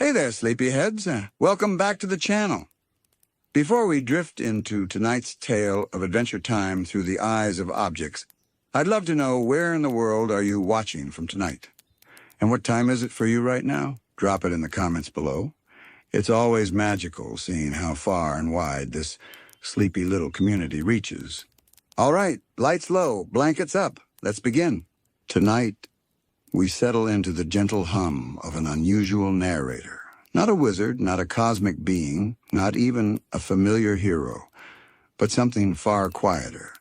Hey there, sleepyheads. Welcome back to the channel. Before we drift into tonight's tale of adventure time through the eyes of objects, I'd love to know, where in the world are you watching from tonight? And what time is it for you right now? Drop it in the comments below. It's always magical seeing how far and wide this sleepy little community reaches. All right, lights low, blankets up. Let's begin. Tonight, we settle into the gentle hum of an unusual narrator. Not a wizard, not a cosmic being, not even a familiar hero, but something far quieter,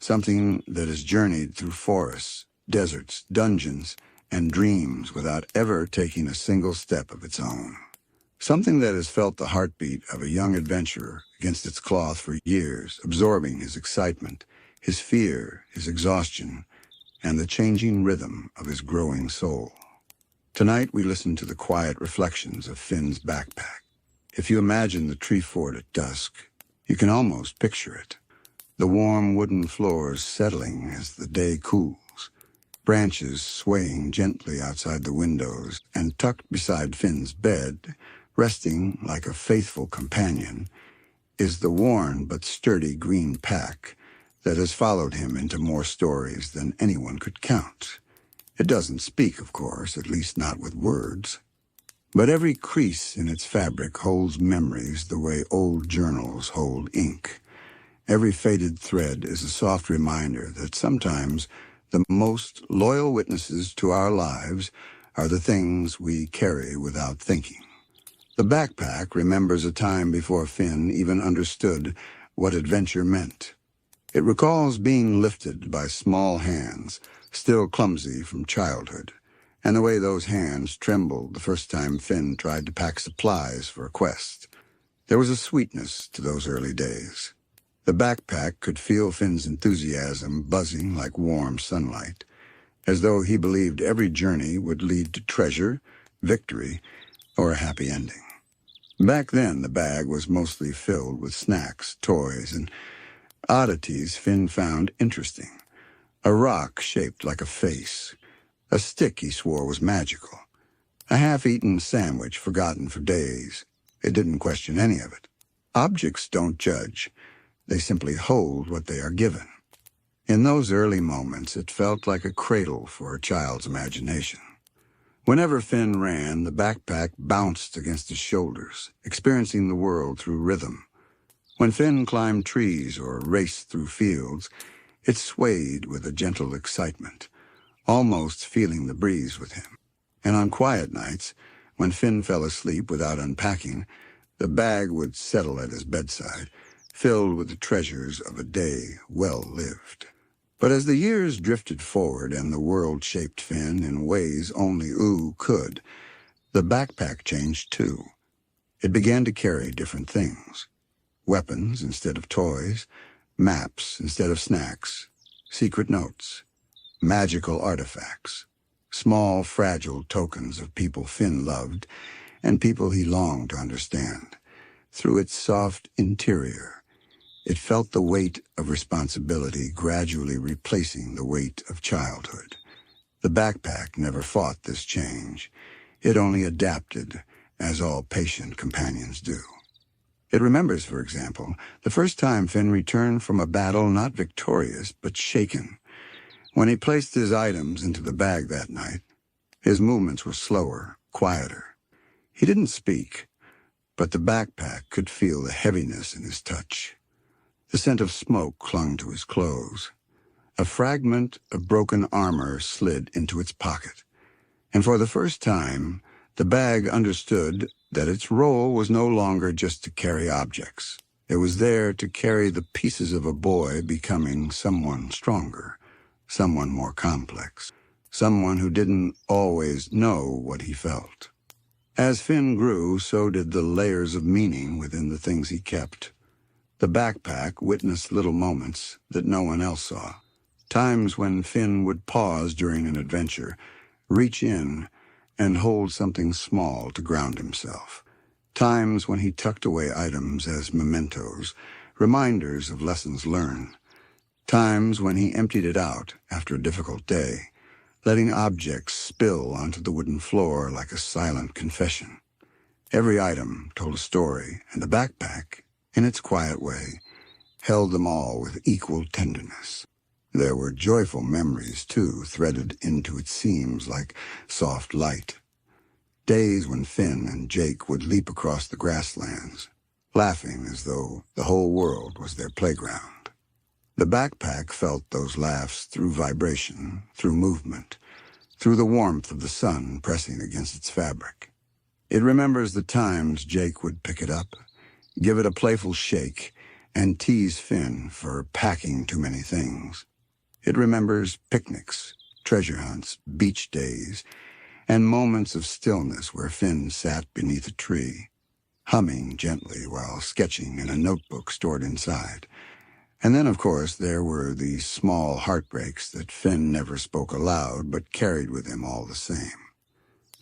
something that has journeyed through forests, deserts, dungeons, and dreams without ever taking a single step of its own. Something that has felt the heartbeat of a young adventurer against its cloth for years, absorbing his excitement, his fear, his exhaustion, and the changing rhythm of his growing soul. Tonight we listen to the quiet reflections of Finn's backpack. If you imagine the tree fort at dusk, you can almost picture it. The warm wooden floors settling as the day cools, branches swaying gently outside the windows, and tucked beside Finn's bed, resting like a faithful companion, is the worn but sturdy green pack that has followed him into more stories than anyone could count. It doesn't speak, of course, at least not with words. But every crease in its fabric holds memories the way old journals hold ink. Every faded thread is a soft reminder that sometimes the most loyal witnesses to our lives are the things we carry without thinking. The backpack remembers a time before Finn even understood what adventure meant. It recalls being lifted by small hands, still clumsy from childhood, and the way those hands trembled the first time Finn tried to pack supplies for a quest. There was a sweetness to those early days. The backpack could feel Finn's enthusiasm buzzing like warm sunlight, as though he believed every journey would lead to treasure, victory, or a happy ending. Back then, the bag was mostly filled with snacks, toys, and oddities Finn found interesting. A rock shaped like a face, a stick he swore was magical, a half-eaten sandwich forgotten for days. It didn't question any of it. Objects don't judge. They simply hold what they are given. In those early moments, it felt like a cradle for a child's imagination. Whenever Finn ran, the backpack bounced against his shoulders, experiencing the world through rhythm. When Finn climbed trees or raced through fields, it swayed with a gentle excitement, almost feeling the breeze with him. And on quiet nights, when Finn fell asleep without unpacking, the bag would settle at his bedside, filled with the treasures of a day well lived. But as the years drifted forward and the world shaped Finn in ways only Ooh could, the backpack changed too. It began to carry different things. Weapons instead of toys, maps instead of snacks, secret notes, magical artifacts, small, fragile tokens of people Finn loved and people he longed to understand. Through its soft interior, it felt the weight of responsibility gradually replacing the weight of childhood. The backpack never fought this change. It only adapted, as all patient companions do. It remembers, for example, the first time Finn returned from a battle not victorious, but shaken. When he placed his items into the bag that night, his movements were slower, quieter. He didn't speak, but the backpack could feel the heaviness in his touch. The scent of smoke clung to his clothes. A fragment of broken armor slid into its pocket. And for the first time, the bag understood that its role was no longer just to carry objects. It was there to carry the pieces of a boy becoming someone stronger, someone more complex, someone who didn't always know what he felt. As Finn grew, so did the layers of meaning within the things he kept. The backpack witnessed little moments that no one else saw. Times when Finn would pause during an adventure, reach in, and hold something small to ground himself. Times when he tucked away items as mementos, reminders of lessons learned. Times when he emptied it out after a difficult day, letting objects spill onto the wooden floor like a silent confession. Every item told a story, and the backpack, in its quiet way, held them all with equal tenderness. There were joyful memories, too, threaded into its seams like soft light. Days when Finn and Jake would leap across the grasslands, laughing as though the whole world was their playground. The backpack felt those laughs through vibration, through movement, through the warmth of the sun pressing against its fabric. It remembers the times Jake would pick it up, give it a playful shake, and tease Finn for packing too many things. It remembers picnics, treasure hunts, beach days, and moments of stillness where Finn sat beneath a tree, humming gently while sketching in a notebook stored inside. And then, of course, there were the small heartbreaks that Finn never spoke aloud but carried with him all the same.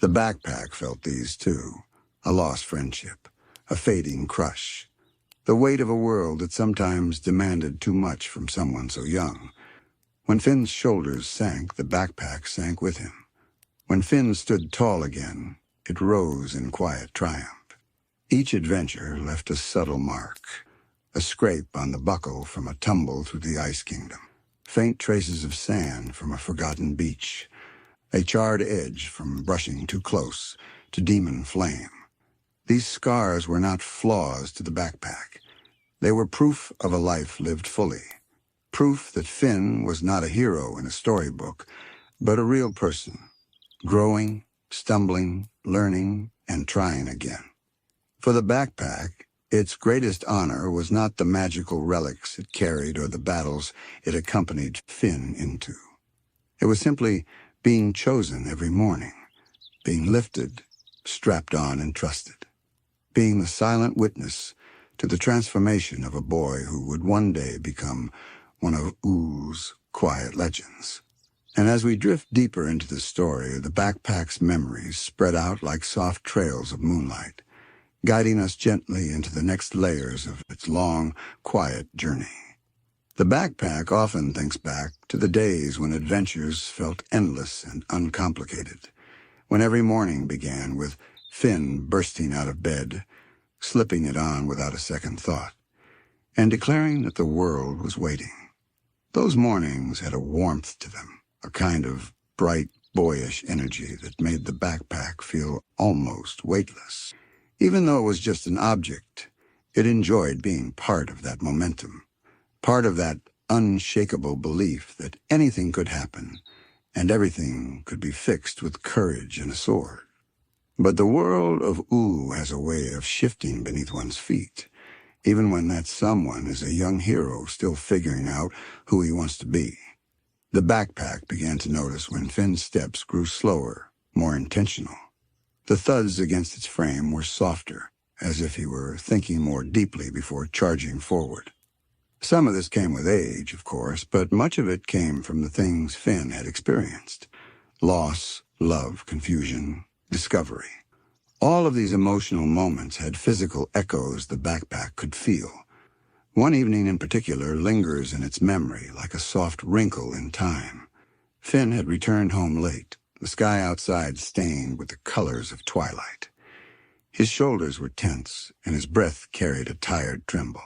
The backpack felt these too, a lost friendship, a fading crush, the weight of a world that sometimes demanded too much from someone so young. When Finn's shoulders sank, the backpack sank with him. When Finn stood tall again, it rose in quiet triumph. Each adventure left a subtle mark, a scrape on the buckle from a tumble through the Ice Kingdom, faint traces of sand from a forgotten beach, a charred edge from brushing too close to demon flame. These scars were not flaws to the backpack. They were proof of a life lived fully, proof that Finn was not a hero in a storybook, but a real person, growing, stumbling, learning, and trying again. For the backpack, its greatest honor was not the magical relics it carried or the battles it accompanied Finn into. It was simply being chosen every morning, being lifted, strapped on, and trusted, being the silent witness to the transformation of a boy who would one day become one of Oo's quiet legends. And as we drift deeper into the story, the backpack's memories spread out like soft trails of moonlight, guiding us gently into the next layers of its long, quiet journey. The backpack often thinks back to the days when adventures felt endless and uncomplicated, when every morning began with Finn bursting out of bed, slipping it on without a second thought, and declaring that the world was waiting. Those mornings had a warmth to them, a kind of bright, boyish energy that made the backpack feel almost weightless. Even though it was just an object, it enjoyed being part of that momentum, part of that unshakable belief that anything could happen and everything could be fixed with courage and a sword. But the world of Ooh has a way of shifting beneath one's feet, even when that someone is a young hero still figuring out who he wants to be. The backpack began to notice when Finn's steps grew slower, more intentional. The thuds against its frame were softer, as if he were thinking more deeply before charging forward. Some of this came with age, of course, but much of it came from the things Finn had experienced. Loss, love, confusion, discovery. All of these emotional moments had physical echoes the backpack could feel. One evening in particular lingers in its memory like a soft wrinkle in time. Finn had returned home late, the sky outside stained with the colors of twilight. His shoulders were tense, and his breath carried a tired tremble.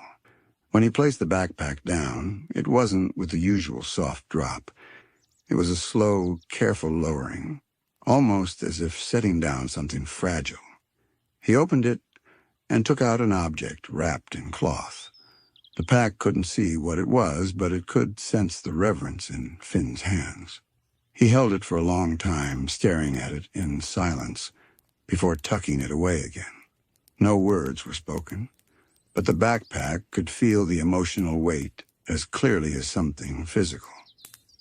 When he placed the backpack down, it wasn't with the usual soft drop. It was a slow, careful lowering, almost as if setting down something fragile. He opened it and took out an object wrapped in cloth. The pack couldn't see what it was, but it could sense the reverence in Finn's hands. He held it for a long time, staring at it in silence, before tucking it away again. No words were spoken, but the backpack could feel the emotional weight as clearly as something physical.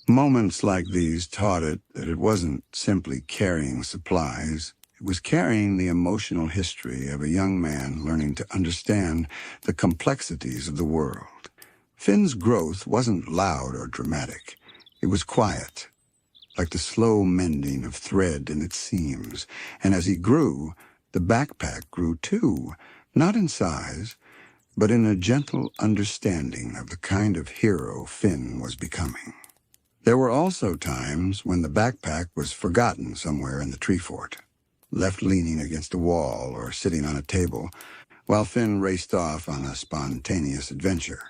Moments like these taught it that it wasn't simply carrying supplies. It was carrying the emotional history of a young man learning to understand the complexities of the world. Finn's growth wasn't loud or dramatic. It was quiet, like the slow mending of thread in its seams. And as he grew, the backpack grew too, not in size, but in a gentle understanding of the kind of hero Finn was becoming. There were also times when the backpack was forgotten somewhere in the tree fort. left leaning against a wall or sitting on a table, while Finn raced off on a spontaneous adventure.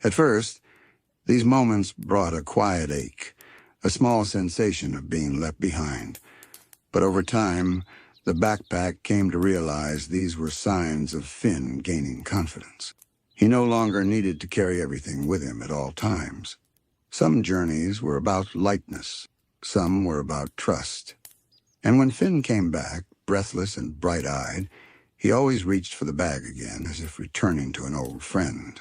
At first, these moments brought a quiet ache, a small sensation of being left behind. But over time, the backpack came to realize these were signs of Finn gaining confidence. He no longer needed to carry everything with him at all times. Some journeys were about lightness, some were about trust. And when Finn came back, breathless and bright-eyed, he always reached for the bag again, as if returning to an old friend.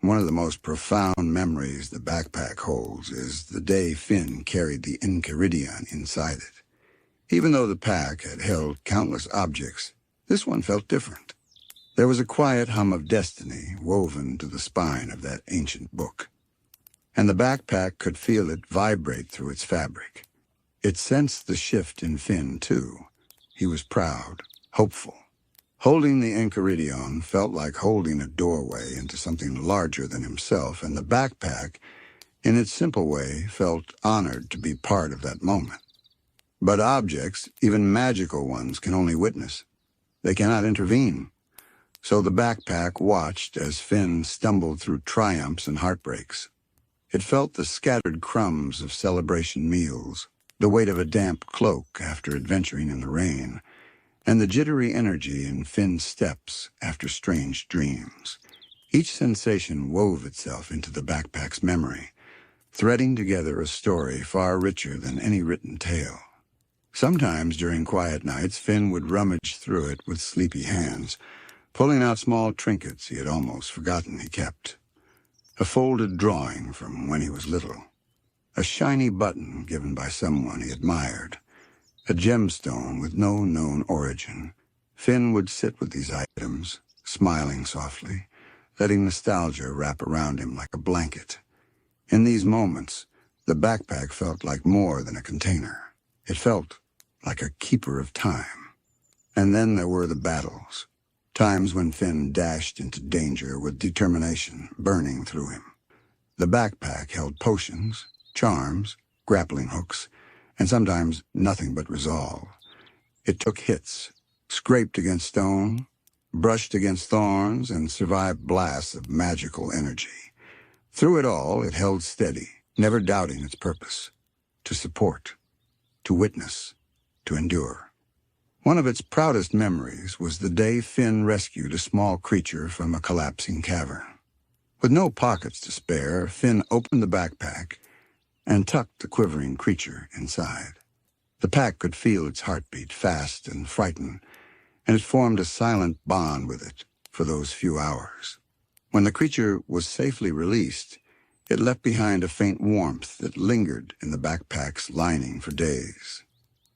One of the most profound memories the backpack holds is the day Finn carried the Enchiridion inside it. Even though the pack had held countless objects, this one felt different. There was a quiet hum of destiny woven to the spine of that ancient book. And the backpack could feel it vibrate through its fabric. It sensed the shift in Finn, too. He was proud, hopeful. Holding the Enchiridion felt like holding a doorway into something larger than himself, and the backpack, in its simple way, felt honored to be part of that moment. But objects, even magical ones, can only witness. They cannot intervene. So the backpack watched as Finn stumbled through triumphs and heartbreaks. It felt the scattered crumbs of celebration meals, the weight of a damp cloak after adventuring in the rain, and the jittery energy in Finn's steps after strange dreams. Each sensation wove itself into the backpack's memory, threading together a story far richer than any written tale. Sometimes during quiet nights, Finn would rummage through it with sleepy hands, pulling out small trinkets he had almost forgotten he kept. A folded drawing from when he was little, a shiny button given by someone he admired, a gemstone with no known origin. Finn would sit with these items, smiling softly, letting nostalgia wrap around him like a blanket. In these moments, the backpack felt like more than a container. It felt like a keeper of time. And then there were the battles, times when Finn dashed into danger with determination burning through him. The backpack held potions, charms, grappling hooks, and sometimes nothing but resolve. It took hits, scraped against stone, brushed against thorns, and survived blasts of magical energy. Through it all, it held steady, never doubting its purpose: to support, to witness, to endure. One of its proudest memories was the day Finn rescued a small creature from a collapsing cavern. With no pockets to spare, Finn opened the backpack and tucked the quivering creature inside. The pack could feel its heartbeat, fast and frightened, and it formed a silent bond with it for those few hours. When the creature was safely released, it left behind a faint warmth that lingered in the backpack's lining for days.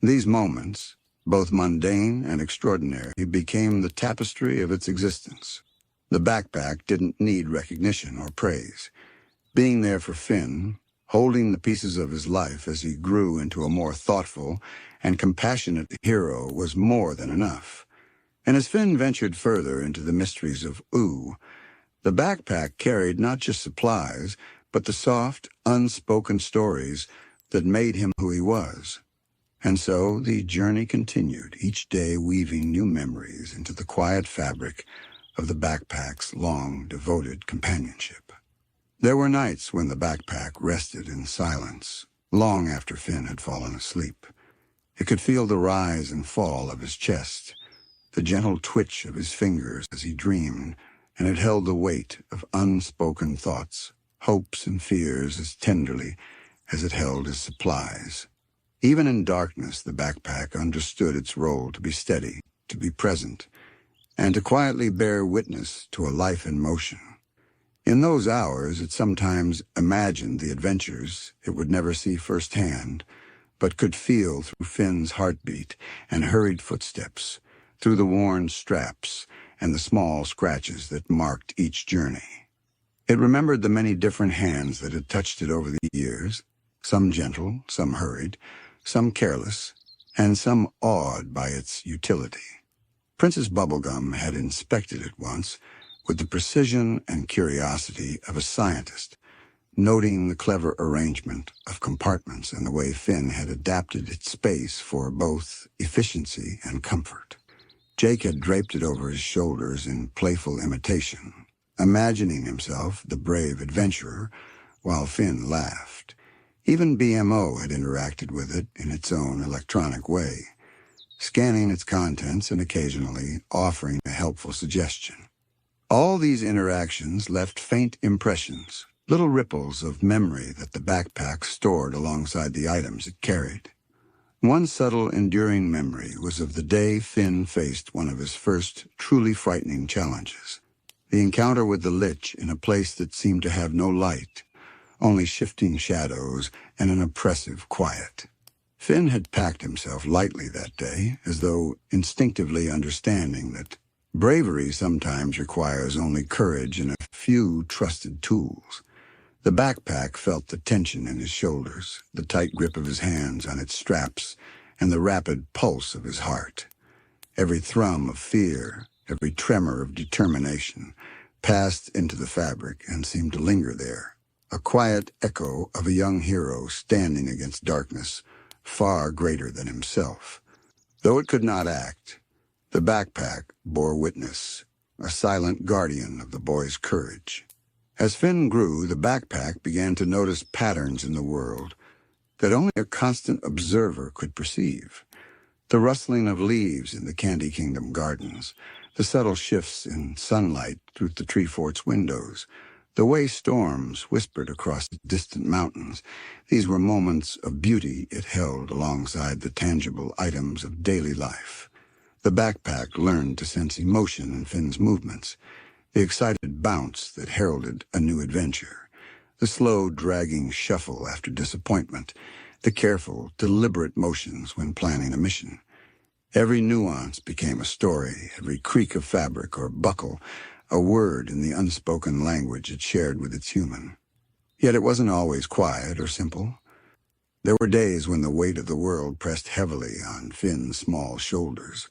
These moments, both mundane and extraordinary, became the tapestry of its existence. The backpack didn't need recognition or praise. Being there for Finn, holding the pieces of his life as he grew into a more thoughtful and compassionate hero, was more than enough. And as Finn ventured further into the mysteries of Ooh, the backpack carried not just supplies, but the soft, unspoken stories that made him who he was. And so the journey continued, each day weaving new memories into the quiet fabric of the backpack's long, devoted companionship. There were nights when the backpack rested in silence, long after Finn had fallen asleep. It could feel the rise and fall of his chest, the gentle twitch of his fingers as he dreamed, and it held the weight of unspoken thoughts, hopes and fears as tenderly as it held his supplies. Even in darkness, the backpack understood its role to be steady, to be present, and to quietly bear witness to a life in motion. In those hours, it sometimes imagined the adventures it would never see firsthand, but could feel through Finn's heartbeat and hurried footsteps, through the worn straps and the small scratches that marked each journey. It remembered the many different hands that had touched it over the years, some gentle, some hurried, some careless, and some awed by its utility. Princess Bubblegum had inspected it once with the precision and curiosity of a scientist, noting the clever arrangement of compartments and the way Finn had adapted its space for both efficiency and comfort. Jake had draped it over his shoulders in playful imitation, imagining himself the brave adventurer, while Finn laughed. Even BMO had interacted with it in its own electronic way, scanning its contents and occasionally offering a helpful suggestion. All these interactions left faint impressions, little ripples of memory that the backpack stored alongside the items it carried. One subtle, enduring memory was of the day Finn faced one of his first truly frightening challenges, the encounter with the Lich in a place that seemed to have no light, only shifting shadows and an oppressive quiet. Finn had packed himself lightly that day, as though instinctively understanding that bravery sometimes requires only courage and a few trusted tools. The backpack felt the tension in his shoulders, the tight grip of his hands on its straps, and the rapid pulse of his heart. Every thrum of fear, every tremor of determination, passed into the fabric and seemed to linger there, a quiet echo of a young hero standing against darkness, far greater than himself. Though it could not act, the backpack bore witness, a silent guardian of the boy's courage. As Finn grew, the backpack began to notice patterns in the world that only a constant observer could perceive. The rustling of leaves in the Candy Kingdom gardens, the subtle shifts in sunlight through the tree fort's windows, the way storms whispered across distant mountains. These were moments of beauty it held alongside the tangible items of daily life. The backpack learned to sense emotion in Finn's movements, the excited bounce that heralded a new adventure, the slow, dragging shuffle after disappointment, the careful, deliberate motions when planning a mission. Every nuance became a story, every creak of fabric or buckle a word in the unspoken language it shared with its human. Yet it wasn't always quiet or simple. There were days when the weight of the world pressed heavily on Finn's small shoulders,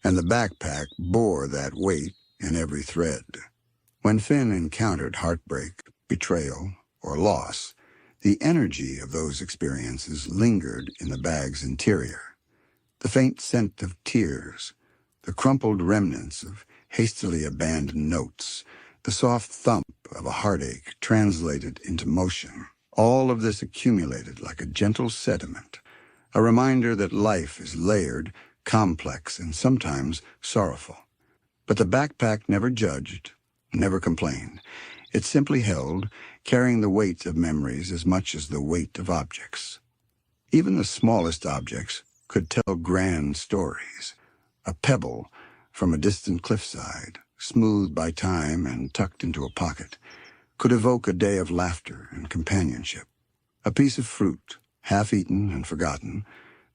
and the backpack bore that weight in every thread. When Finn encountered heartbreak, betrayal, or loss, the energy of those experiences lingered in the bag's interior. The faint scent of tears, the crumpled remnants of hastily abandoned notes, the soft thump of a heartache translated into motion. All of this accumulated like a gentle sediment, a reminder that life is layered, complex, and sometimes sorrowful. But the backpack never judged, never complained. It simply held, carrying the weight of memories as much as the weight of objects. Even the smallest objects could tell grand stories. A pebble from a distant cliffside, smoothed by time and tucked into a pocket, could evoke a day of laughter and companionship. A piece of fruit, half-eaten and forgotten,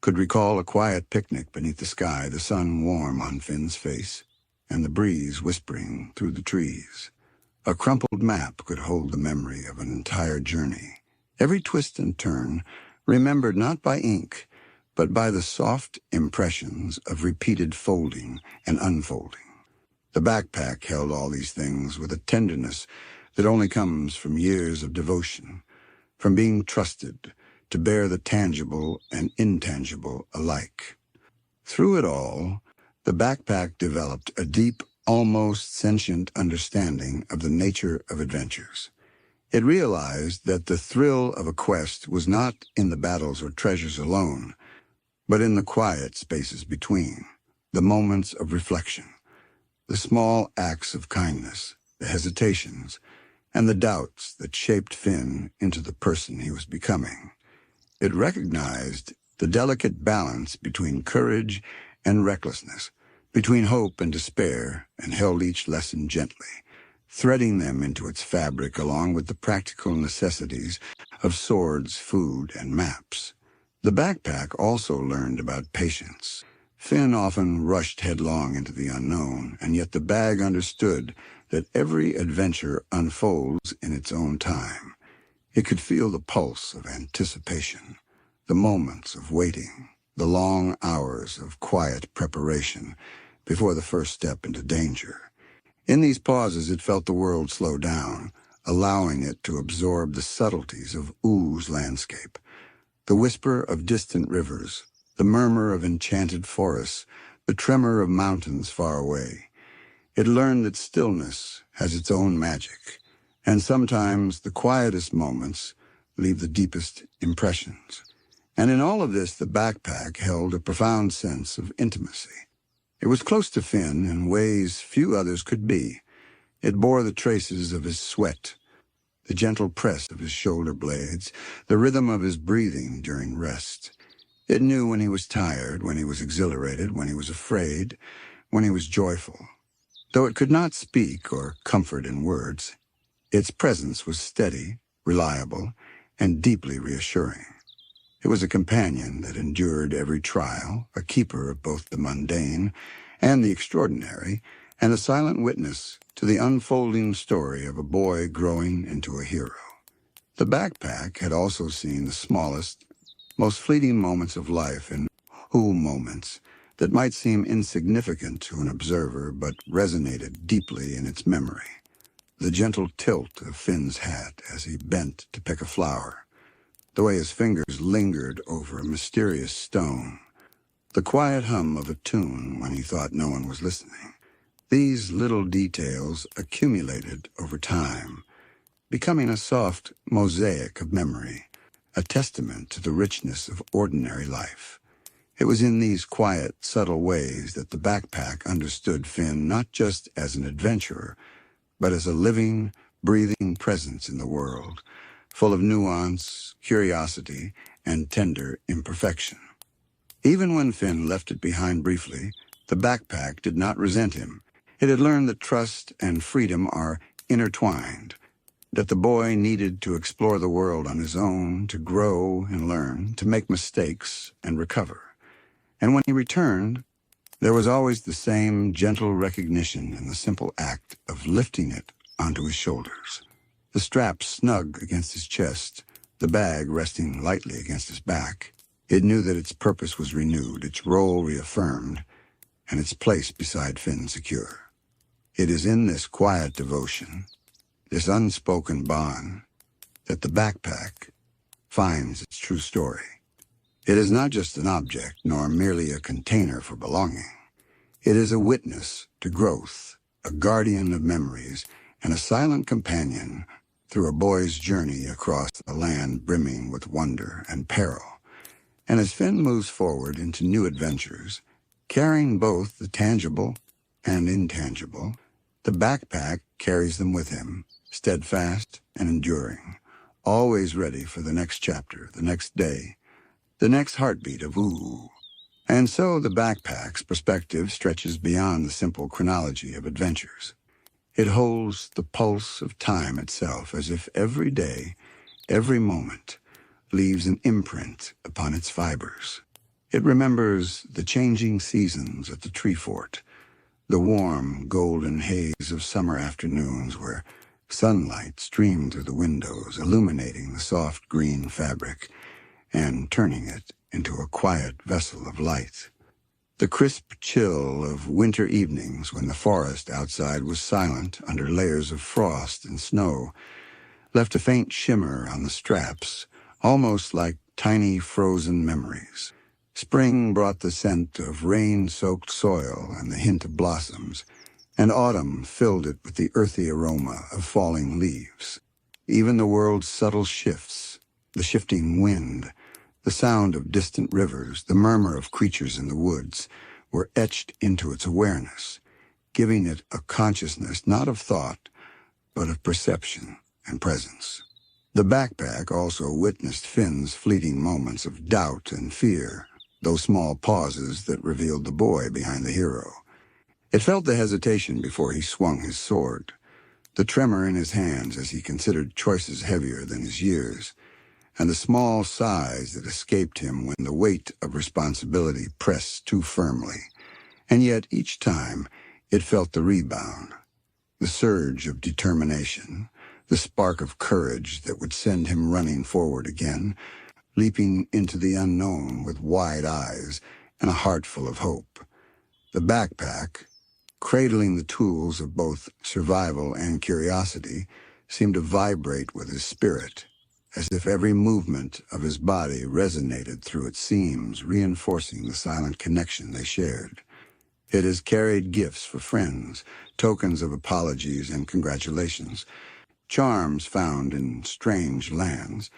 could recall a quiet picnic beneath the sky, the sun warm on Finn's face, and the breeze whispering through the trees. A crumpled map could hold the memory of an entire journey. Every twist and turn, remembered not by ink, but by the soft impressions of repeated folding and unfolding. The backpack held all these things with a tenderness that only comes from years of devotion, from being trusted to bear the tangible and intangible alike. Through it all, the backpack developed a deep, almost sentient understanding of the nature of adventures. It realized that the thrill of a quest was not in the battles or treasures alone, but in the quiet spaces between, the moments of reflection, the small acts of kindness, the hesitations, and the doubts that shaped Finn into the person he was becoming. It recognized the delicate balance between courage and recklessness, between hope and despair, and held each lesson gently, threading them into its fabric along with the practical necessities of swords, food, and maps. The backpack also learned about patience. Finn often rushed headlong into the unknown, and yet the bag understood that every adventure unfolds in its own time. It could feel the pulse of anticipation, the moments of waiting, the long hours of quiet preparation before the first step into danger. In these pauses, it felt the world slow down, allowing it to absorb the subtleties of Oo's landscape. The whisper of distant rivers, the murmur of enchanted forests, the tremor of mountains far away. It learned that stillness has its own magic, and sometimes the quietest moments leave the deepest impressions. And in all of this, the backpack held a profound sense of intimacy. It was close to Finn in ways few others could be. It bore the traces of his sweat, the gentle press of his shoulder blades, the rhythm of his breathing during rest. It knew when he was tired, when he was exhilarated, when he was afraid, when he was joyful. Though it could not speak or comfort in words, its presence was steady, reliable, and deeply reassuring. It was a companion that endured every trial, a keeper of both the mundane and the extraordinary, and a silent witness to the unfolding story of a boy growing into a hero. The backpack had also seen the smallest, most fleeting moments of life in moments that might seem insignificant to an observer but resonated deeply in its memory. The gentle tilt of Finn's hat as he bent to pick a flower, the way his fingers lingered over a mysterious stone, the quiet hum of a tune when he thought no one was listening. These little details accumulated over time, becoming a soft mosaic of memory, a testament to the richness of ordinary life. It was in these quiet, subtle ways that the backpack understood Finn not just as an adventurer, but as a living, breathing presence in the world, full of nuance, curiosity, and tender imperfection. Even when Finn left it behind briefly, the backpack did not resent him. It had learned that trust and freedom are intertwined, that the boy needed to explore the world on his own, to grow and learn, to make mistakes and recover. And when he returned, there was always the same gentle recognition in the simple act of lifting it onto his shoulders. The strap snug against his chest, the bag resting lightly against his back. It knew that its purpose was renewed, its role reaffirmed, and its place beside Finn secure. It is in this quiet devotion, this unspoken bond, that the backpack finds its true story. It is not just an object, nor merely a container for belonging. It is a witness to growth, a guardian of memories, and a silent companion through a boy's journey across a land brimming with wonder and peril. And as Finn moves forward into new adventures, carrying both the tangible and intangible, the backpack carries them with him, steadfast and enduring, always ready for the next chapter, the next day, the next heartbeat of Ooh. And so the backpack's perspective stretches beyond the simple chronology of adventures. It holds the pulse of time itself, as if every day, every moment, leaves an imprint upon its fibers. It remembers the changing seasons at the tree fort, the warm, golden haze of summer afternoons where sunlight streamed through the windows, illuminating the soft green fabric and turning it into a quiet vessel of light. The crisp chill of winter evenings when the forest outside was silent under layers of frost and snow left a faint shimmer on the straps, almost like tiny frozen memories. Spring brought the scent of rain-soaked soil and the hint of blossoms, and autumn filled it with the earthy aroma of falling leaves. Even the world's subtle shifts, the shifting wind, the sound of distant rivers, the murmur of creatures in the woods, were etched into its awareness, giving it a consciousness not of thought, but of perception and presence. The backpack also witnessed Finn's fleeting moments of doubt and fear, those small pauses that revealed the boy behind the hero. It felt the hesitation before he swung his sword, the tremor in his hands as he considered choices heavier than his years, and the small sighs that escaped him when the weight of responsibility pressed too firmly. And yet each time it felt the rebound, the surge of determination, the spark of courage that would send him running forward again, leaping into the unknown with wide eyes and a heart full of hope. The backpack, cradling the tools of both survival and curiosity, seemed to vibrate with his spirit, as if every movement of his body resonated through its seams, reinforcing the silent connection they shared. It has carried gifts for friends, tokens of apologies and congratulations, charms found in strange lands,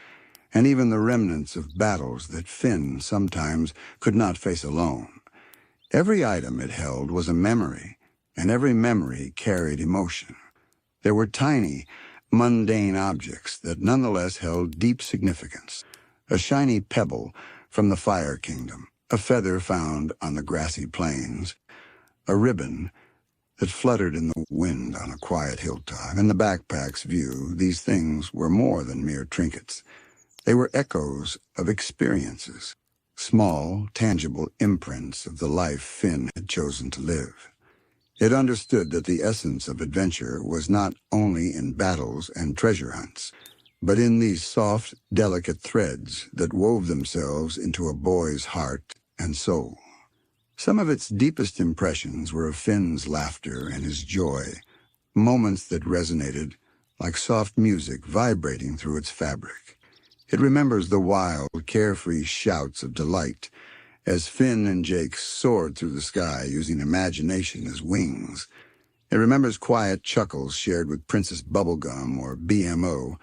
and even the remnants of battles that Finn sometimes could not face alone. Every item it held was a memory, and every memory carried emotion. There were tiny, mundane objects that nonetheless held deep significance. A shiny pebble from the Fire Kingdom, a feather found on the grassy plains, a ribbon that fluttered in the wind on a quiet hilltop. In the backpack's view, these things were more than mere trinkets. They were echoes of experiences, small, tangible imprints of the life Finn had chosen to live. It understood that the essence of adventure was not only in battles and treasure hunts, but in these soft, delicate threads that wove themselves into a boy's heart and soul. Some of its deepest impressions were of Finn's laughter and his joy, moments that resonated like soft music vibrating through its fabric. It remembers the wild, carefree shouts of delight as Finn and Jake soared through the sky using imagination as wings. It remembers quiet chuckles shared with Princess Bubblegum or BMO,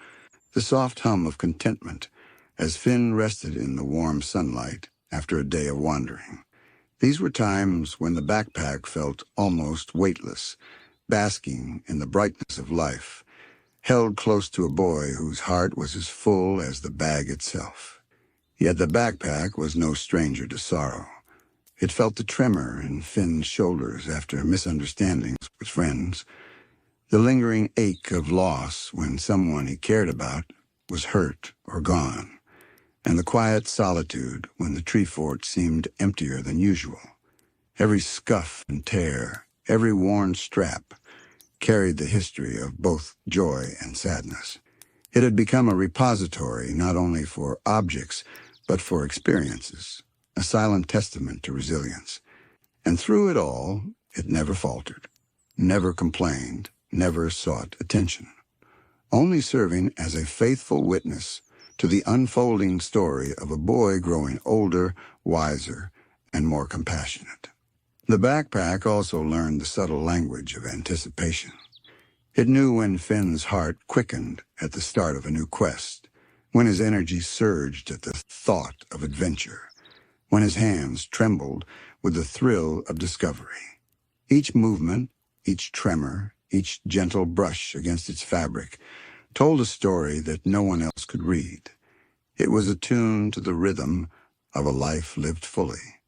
the soft hum of contentment as Finn rested in the warm sunlight after a day of wandering. These were times when the backpack felt almost weightless, basking in the brightness of life, held close to a boy whose heart was as full as the bag itself. Yet the backpack was no stranger to sorrow. It felt the tremor in Finn's shoulders after misunderstandings with friends, the lingering ache of loss when someone he cared about was hurt or gone, and the quiet solitude when the tree fort seemed emptier than usual. Every scuff and tear, every worn strap, carried the history of both joy and sadness. It had become a repository not only for objects, but for experiences, a silent testament to resilience. And through it all, it never faltered, never complained, never sought attention, only serving as a faithful witness to the unfolding story of a boy growing older, wiser, and more compassionate. The backpack also learned the subtle language of anticipation. It knew when Finn's heart quickened at the start of a new quest, when his energy surged at the thought of adventure, when his hands trembled with the thrill of discovery. Each movement, each tremor, each gentle brush against its fabric told a story that no one else could read. It was attuned to the rhythm of a life lived fully,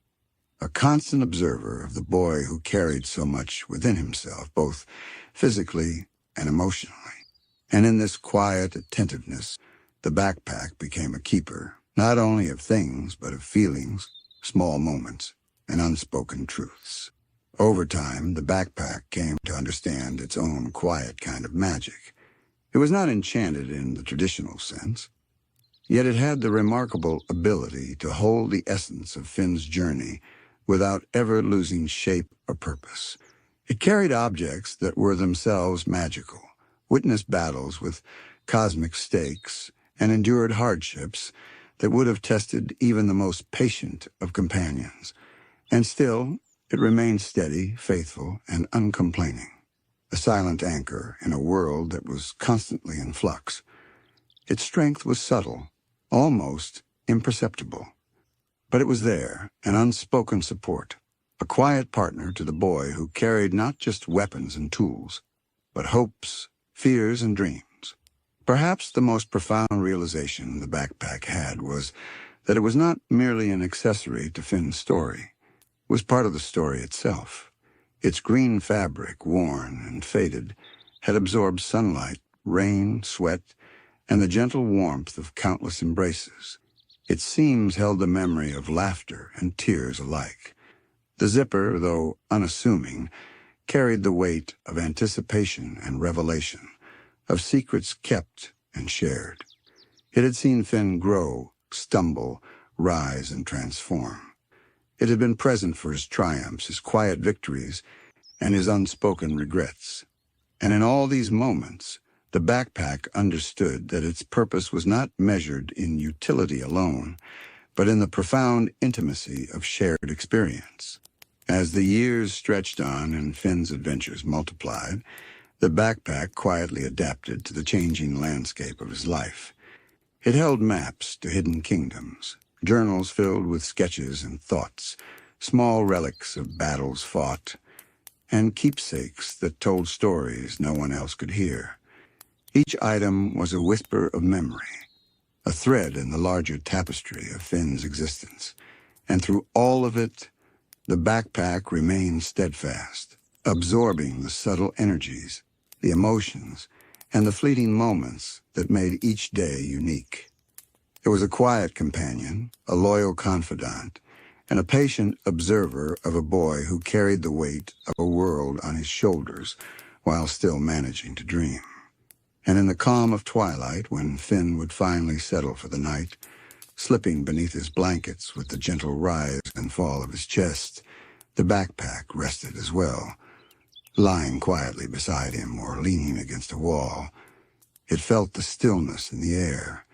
a constant observer of the boy who carried so much within himself, both physically and emotionally. And in this quiet attentiveness, the backpack became a keeper, not only of things, but of feelings, small moments, and unspoken truths. Over time, the backpack came to understand its own quiet kind of magic. It was not enchanted in the traditional sense, yet it had the remarkable ability to hold the essence of Finn's journey without ever losing shape or purpose. It carried objects that were themselves magical, witnessed battles with cosmic stakes, and endured hardships that would have tested even the most patient of companions. And still, it remained steady, faithful, and uncomplaining, a silent anchor in a world that was constantly in flux. Its strength was subtle, almost imperceptible. But it was there, an unspoken support, a quiet partner to the boy who carried not just weapons and tools, but hopes, fears, and dreams. Perhaps the most profound realization the backpack had was that it was not merely an accessory to Finn's story. It was part of the story itself. Its green fabric, worn and faded, had absorbed sunlight, rain, sweat, and the gentle warmth of countless embraces. Its seams held the memory of laughter and tears alike. The zipper, though unassuming, carried the weight of anticipation and revelation, of secrets kept and shared. It had seen Finn grow, stumble, rise, and transform. It had been present for his triumphs, his quiet victories, and his unspoken regrets. And in all these moments, The backpack understood that its purpose was not measured in utility alone, but in the profound intimacy of shared experience. As the years stretched on and Finn's adventures multiplied, the backpack quietly adapted to the changing landscape of his life. It held maps to hidden kingdoms, journals filled with sketches and thoughts, small relics of battles fought, and keepsakes that told stories no one else could hear. Each item was a whisper of memory, a thread in the larger tapestry of Finn's existence. And through all of it, the backpack remained steadfast, absorbing the subtle energies, the emotions, and the fleeting moments that made each day unique. It was a quiet companion, a loyal confidant, and a patient observer of a boy who carried the weight of a world on his shoulders while still managing to dream. And in the calm of twilight, when Finn would finally settle for the night, slipping beneath his blankets with the gentle rise and fall of his chest, the backpack rested as well, lying quietly beside him or leaning against a wall. It felt the stillness in the air,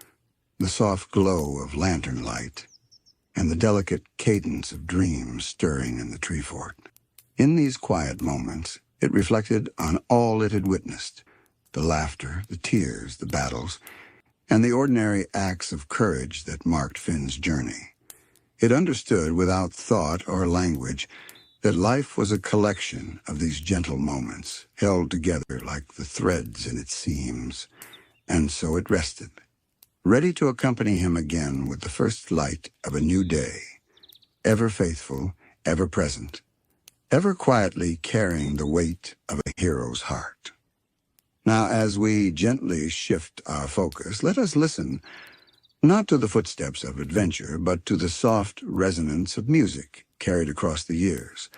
the soft glow of lantern light, and the delicate cadence of dreams stirring in the tree fort. In these quiet moments, it reflected on all it had witnessed, the laughter, the tears, the battles, and the ordinary acts of courage that marked Finn's journey. It understood without thought or language that life was a collection of these gentle moments, held together like the threads in its seams. And so it rested, ready to accompany him again with the first light of a new day, ever faithful, ever present, ever quietly carrying the weight of a hero's heart. Now, as we gently shift our focus, let us listen, not to the footsteps of adventure, but to the soft resonance of music carried across the years.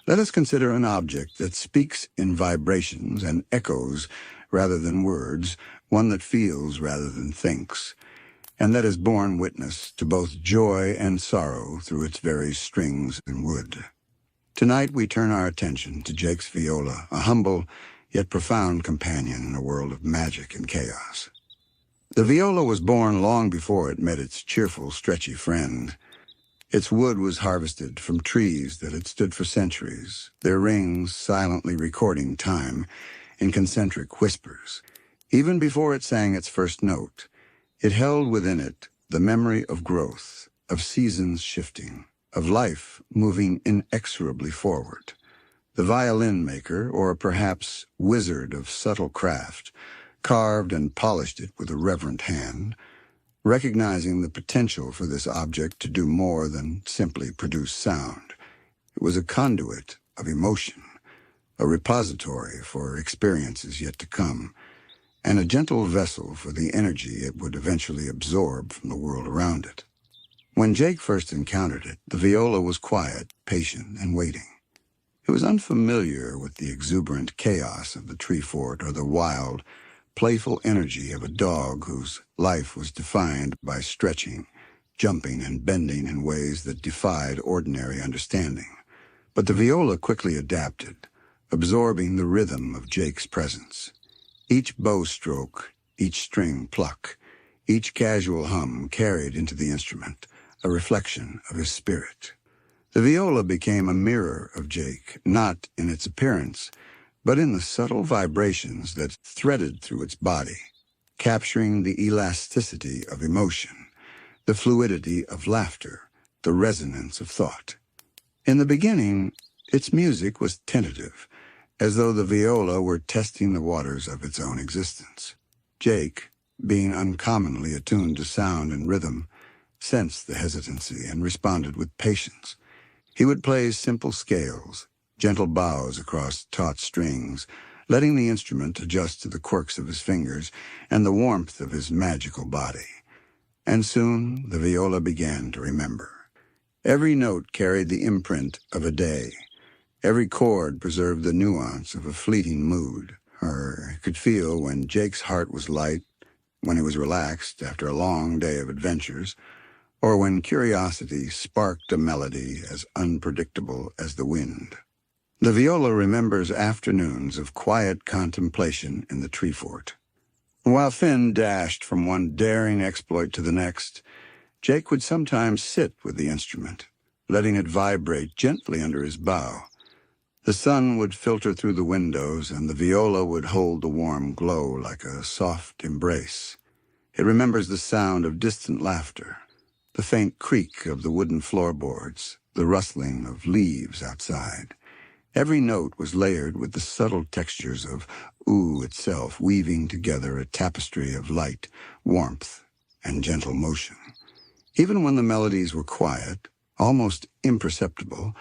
Let us consider an object that speaks in vibrations and echoes rather than words, one that feels rather than thinks, and that has borne witness to both joy and sorrow through its very strings and wood. Tonight we turn our attention to Jake's viola, a humble yet profound companion in a world of magic and chaos. The viola was born long before it met its cheerful, stretchy friend. Its wood was harvested from trees that had stood for centuries, their rings silently recording time in concentric whispers. Even before it sang its first note, it held within it the memory of growth, of seasons shifting, of life moving inexorably forward. The violin maker, or perhaps wizard of subtle craft, carved and polished it with a reverent hand, recognizing the potential for this object to do more than simply produce sound. It was a conduit of emotion, a repository for experiences yet to come, and a gentle vessel for the energy it would eventually absorb from the world around it. When Jake first encountered it, the viola was quiet, patient, and waiting. It was unfamiliar with the exuberant chaos of the tree fort or the wild, playful energy of a dog whose life was defined by stretching, jumping, and bending in ways that defied ordinary understanding. But the viola quickly adapted, absorbing the rhythm of Jake's presence. Each bow stroke, each string pluck, each casual hum carried into the instrument a reflection of his spirit. The viola became a mirror of Jake, not in its appearance, but in the subtle vibrations that threaded through its body, capturing the elasticity of emotion, the fluidity of laughter, the resonance of thought. In the beginning, its music was tentative, as though the viola were testing the waters of its own existence. Jake, being uncommonly attuned to sound and rhythm, sensed the hesitancy and responded with patience. He would play simple scales, gentle bows across taut strings, letting the instrument adjust to the quirks of his fingers and the warmth of his magical body. And soon the viola began to remember. Every note carried the imprint of a day. Every chord preserved the nuance of a fleeting mood. He could feel when Jake's heart was light, when he was relaxed after a long day of adventures, or when curiosity sparked a melody as unpredictable as the wind. The viola remembers afternoons of quiet contemplation in the tree fort, While Finn dashed from one daring exploit to the next, Jake would sometimes sit with the instrument, letting it vibrate gently under his bow. The sun would filter through the windows, and the viola would hold the warm glow like a soft embrace. It remembers the sound of distant laughter, the faint creak of the wooden floorboards, the rustling of leaves outside. Every note was layered with the subtle textures of ooh itself, weaving together a tapestry of light, warmth, and gentle motion. Even when the melodies were quiet, almost imperceptible,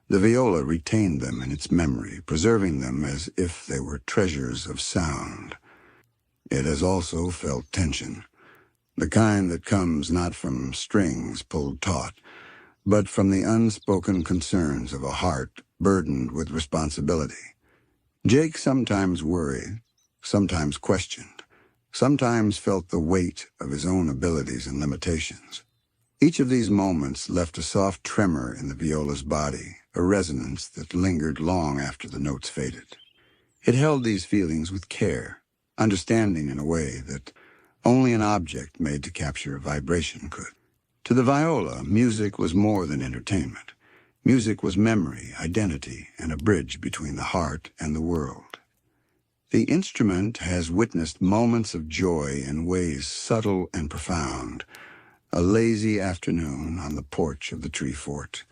the viola retained them in its memory, preserving them as if they were treasures of sound. It has also felt tension, the kind that comes not from strings pulled taut, but from the unspoken concerns of a heart burdened with responsibility. Jake sometimes worried, sometimes questioned, sometimes felt the weight of his own abilities and limitations. Each of these moments left a soft tremor in the viola's body, a resonance that lingered long after the notes faded. It held these feelings with care, understanding in a way that only an object made to capture a vibration could. To the viola, music was more than entertainment. Music was memory, identity, and a bridge between the heart and the world. The instrument has witnessed moments of joy in ways subtle and profound. A lazy afternoon on the porch of the tree fort,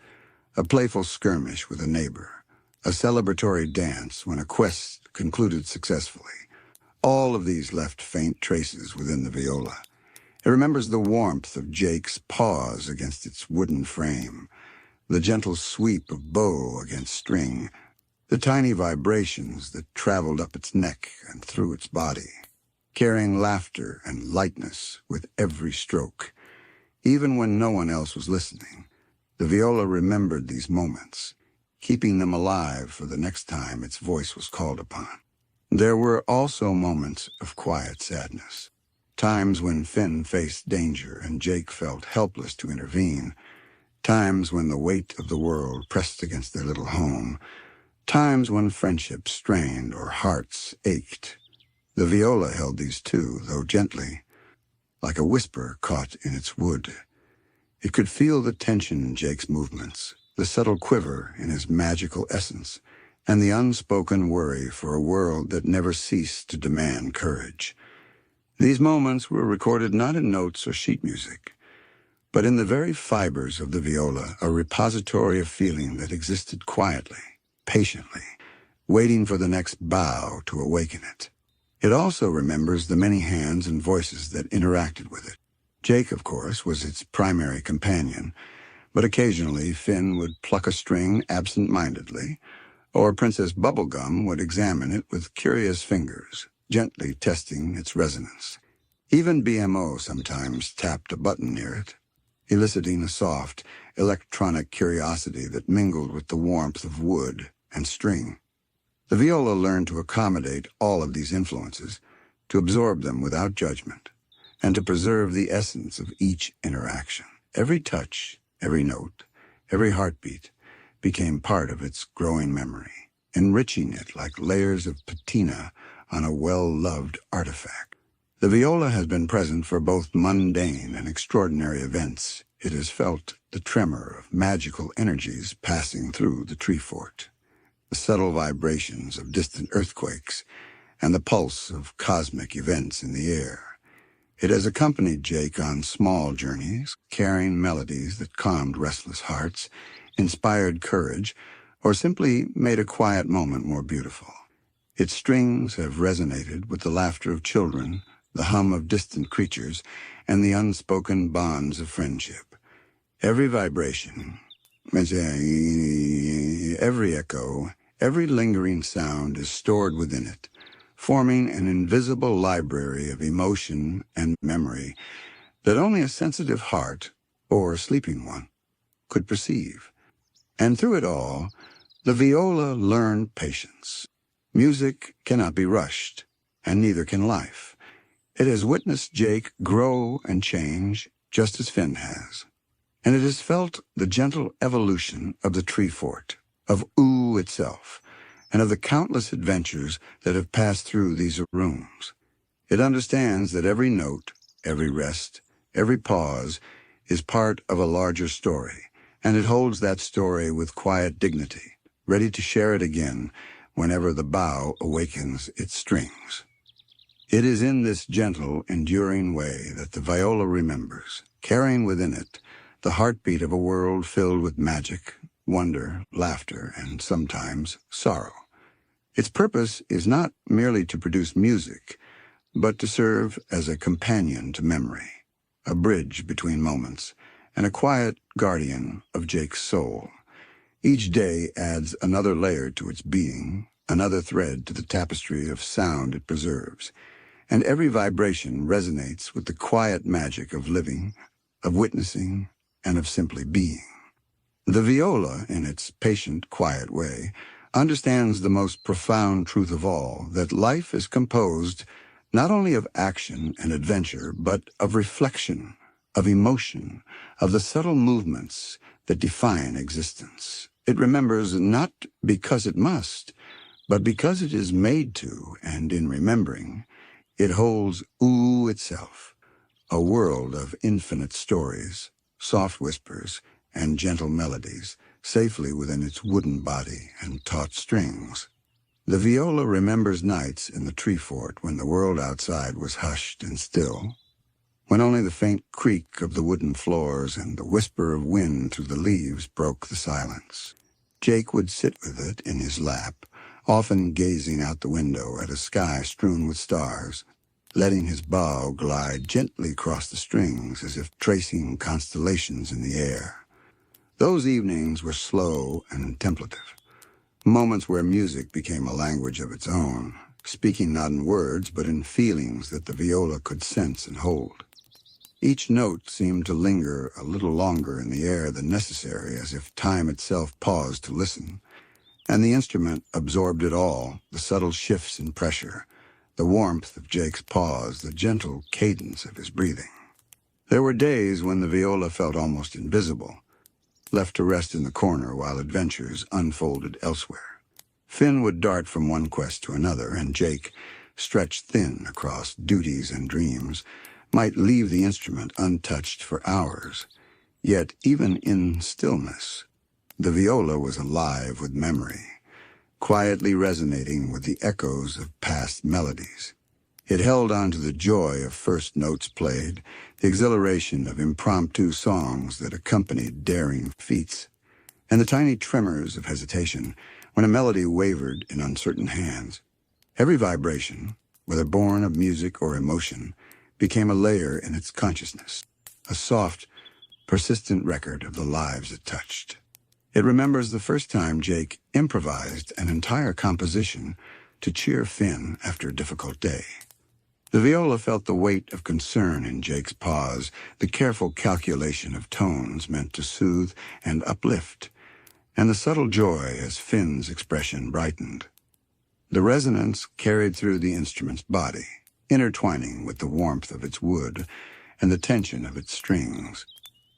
a playful skirmish with a neighbor, a celebratory dance when a quest concluded successfully. All of these left faint traces within the viola. It remembers the warmth of Jake's paws against its wooden frame, the gentle sweep of bow against string, the tiny vibrations that traveled up its neck and through its body, carrying laughter and lightness with every stroke. Even when no one else was listening, the viola remembered these moments, keeping them alive for the next time its voice was called upon. There were also moments of quiet sadness, times when Finn faced danger and Jake felt helpless to intervene, times when the weight of the world pressed against their little home, times when friendships strained or hearts ached. The viola held these too, though gently, like a whisper caught in its wood. It could feel the tension in Jake's movements, the subtle quiver in his magical essence, and the unspoken worry for a world that never ceased to demand courage. These moments were recorded not in notes or sheet music, but in the very fibers of the viola, a repository of feeling that existed quietly, patiently, waiting for the next bow to awaken it. It also remembers the many hands and voices that interacted with it. Jake, of course, was its primary companion, but occasionally Finn would pluck a string absent-mindedly, or Princess Bubblegum would examine it with curious fingers, gently testing its resonance. Even BMO sometimes tapped a button near it, eliciting a soft, electronic curiosity that mingled with the warmth of wood and string. The viola learned to accommodate all of these influences, to absorb them without judgment, and to preserve the essence of each interaction. Every touch, every note, every heartbeat became part of its growing memory, enriching it like layers of patina on a well-loved artifact. The viola has been present for both mundane and extraordinary events. It has felt the tremor of magical energies passing through the tree fort, the subtle vibrations of distant earthquakes, and the pulse of cosmic events in the air. It has accompanied Jake on small journeys, carrying melodies that calmed restless hearts, inspired courage, or simply made a quiet moment more beautiful. Its strings have resonated with the laughter of children, the hum of distant creatures, and the unspoken bonds of friendship. Every vibration, every echo, every lingering sound is stored within it, forming an invisible library of emotion and memory that only a sensitive heart, or a sleeping one, could perceive. And through it all, the viola learned patience. Music cannot be rushed, and neither can life. It has witnessed Jake grow and change just as Finn has. And it has felt the gentle evolution of the tree fort, of Ooh itself, and of the countless adventures that have passed through these rooms. It understands that every note, every rest, every pause is part of a larger story, and it holds that story with quiet dignity, ready to share it again whenever the bow awakens its strings. It is in this gentle, enduring way that the viola remembers, carrying within it the heartbeat of a world filled with magic, wonder, laughter, and sometimes sorrow. Its purpose is not merely to produce music, but to serve as a companion to memory, a bridge between moments, and a quiet guardian of Jake's soul. Each day adds another layer to its being, another thread to the tapestry of sound it preserves, and every vibration resonates with the quiet magic of living, of witnessing, and of simply being. The viola, in its patient, quiet way, understands the most profound truth of all, that life is composed not only of action and adventure, but of reflection, of emotion, of the subtle movements that define existence. It remembers not because it must, but because it is made to, and in remembering, it holds Ulu itself, a world of infinite stories, soft whispers, and gentle melodies, safely within its wooden body and taut strings. The viola remembers nights in the tree fort when the world outside was hushed and still, when only the faint creak of the wooden floors and the whisper of wind through the leaves broke the silence. Jake would sit with it in his lap, often gazing out the window at a sky strewn with stars, letting his bow glide gently across the strings as if tracing constellations in the air. Those evenings were slow and contemplative, moments where music became a language of its own, speaking not in words but in feelings that the viola could sense and hold. Each note seemed to linger a little longer in the air than necessary, as if time itself paused to listen, and the instrument absorbed it all, the subtle shifts in pressure, the warmth of Jake's pause, the gentle cadence of his breathing. There were days when the viola felt almost invisible, left to rest in the corner while adventures unfolded elsewhere. Finn would dart from one quest to another, and Jake, stretched thin across duties and dreams, might leave the instrument untouched for hours. Yet even in stillness, the viola was alive with memory, quietly resonating with the echoes of past melodies. It held on to the joy of first notes played, the exhilaration of impromptu songs that accompanied daring feats, and the tiny tremors of hesitation when a melody wavered in uncertain hands. Every vibration, whether born of music or emotion, became a layer in its consciousness, a soft, persistent record of the lives it touched. It remembers the first time Jake improvised an entire composition to cheer Finn after a difficult day. The viola felt the weight of concern in Jake's pause, the careful calculation of tones meant to soothe and uplift, and the subtle joy as Finn's expression brightened. The resonance carried through the instrument's body, intertwining with the warmth of its wood and the tension of its strings.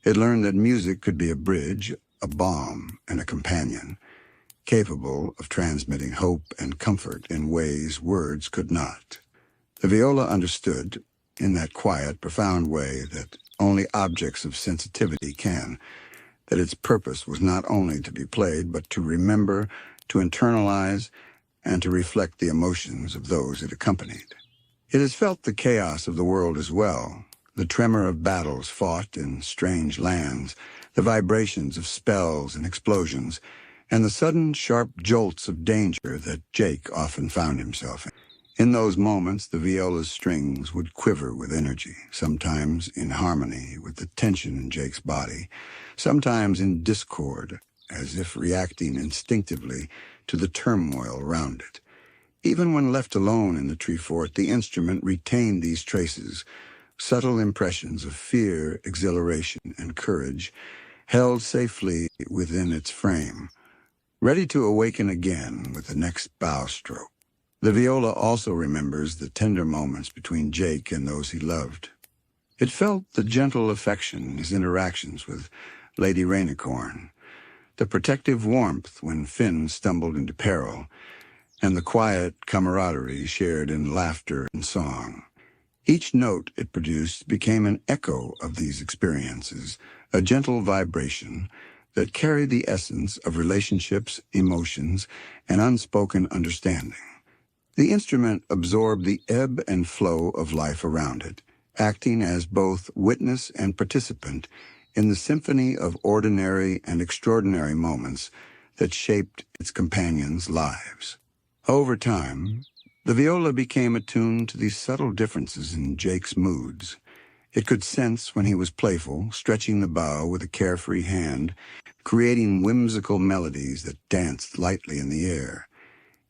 It learned that music could be a bridge, a balm, and a companion, capable of transmitting hope and comfort in ways words could not. The viola understood, in that quiet, profound way that only objects of sensitivity can, that its purpose was not only to be played, but to remember, to internalize, and to reflect the emotions of those it accompanied. It has felt the chaos of the world as well, the tremor of battles fought in strange lands, the vibrations of spells and explosions, and the sudden, sharp jolts of danger that Jake often found himself in. In those moments, the viola's strings would quiver with energy, sometimes in harmony with the tension in Jake's body, sometimes in discord, as if reacting instinctively to the turmoil around it. Even when left alone in the tree fort, the instrument retained these traces, subtle impressions of fear, exhilaration, and courage, held safely within its frame, ready to awaken again with the next bow stroke. The viola also remembers the tender moments between Jake and those he loved. It felt the gentle affection in his interactions with Lady Rainicorn, the protective warmth when Finn stumbled into peril, and the quiet camaraderie shared in laughter and song. Each note it produced became an echo of these experiences, a gentle vibration that carried the essence of relationships, emotions, and unspoken understanding. The instrument absorbed the ebb and flow of life around it, acting as both witness and participant in the symphony of ordinary and extraordinary moments that shaped its companions' lives. Over time, the viola became attuned to these subtle differences in Jake's moods. It could sense when he was playful, stretching the bow with a carefree hand, creating whimsical melodies that danced lightly in the air.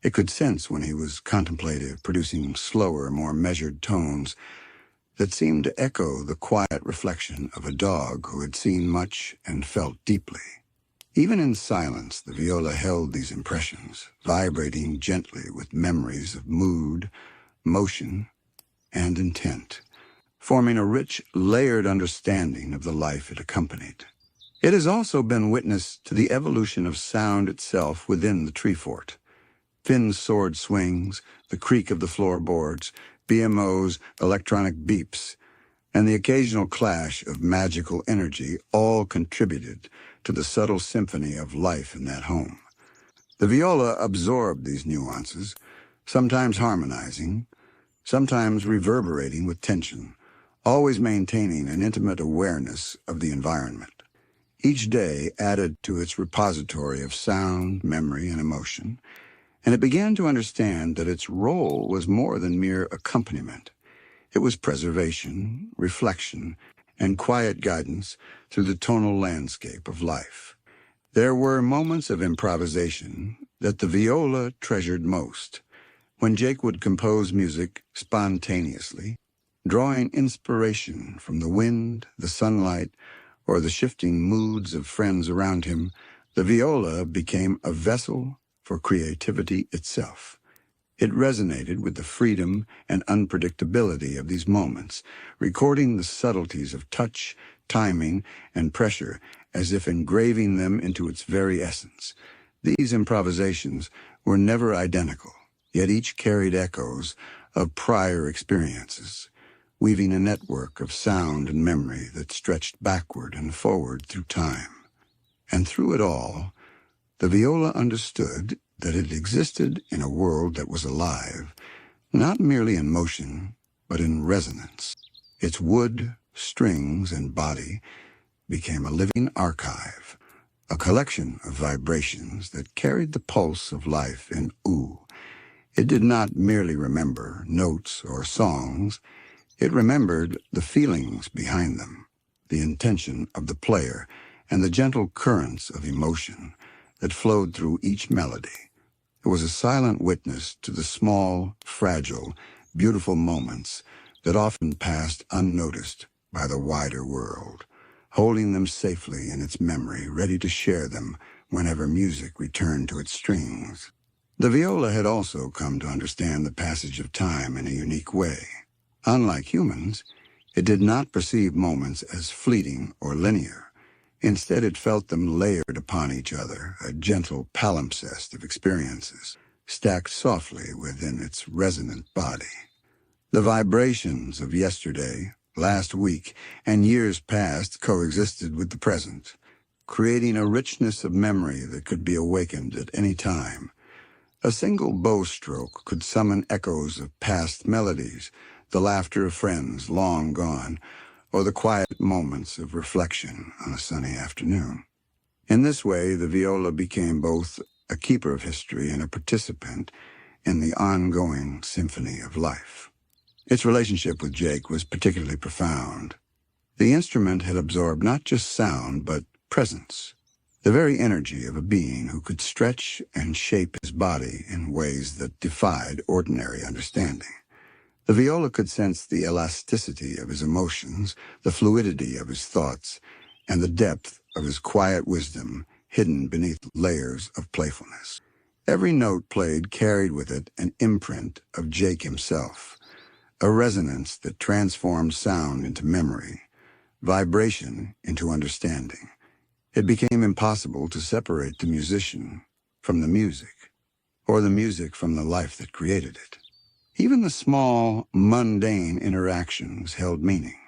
It could sense when he was contemplative, producing slower, more measured tones that seemed to echo the quiet reflection of a dog who had seen much and felt deeply. Even in silence, the viola held these impressions, vibrating gently with memories of mood, motion, and intent, forming a rich, layered understanding of the life it accompanied. It has also been witness to the evolution of sound itself within the tree fort. Finn's sword swings, the creak of the floorboards, BMO's electronic beeps, and the occasional clash of magical energy all contributed to the subtle symphony of life in that home. The viola absorbed these nuances, sometimes harmonizing, sometimes reverberating with tension, always maintaining an intimate awareness of the environment. Each day added to its repository of sound, memory, and emotion, and it began to understand that its role was more than mere accompaniment. It was preservation, reflection, and quiet guidance through the tonal landscape of life. There were moments of improvisation that the viola treasured most, when Jake would compose music spontaneously, drawing inspiration from the wind, the sunlight, or the shifting moods of friends around him. The viola became a vessel for creativity itself. It resonated with the freedom and unpredictability of these moments, recording the subtleties of touch, timing, and pressure as if engraving them into its very essence. These improvisations were never identical, yet each carried echoes of prior experiences, weaving a network of sound and memory that stretched backward and forward through time. And through it all, the viola understood that it existed in a world that was alive, not merely in motion, but in resonance. Its wood, strings, and body became a living archive, a collection of vibrations that carried the pulse of life in ooh. It did not merely remember notes or songs, it remembered the feelings behind them, the intention of the player, and the gentle currents of emotion that flowed through each melody. It was a silent witness to the small, fragile, beautiful moments that often passed unnoticed by the wider world, holding them safely in its memory, ready to share them whenever music returned to its strings. The viola had also come to understand the passage of time in a unique way. Unlike humans, it did not perceive moments as fleeting or linear. Instead, it felt them layered upon each other, a gentle palimpsest of experiences, stacked softly within its resonant body. The vibrations of yesterday, last week, and years past coexisted with the present, creating a richness of memory that could be awakened at any time. A single bow stroke could summon echoes of past melodies, the laughter of friends long gone, or the quiet moments of reflection on a sunny afternoon. In this way, the viola became both a keeper of history and a participant in the ongoing symphony of life. Its relationship with Jake was particularly profound. The instrument had absorbed not just sound, but presence, the very energy of a being who could stretch and shape his body in ways that defied ordinary understanding. The viola could sense the elasticity of his emotions, the fluidity of his thoughts, and the depth of his quiet wisdom hidden beneath layers of playfulness. Every note played carried with it an imprint of Jake himself, a resonance that transformed sound into memory, vibration into understanding. It became impossible to separate the musician from the music, or the music from the life that created it. Even the small, mundane interactions held meaning.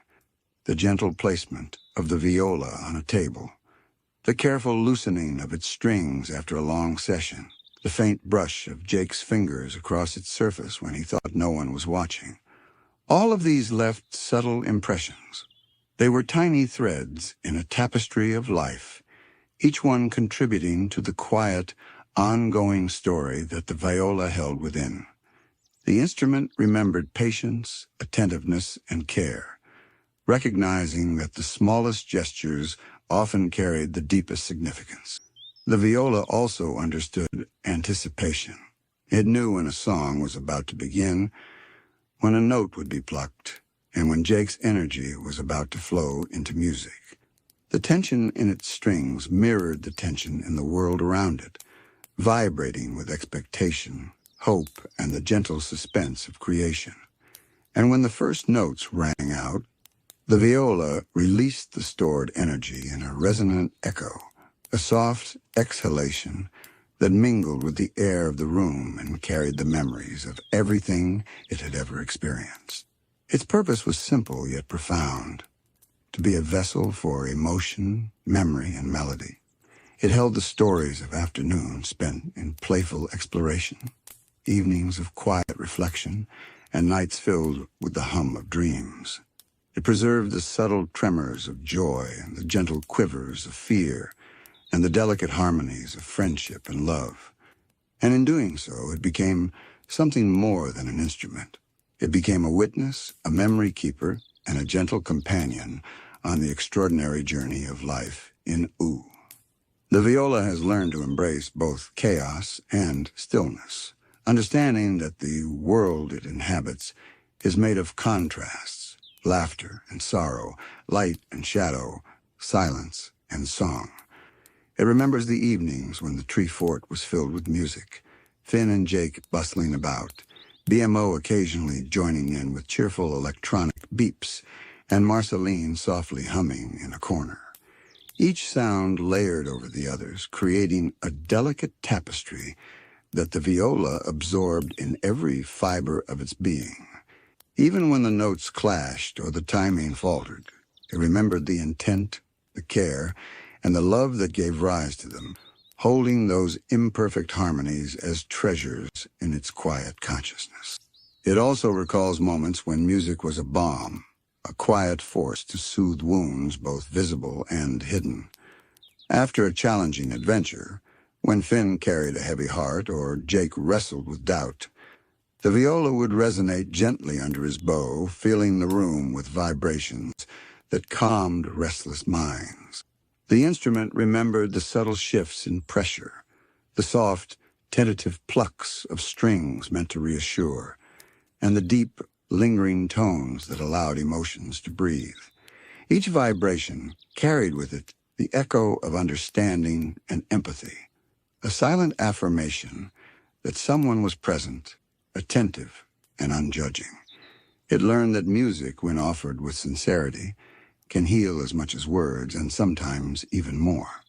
The gentle placement of the viola on a table, the careful loosening of its strings after a long session, the faint brush of Jake's fingers across its surface when he thought no one was watching. All of these left subtle impressions. They were tiny threads in a tapestry of life, each one contributing to the quiet, ongoing story that the viola held within. The instrument remembered patience, attentiveness, and care, recognizing that the smallest gestures often carried the deepest significance. The viola also understood anticipation. It knew when a song was about to begin, when a note would be plucked, and when Jake's energy was about to flow into music. The tension in its strings mirrored the tension in the world around it, vibrating with expectation, hope, and the gentle suspense of creation. And when the first notes rang out, the viola released the stored energy in a resonant echo, a soft exhalation that mingled with the air of the room and carried the memories of everything it had ever experienced. Its purpose was simple yet profound, to be a vessel for emotion, memory, and melody. It held the stories of afternoons spent in playful exploration, evenings of quiet reflection, and nights filled with the hum of dreams. It preserved the subtle tremors of joy and the gentle quivers of fear and the delicate harmonies of friendship and love. And in doing so, it became something more than an instrument. It became a witness, a memory keeper, and a gentle companion on the extraordinary journey of life in Oo. The viola has learned to embrace both chaos and stillness, understanding that the world it inhabits is made of contrasts, laughter and sorrow, light and shadow, silence and song. It remembers the evenings when the tree fort was filled with music, Finn and Jake bustling about, BMO occasionally joining in with cheerful electronic beeps, and Marceline softly humming in a corner. Each sound layered over the others, creating a delicate tapestry that the viola absorbed in every fiber of its being. Even when the notes clashed or the timing faltered, it remembered the intent, the care, and the love that gave rise to them, holding those imperfect harmonies as treasures in its quiet consciousness. It also recalls moments when music was a balm, a quiet force to soothe wounds both visible and hidden. After a challenging adventure, when Finn carried a heavy heart or Jake wrestled with doubt, the viola would resonate gently under his bow, filling the room with vibrations that calmed restless minds. The instrument remembered the subtle shifts in pressure, the soft, tentative plucks of strings meant to reassure, and the deep, lingering tones that allowed emotions to breathe. Each vibration carried with it the echo of understanding and empathy, a silent affirmation that someone was present, attentive, and unjudging. It learned that music, when offered with sincerity, can heal as much as words, and sometimes even more.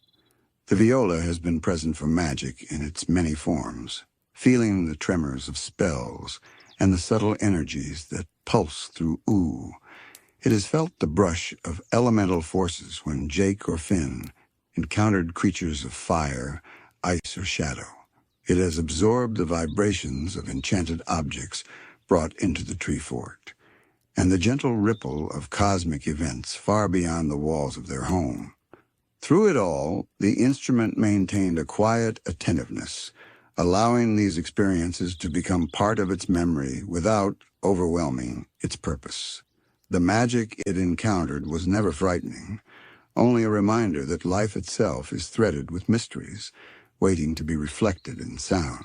The viola has been present for magic in its many forms, feeling the tremors of spells and the subtle energies that pulse through Oo. It has felt the brush of elemental forces when Jake or Finn encountered creatures of fire, ice, or shadow. It has absorbed the vibrations of enchanted objects brought into the tree fort, and the gentle ripple of cosmic events far beyond the walls of their home. Through it all, the instrument maintained a quiet attentiveness, allowing these experiences to become part of its memory without overwhelming its purpose. The magic it encountered was never frightening, only a reminder that life itself is threaded with mysteries, waiting to be reflected in sound.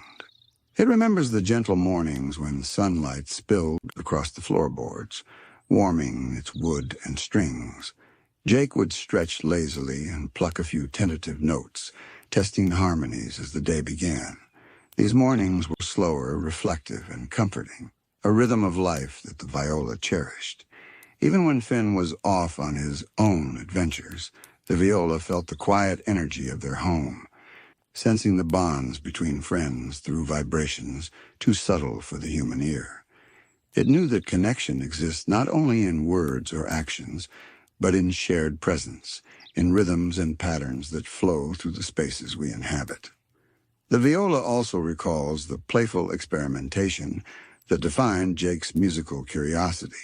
It remembers the gentle mornings when sunlight spilled across the floorboards, warming its wood and strings. Jake would stretch lazily and pluck a few tentative notes, testing harmonies as the day began. These mornings were slower, reflective, and comforting, a rhythm of life that the viola cherished. Even when Finn was off on his own adventures, the viola felt the quiet energy of their home, sensing the bonds between friends through vibrations too subtle for the human ear. It knew that connection exists not only in words or actions, but in shared presence, in rhythms and patterns that flow through the spaces we inhabit. The viola also recalls the playful experimentation that defined Jake's musical curiosity.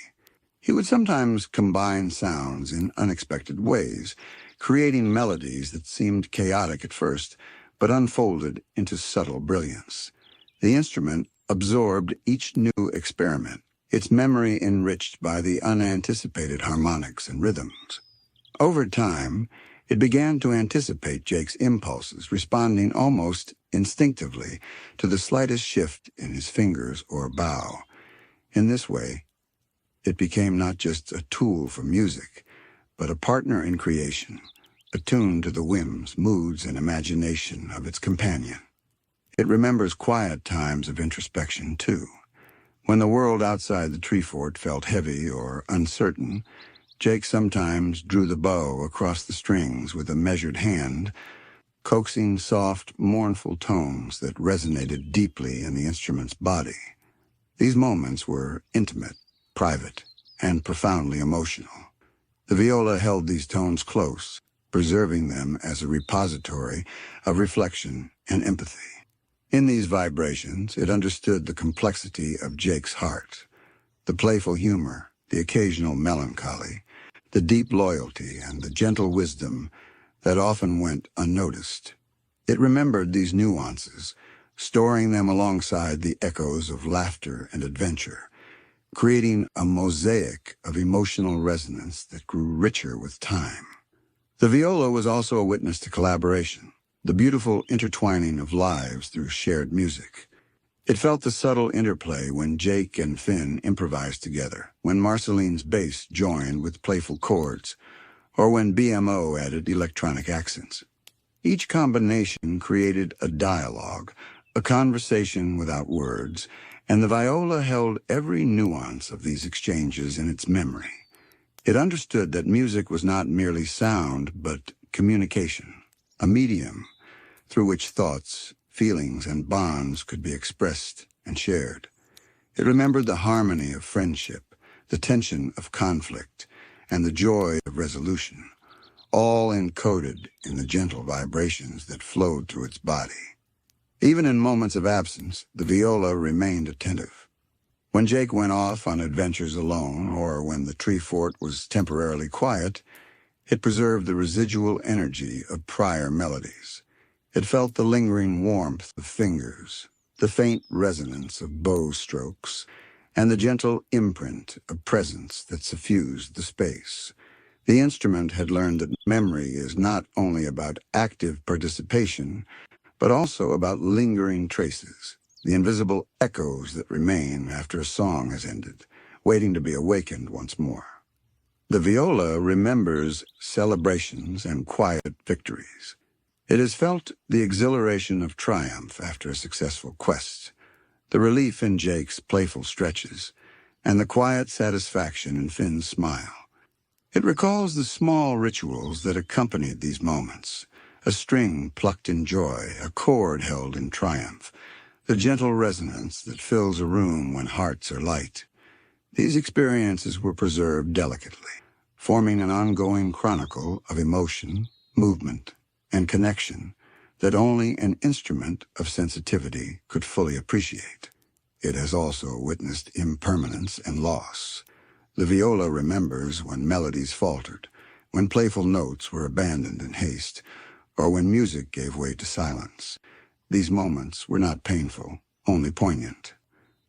He would sometimes combine sounds in unexpected ways, creating melodies that seemed chaotic at first, but unfolded into subtle brilliance. The instrument absorbed each new experiment, its memory enriched by the unanticipated harmonics and rhythms. Over time, it began to anticipate Jake's impulses, responding almost instinctively to the slightest shift in his fingers or bow. In this way, it became not just a tool for music, but a partner in creation, attuned to the whims, moods, and imagination of its companion. It remembers quiet times of introspection, too. When the world outside the tree fort felt heavy or uncertain, Jake sometimes drew the bow across the strings with a measured hand, coaxing soft, mournful tones that resonated deeply in the instrument's body. These moments were intimate, private, and profoundly emotional. The viola held these tones close, preserving them as a repository of reflection and empathy. In these vibrations, it understood the complexity of Jake's heart, the playful humor, the occasional melancholy, the deep loyalty, and the gentle wisdom that often went unnoticed. It remembered these nuances, storing them alongside the echoes of laughter and adventure, creating a mosaic of emotional resonance that grew richer with time. The viola was also a witness to collaboration, the beautiful intertwining of lives through shared music. It felt the subtle interplay when Jake and Finn improvised together, when Marceline's bass joined with playful chords, or when BMO added electronic accents. Each combination created a dialogue, a conversation without words, and the viola held every nuance of these exchanges in its memory. It understood that music was not merely sound, but communication, a medium through which thoughts, feelings, and bonds could be expressed and shared. It remembered the harmony of friendship, the tension of conflict, and the joy of resolution, all encoded in the gentle vibrations that flowed through its body. Even in moments of absence, the viola remained attentive. When Jake went off on adventures alone, or when the tree fort was temporarily quiet, it preserved the residual energy of prior melodies. It felt the lingering warmth of fingers, the faint resonance of bow strokes, and the gentle imprint of presence that suffused the space. The instrument had learned that memory is not only about active participation, but also about lingering traces, the invisible echoes that remain after a song has ended, waiting to be awakened once more. The viola remembers celebrations and quiet victories. It has felt the exhilaration of triumph after a successful quest, the relief in Jake's playful stretches, and the quiet satisfaction in Finn's smile. It recalls the small rituals that accompanied these moments, a string plucked in joy, a chord held in triumph, the gentle resonance that fills a room when hearts are light. These experiences were preserved delicately, forming an ongoing chronicle of emotion, movement, and connection that only an instrument of sensitivity could fully appreciate. It has also witnessed impermanence and loss. The viola remembers when melodies faltered, when playful notes were abandoned in haste, or when music gave way to silence. These moments were not painful, only poignant.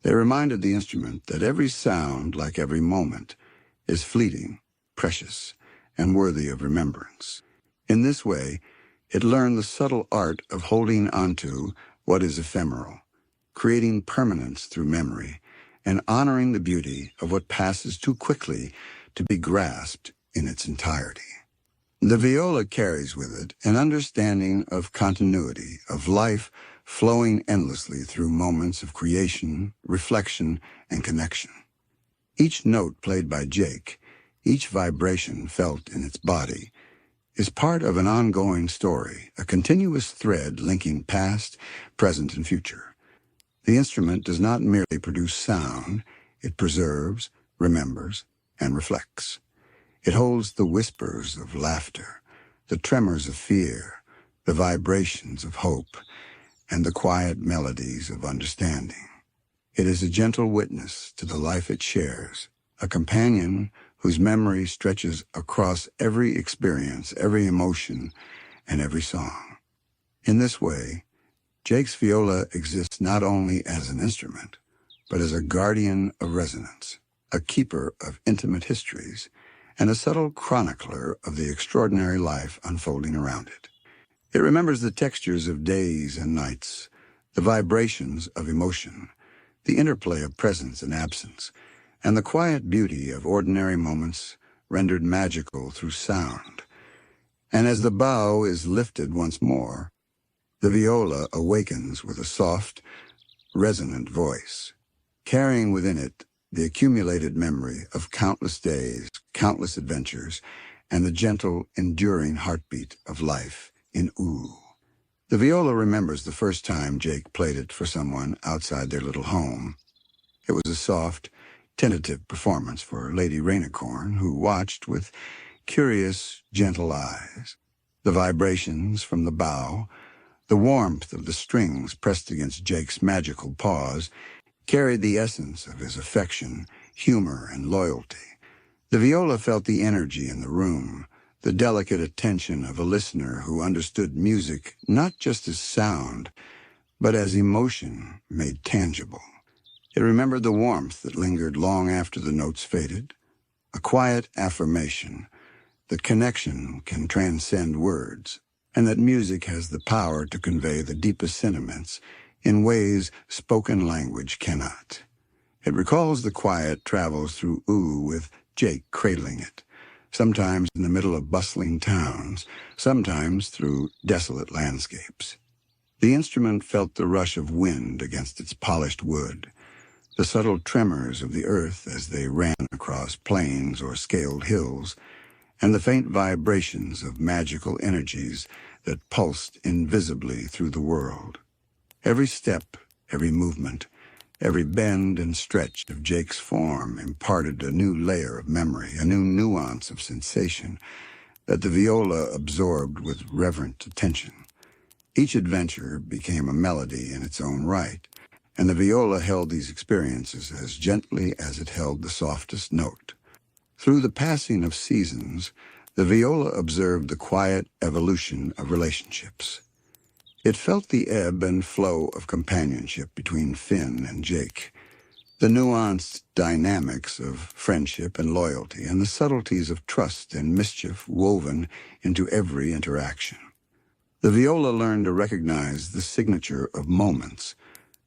They reminded the instrument that every sound, like every moment, is fleeting, precious, and worthy of remembrance. In this way, it learned the subtle art of holding onto what is ephemeral, creating permanence through memory, and honoring the beauty of what passes too quickly to be grasped in its entirety. The viola carries with it an understanding of continuity, of life flowing endlessly through moments of creation, reflection, and connection. Each note played by Jake, each vibration felt in its body, is part of an ongoing story, a continuous thread linking past, present, and future. The instrument does not merely produce sound, It preserves, remembers, and reflects. It holds the whispers of laughter, the tremors of fear, the vibrations of hope, and the quiet melodies of understanding. It is a gentle witness to the life it shares, a companion whose memory stretches across every experience, every emotion, and every song. In this way, Jake's viola exists not only as an instrument, but as a guardian of resonance, a keeper of intimate histories, and a subtle chronicler of the extraordinary life unfolding around it. It remembers the textures of days and nights, the vibrations of emotion, the interplay of presence and absence, and the quiet beauty of ordinary moments rendered magical through sound. And as the bow is lifted once more, the viola awakens with a soft, resonant voice, carrying within it the accumulated memory of countless days, countless adventures, and the gentle, enduring heartbeat of life in ooh. The viola remembers the first time Jake played it for someone outside their little home. It was a soft, tentative performance for Lady Rainicorn, who watched with curious, gentle eyes. The vibrations from the bow, the warmth of the strings pressed against Jake's magical paws, carried the essence of his affection, humor, and loyalty. The viola felt the energy in the room, the delicate attention of a listener who understood music not just as sound, but as emotion made tangible. It remembered the warmth that lingered long after the notes faded, a quiet affirmation that connection can transcend words, and that music has the power to convey the deepest sentiments in ways spoken language cannot. It recalls the quiet travels through ooh with Jake cradling it, sometimes in the middle of bustling towns, sometimes through desolate landscapes. The instrument felt the rush of wind against its polished wood, the subtle tremors of the earth as they ran across plains or scaled hills, and the faint vibrations of magical energies that pulsed invisibly through the world. Every step, every movement, every bend and stretch of Jake's form imparted a new layer of memory, a new nuance of sensation that the viola absorbed with reverent attention. Each adventure became a melody in its own right, and the viola held these experiences as gently as it held the softest note. Through the passing of seasons, the viola observed the quiet evolution of relationships. It felt the ebb and flow of companionship between Finn and Jake, the nuanced dynamics of friendship and loyalty, and the subtleties of trust and mischief woven into every interaction. The viola learned to recognize the signature of moments,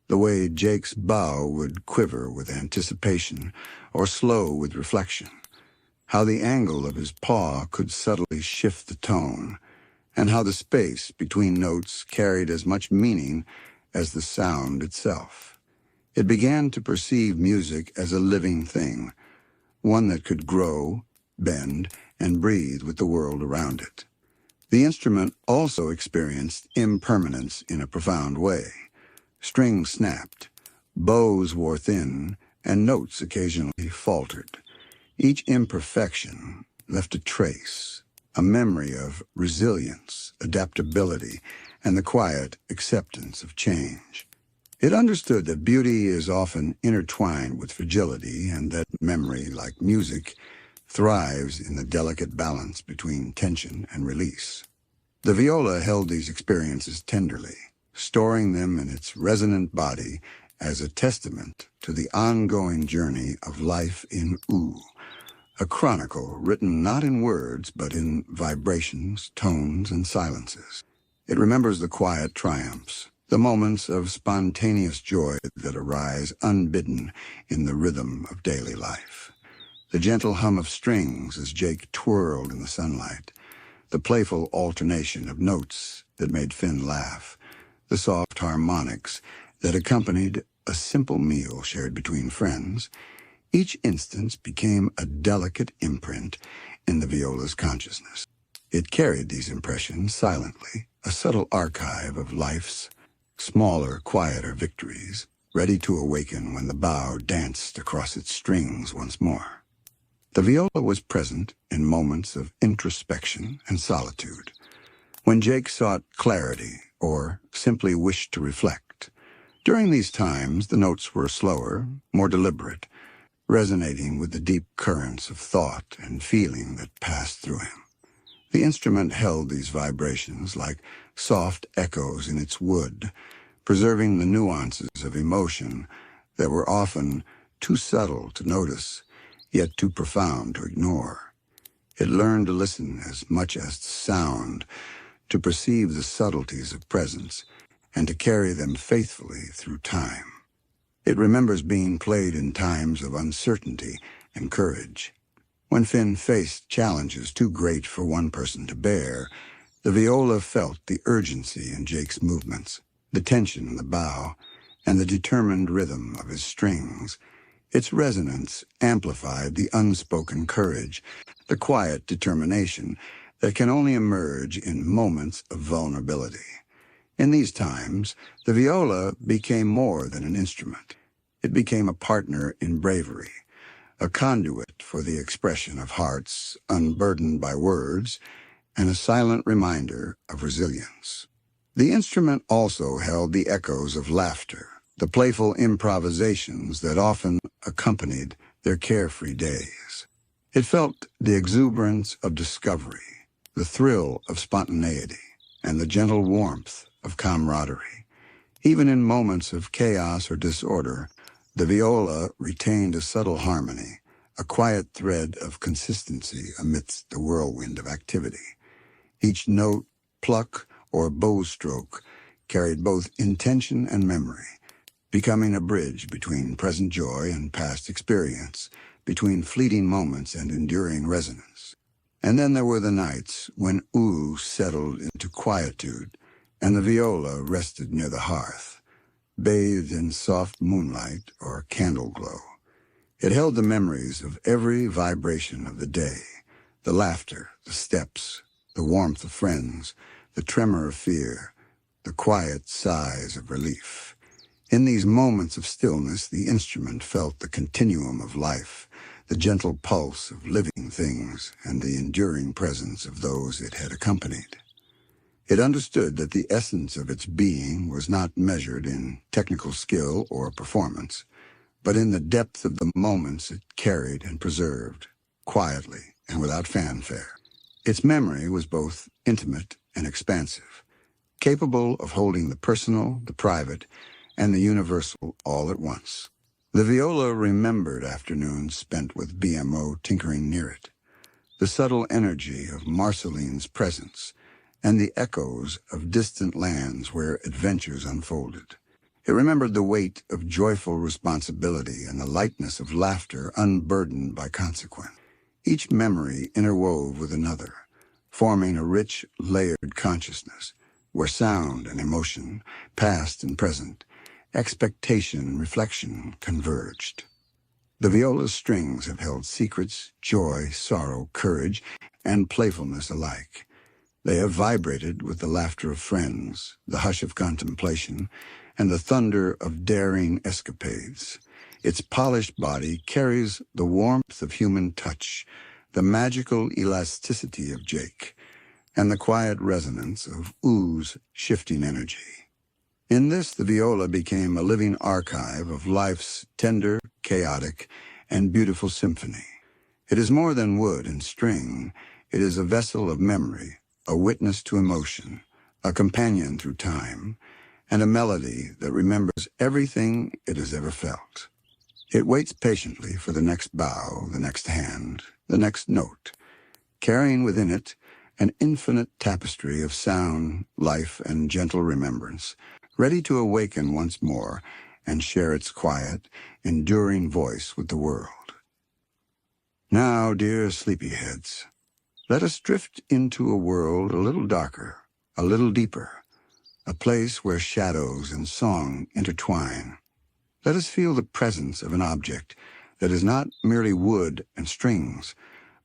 the way Jake's bow would quiver with anticipation or slow with reflection, how the angle of his paw could subtly shift the tone, and how the space between notes carried as much meaning as the sound itself. It began to perceive music as a living thing, one that could grow, bend, and breathe with the world around it. The instrument also experienced impermanence in a profound way. Strings snapped, bows wore thin, and notes occasionally faltered. Each imperfection left a trace, a memory of resilience, adaptability, and the quiet acceptance of change. It understood that beauty is often intertwined with fragility, and that memory, like music, thrives in the delicate balance between tension and release. The viola held these experiences tenderly, storing them in its resonant body as a testament to the ongoing journey of life in ooh, a chronicle written not in words but in vibrations, tones, and silences. It remembers the quiet triumphs, the moments of spontaneous joy that arise unbidden in the rhythm of daily life. The gentle hum of strings as Jake twirled in the sunlight, the playful alternation of notes that made Finn laugh, the soft harmonics that accompanied a simple meal shared between friends. Each instance became a delicate imprint in the viola's consciousness. It carried these impressions silently, a subtle archive of life's smaller, quieter victories, ready to awaken when the bow danced across its strings once more. The viola was present in moments of introspection and solitude, when Jake sought clarity or simply wished to reflect. During these times, the notes were slower, more deliberate, resonating with the deep currents of thought and feeling that passed through him. The instrument held these vibrations like soft echoes in its wood, preserving the nuances of emotion that were often too subtle to notice, yet too profound to ignore. It learned to listen as much as to sound, to perceive the subtleties of presence, and to carry them faithfully through time. It remembers being played in times of uncertainty and courage. When Finn faced challenges too great for one person to bear, the viola felt the urgency in Jake's movements, the tension in the bow, and the determined rhythm of his strings. Its resonance amplified the unspoken courage, the quiet determination that can only emerge in moments of vulnerability. In these times, the viola became more than an instrument. It became a partner in bravery, a conduit for the expression of hearts unburdened by words, and a silent reminder of resilience. The instrument also held the echoes of laughter, the playful improvisations that often accompanied their carefree days. It felt the exuberance of discovery, the thrill of spontaneity, and the gentle warmth of camaraderie. Even in moments of chaos or disorder, the viola retained a subtle harmony, a quiet thread of consistency amidst the whirlwind of activity. Each note, pluck, or bow stroke carried both intention and memory, becoming a bridge between present joy and past experience, between fleeting moments and enduring resonance. And then there were the nights when ooh settled into quietude, and the viola rested near the hearth, bathed in soft moonlight or candle glow. It held the memories of every vibration of the day, the laughter, the steps, the warmth of friends, the tremor of fear, the quiet sighs of relief. In these moments of stillness, the instrument felt the continuum of life, the gentle pulse of living things, and the enduring presence of those it had accompanied. It understood that the essence of its being was not measured in technical skill or performance, but in the depth of the moments it carried and preserved, quietly and without fanfare. Its memory was both intimate and expansive, capable of holding the personal, the private, and the universal all at once. The viola remembered afternoons spent with BMO tinkering near it, the subtle energy of Marceline's presence, and the echoes of distant lands where adventures unfolded. It remembered the weight of joyful responsibility and the lightness of laughter unburdened by consequence. Each memory interwove with another, forming a rich, layered consciousness, where sound and emotion, past and present, expectation and reflection converged. The viola's strings have held secrets, joy, sorrow, courage, and playfulness alike. They have vibrated with the laughter of friends, the hush of contemplation, and the thunder of daring escapades. Its polished body carries the warmth of human touch, the magical elasticity of Jake, and the quiet resonance of ooh's shifting energy. In this, the viola became a living archive of life's tender, chaotic, and beautiful symphony. It is more than wood and string. It is a vessel of memory, a witness to emotion, a companion through time, and a melody that remembers everything it has ever felt. It waits patiently for the next bow, the next hand, the next note, carrying within it an infinite tapestry of sound, life, and gentle remembrance, ready to awaken once more and share its quiet, enduring voice with the world. Now, dear sleepyheads, let us drift into a world a little darker, a little deeper, a place where shadows and song intertwine. Let us feel the presence of an object that is not merely wood and strings,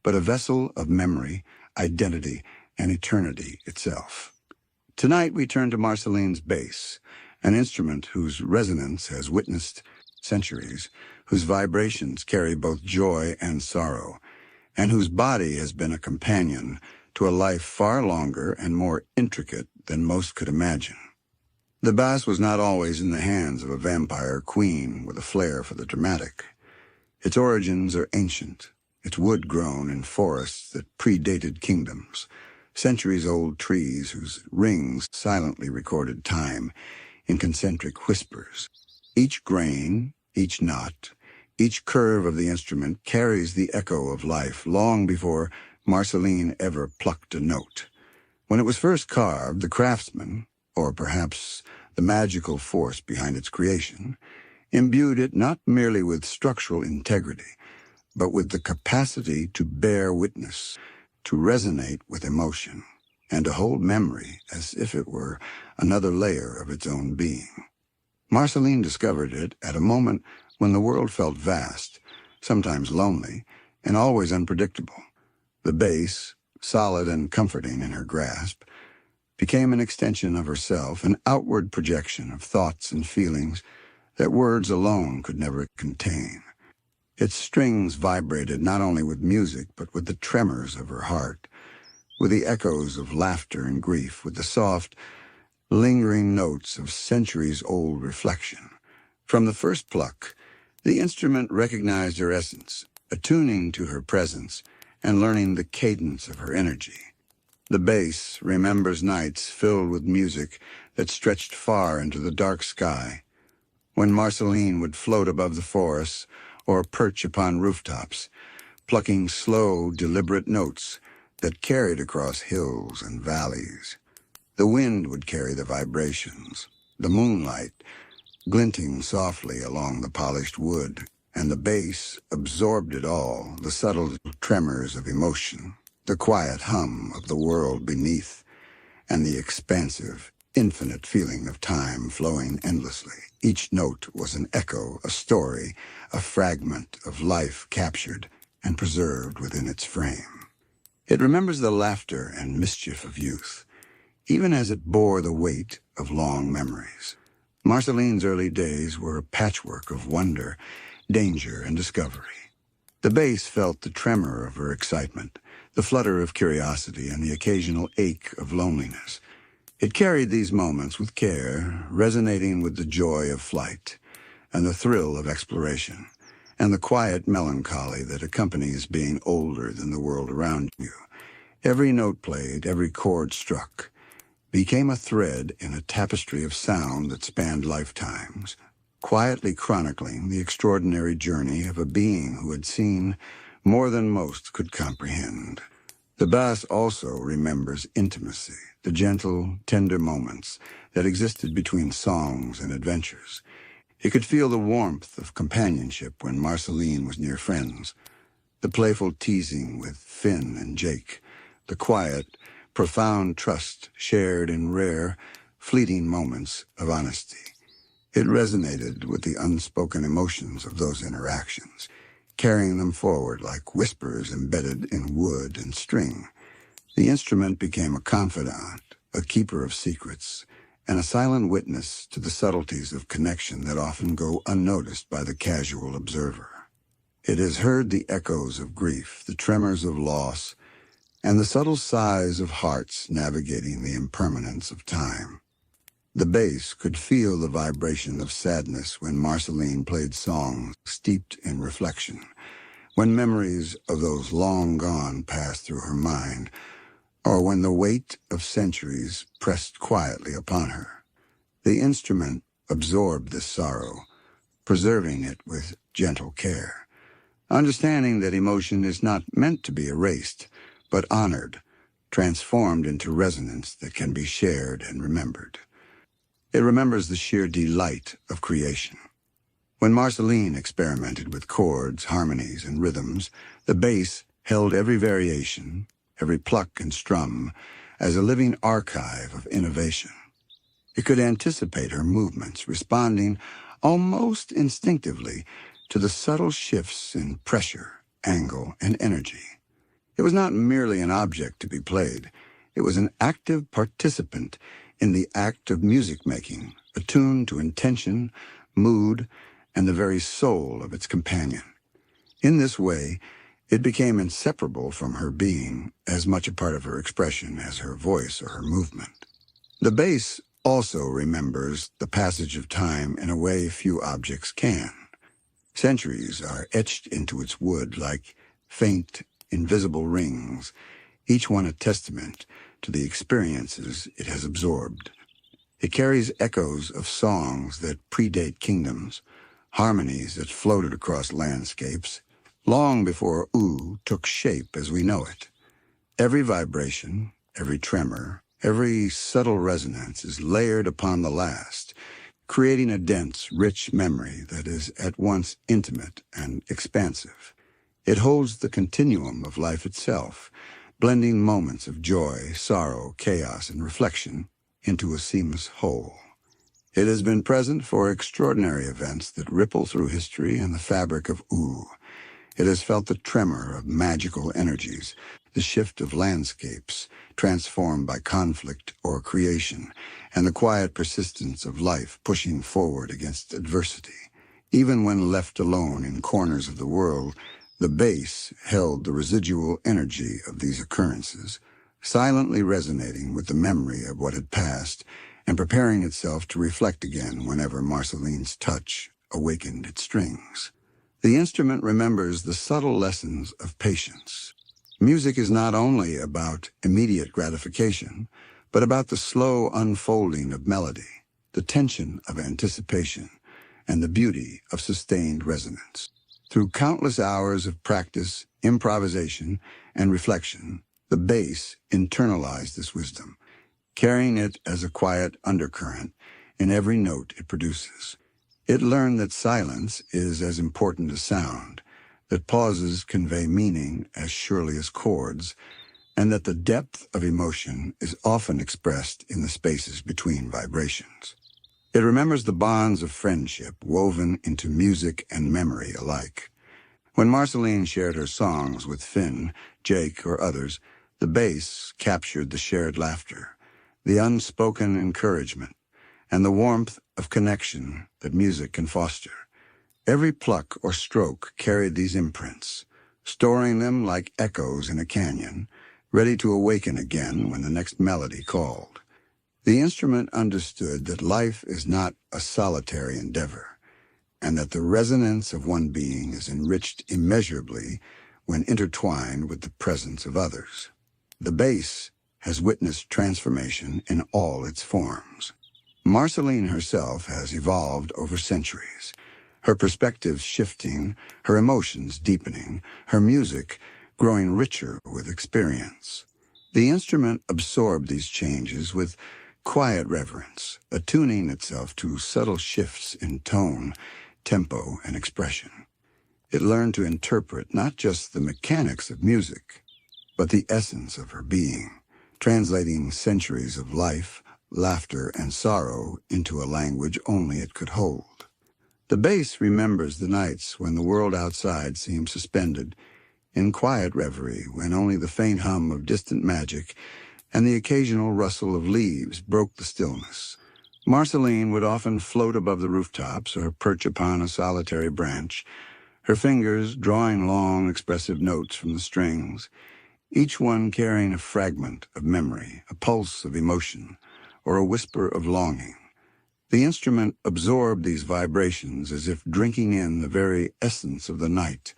but a vessel of memory, identity, and eternity itself. Tonight we turn to Marceline's bass, an instrument whose resonance has witnessed centuries, whose vibrations carry both joy and sorrow, and whose body has been a companion to a life far longer and more intricate than most could imagine. The bass was not always in the hands of a vampire queen with a flair for the dramatic. Its origins are ancient, its wood grown in forests that predated kingdoms, centuries-old trees whose rings silently recorded time in concentric whispers. Each grain, each knot, each curve of the instrument carries the echo of life long before Marceline ever plucked a note. When it was first carved, the craftsman, or perhaps the magical force behind its creation, imbued it not merely with structural integrity, but with the capacity to bear witness, to resonate with emotion, and to hold memory as if it were another layer of its own being. Marceline discovered it at a moment when the world felt vast, sometimes lonely, and always unpredictable. The bass, solid and comforting in her grasp, became an extension of herself, an outward projection of thoughts and feelings that words alone could never contain. Its strings vibrated not only with music, but with the tremors of her heart, with the echoes of laughter and grief, with the soft, lingering notes of centuries-old reflection. From the first pluck, the instrument recognized her essence, attuning to her presence and learning the cadence of her energy. The bass remembers nights filled with music that stretched far into the dark sky, when Marceline would float above the forests or perch upon rooftops, plucking slow, deliberate notes that carried across hills and valleys. The wind would carry the vibrations, the moonlight glinting softly along the polished wood, and the bass absorbed it all, the subtle tremors of emotion, the quiet hum of the world beneath, and the expansive, infinite feeling of time flowing endlessly. Each note was an echo, a story, a fragment of life captured and preserved within its frame. It remembers the laughter and mischief of youth, even as it bore the weight of long memories. Marceline's early days were a patchwork of wonder, danger, and discovery. The bass felt the tremor of her excitement, the flutter of curiosity, and the occasional ache of loneliness. It carried these moments with care, resonating with the joy of flight, and the thrill of exploration, and the quiet melancholy that accompanies being older than the world around you. Every note played, every chord struck, became a thread in a tapestry of sound that spanned lifetimes, quietly chronicling the extraordinary journey of a being who had seen more than most could comprehend. The bass also remembers intimacy, the gentle, tender moments that existed between songs and adventures. It could feel the warmth of companionship when Marceline was near friends, the playful teasing with Finn and Jake, the quiet, profound trust shared in rare, fleeting moments of honesty. It resonated with the unspoken emotions of those interactions, carrying them forward like whispers embedded in wood and string. The instrument became a confidant, a keeper of secrets, and a silent witness to the subtleties of connection that often go unnoticed by the casual observer. It has heard the echoes of grief, the tremors of loss, and the subtle sighs of hearts navigating the impermanence of time. The bass could feel the vibration of sadness when Marceline played songs steeped in reflection, when memories of those long gone passed through her mind, or when the weight of centuries pressed quietly upon her. The instrument absorbed this sorrow, preserving it with gentle care, understanding that emotion is not meant to be erased, but honored, transformed into resonance that can be shared and remembered. It remembers the sheer delight of creation. When Marceline experimented with chords, harmonies, and rhythms, the bass held every variation, every pluck and strum, as a living archive of innovation. It could anticipate her movements, responding almost instinctively to the subtle shifts in pressure, angle, and energy. It was not merely an object to be played. It was an active participant in the act of music-making, attuned to intention, mood, and the very soul of its companion. In this way, it became inseparable from her being, as much a part of her expression as her voice or her movement. The bass also remembers the passage of time in a way few objects can. Centuries are etched into its wood like faint, invisible rings, each one a testament to the experiences it has absorbed. It carries echoes of songs that predate kingdoms, harmonies that floated across landscapes, long before ooh took shape as we know it. Every vibration, every tremor, every subtle resonance is layered upon the last, creating a dense, rich memory that is at once intimate and expansive. It holds the continuum of life itself, blending moments of joy, sorrow, chaos, and reflection into a seamless whole. It has been present for extraordinary events that ripple through history and the fabric of ooh. It has felt the tremor of magical energies, the shift of landscapes transformed by conflict or creation, and the quiet persistence of life pushing forward against adversity. Even when left alone in corners of the world, the bass held the residual energy of these occurrences, silently resonating with the memory of what had passed and preparing itself to reflect again whenever Marceline's touch awakened its strings. The instrument remembers the subtle lessons of patience. Music is not only about immediate gratification, but about the slow unfolding of melody, the tension of anticipation, and the beauty of sustained resonance. Through countless hours of practice, improvisation, and reflection, the bass internalized this wisdom, carrying it as a quiet undercurrent in every note it produces. It learned that silence is as important as sound, that pauses convey meaning as surely as chords, and that the depth of emotion is often expressed in the spaces between vibrations. It remembers the bonds of friendship woven into music and memory alike. When Marceline shared her songs with Finn, Jake, or others, the bass captured the shared laughter, the unspoken encouragement, and the warmth of connection that music can foster. Every pluck or stroke carried these imprints, storing them like echoes in a canyon, ready to awaken again when the next melody called. The instrument understood that life is not a solitary endeavor, and that the resonance of one being is enriched immeasurably when intertwined with the presence of others. The bass has witnessed transformation in all its forms. Marceline herself has evolved over centuries, her perspectives shifting, her emotions deepening, her music growing richer with experience. The instrument absorbed these changes with quiet reverence, attuning itself to subtle shifts in tone, tempo, and expression. It learned to interpret not just the mechanics of music, but the essence of her being, translating centuries of life, laughter, and sorrow into a language only it could hold. The bass remembers the nights when the world outside seemed suspended, in quiet reverie when only the faint hum of distant magic and the occasional rustle of leaves broke the stillness. Marceline would often float above the rooftops or perch upon a solitary branch, her fingers drawing long, expressive notes from the strings, each one carrying a fragment of memory, a pulse of emotion, or a whisper of longing. The instrument absorbed these vibrations as if drinking in the very essence of the night,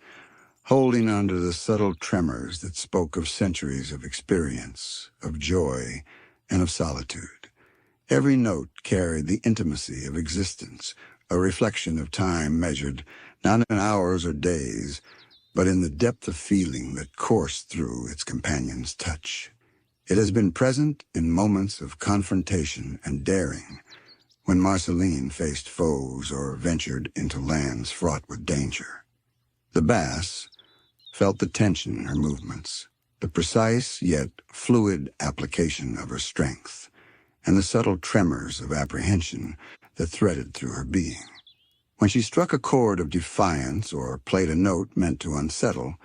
holding on to the subtle tremors that spoke of centuries of experience, of joy, and of solitude. Every note carried the intimacy of existence, a reflection of time measured not in hours or days, but in the depth of feeling that coursed through its companion's touch. It has been present in moments of confrontation and daring, when Marceline faced foes or ventured into lands fraught with danger. The bass felt the tension in her movements, the precise yet fluid application of her strength, and the subtle tremors of apprehension that threaded through her being. When she struck a chord of defiance or played a note meant to unsettle,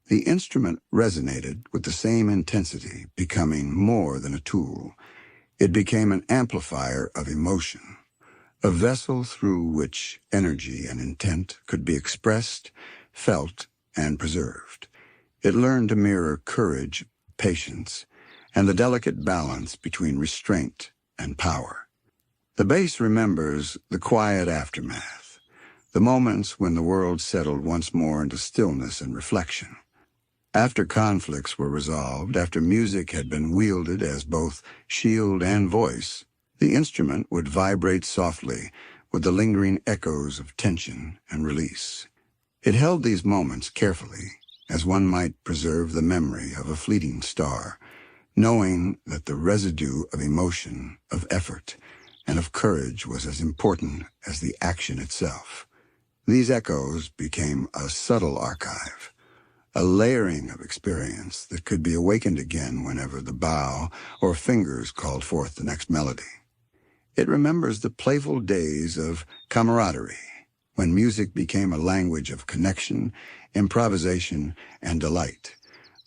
the instrument resonated with the same intensity, becoming more than a tool. It became an amplifier of emotion, a vessel through which energy and intent could be expressed, felt, and preserved. It learned to mirror courage, patience, and the delicate balance between restraint and power. The bass remembers the quiet aftermath, the moments when the world settled once more into stillness and reflection. After conflicts were resolved, after music had been wielded as both shield and voice, the instrument would vibrate softly with the lingering echoes of tension and release. It held these moments carefully, as one might preserve the memory of a fleeting star, knowing that the residue of emotion, of effort, and of courage was as important as the action itself. These echoes became a subtle archive, a layering of experience that could be awakened again whenever the bow or fingers called forth the next melody. It remembers the playful days of camaraderie, when music became a language of connection, improvisation, and delight.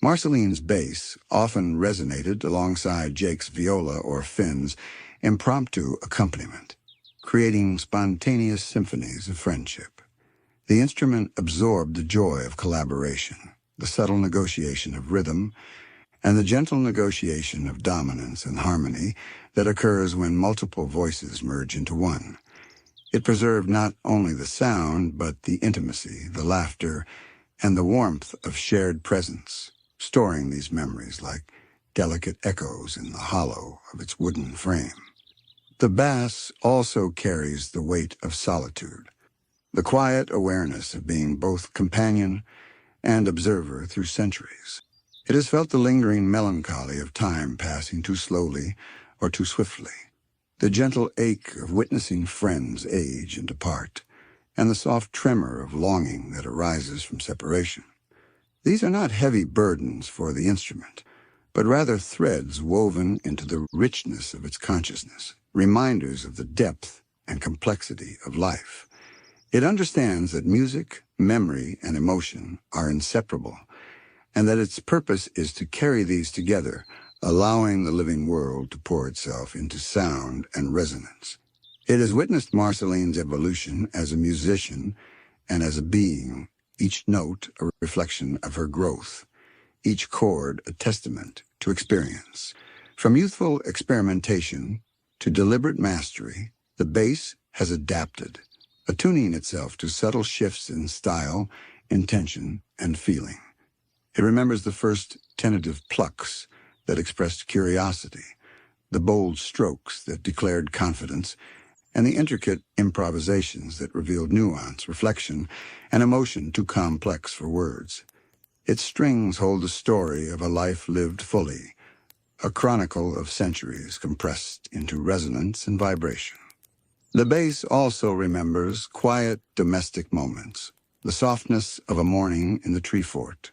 Marceline's bass often resonated alongside Jake's viola or Finn's impromptu accompaniment, creating spontaneous symphonies of friendship. The instrument absorbed the joy of collaboration, the subtle negotiation of rhythm, and the gentle negotiation of dominance and harmony that occurs when multiple voices merge into one. It preserved not only the sound, but the intimacy, the laughter, and the warmth of shared presence, storing these memories like delicate echoes in the hollow of its wooden frame. The bass also carries the weight of solitude, the quiet awareness of being both companion and observer through centuries. It has felt the lingering melancholy of time passing too slowly or too swiftly, the gentle ache of witnessing friends age and depart, and the soft tremor of longing that arises from separation. These are not heavy burdens for the instrument, but rather threads woven into the richness of its consciousness, reminders of the depth and complexity of life. It understands that music, memory, and emotion are inseparable, and that its purpose is to carry these together, allowing the living world to pour itself into sound and resonance. It has witnessed Marceline's evolution as a musician and as a being, each note a reflection of her growth, each chord a testament to experience. From youthful experimentation to deliberate mastery, the bass has adapted, attuning itself to subtle shifts in style, intention, and feeling. It remembers the first tentative plucks that expressed curiosity, the bold strokes that declared confidence, and the intricate improvisations that revealed nuance, reflection, and emotion too complex for words. Its strings hold the story of a life lived fully, a chronicle of centuries compressed into resonance and vibration. The bass also remembers quiet domestic moments, the softness of a morning in the tree fort,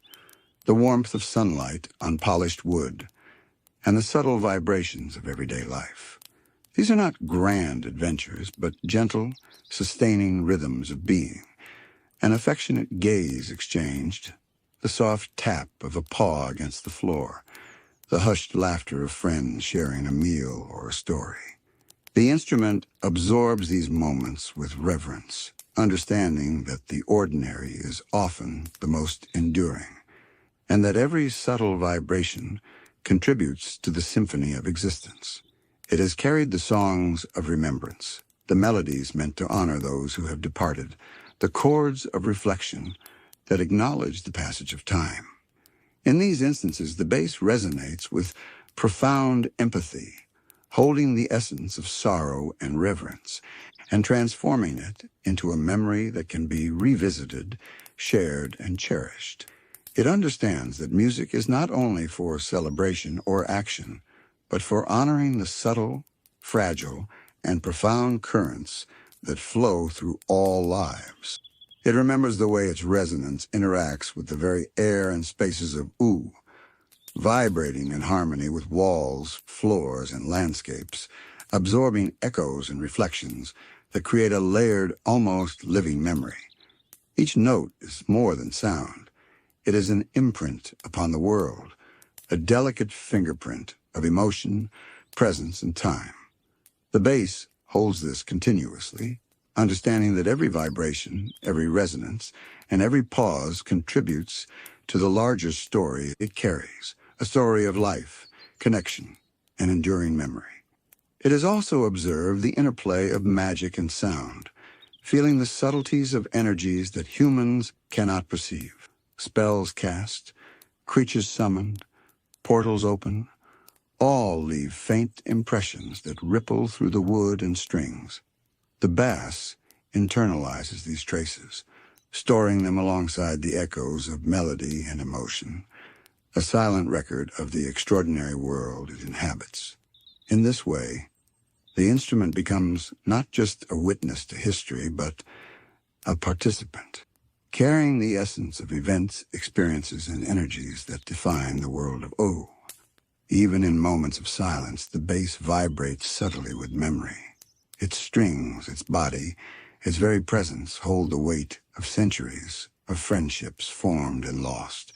the warmth of sunlight on polished wood, and the subtle vibrations of everyday life. These are not grand adventures, but gentle, sustaining rhythms of being, an affectionate gaze exchanged, the soft tap of a paw against the floor, the hushed laughter of friends sharing a meal or a story. The instrument absorbs these moments with reverence, understanding that the ordinary is often the most enduring, and that every subtle vibration contributes to the symphony of existence. It has carried the songs of remembrance, the melodies meant to honor those who have departed, the chords of reflection that acknowledge the passage of time. In these instances, the bass resonates with profound empathy, holding the essence of sorrow and reverence, and transforming it into a memory that can be revisited, shared, and cherished. It understands that music is not only for celebration or action, but for honoring the subtle, fragile, and profound currents that flow through all lives. It remembers the way its resonance interacts with the very air and spaces of ooh, vibrating in harmony with walls, floors, and landscapes, absorbing echoes and reflections that create a layered, almost living memory. Each note is more than sound. It is an imprint upon the world, a delicate fingerprint of emotion, presence, and time. The bass holds this continuously, understanding that every vibration, every resonance, and every pause contributes to the larger story it carries, a story of life, connection, and enduring memory. It has also observed the interplay of magic and sound, feeling the subtleties of energies that humans cannot perceive. Spells cast, creatures summoned, portals open, all leave faint impressions that ripple through the wood and strings. The bass internalizes these traces, storing them alongside the echoes of melody and emotion, a silent record of the extraordinary world it inhabits. In this way, the instrument becomes not just a witness to history, but a participant, carrying the essence of events, experiences, and energies that define the world of O. Even in moments of silence, the bass vibrates subtly with memory. Its strings, its body, its very presence hold the weight of centuries, of friendships formed and lost,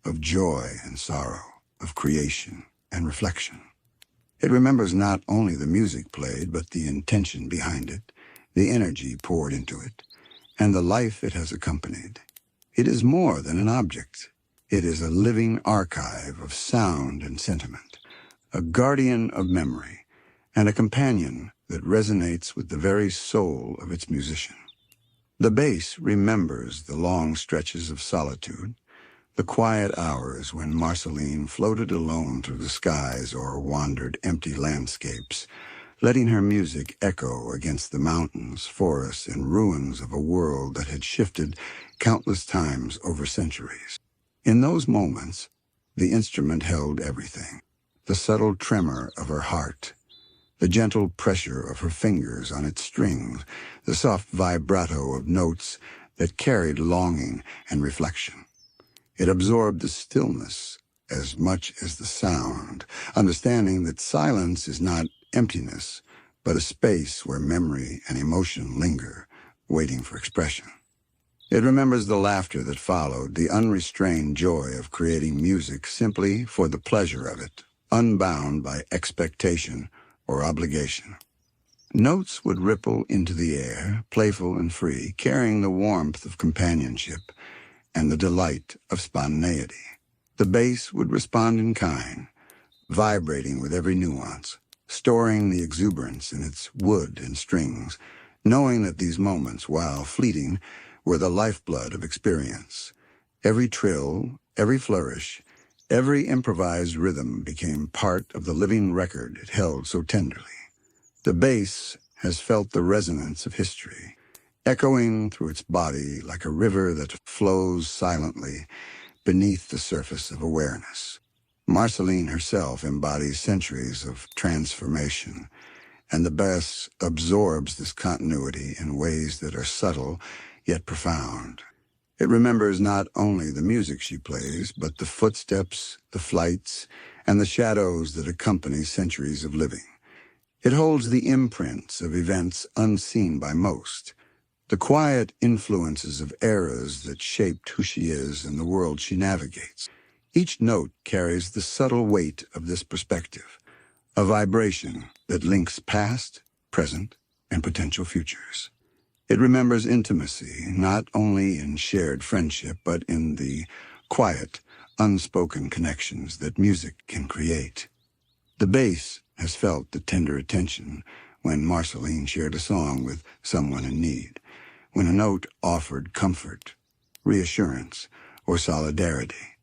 of joy and sorrow, of creation and reflection. It remembers not only the music played, but the intention behind it, the energy poured into it, and the life it has accompanied. It is more than an object. It is a living archive of sound and sentiment, a guardian of memory, and a companion that resonates with the very soul of its musician. The bass remembers the long stretches of solitude, the quiet hours when Marceline floated alone through the skies or wandered empty landscapes, letting her music echo against the mountains, forests, and ruins of a world that had shifted countless times over centuries. In those moments, the instrument held everything: the subtle tremor of her heart, the gentle pressure of her fingers on its strings, the soft vibrato of notes that carried longing and reflection. It absorbed the stillness as much as the sound, understanding that silence is not emptiness, but a space where memory and emotion linger, waiting for expression. It remembers the laughter that followed, the unrestrained joy of creating music simply for the pleasure of it, unbound by expectation or obligation. Notes would ripple into the air, playful and free, carrying the warmth of companionship and the delight of spontaneity. The bass would respond in kind, vibrating with every nuance, storing the exuberance in its wood and strings, knowing that these moments, while fleeting, were the lifeblood of experience. Every trill, every flourish, every improvised rhythm became part of the living record it held so tenderly. The bass has felt the resonance of history, echoing through its body like a river that flows silently beneath the surface of awareness. Marceline herself embodies centuries of transformation, and the bass absorbs this continuity in ways that are subtle yet profound. It remembers not only the music she plays, but the footsteps, the flights, and the shadows that accompany centuries of living. It holds the imprints of events unseen by most, the quiet influences of eras that shaped who she is and the world she navigates. Each note carries the subtle weight of this perspective, a vibration that links past, present, and potential futures. It remembers intimacy, not only in shared friendship, but in the quiet, unspoken connections that music can create. The bass has felt the tender attention when Marceline shared a song with someone in need, when a note offered comfort, reassurance, or solidarity.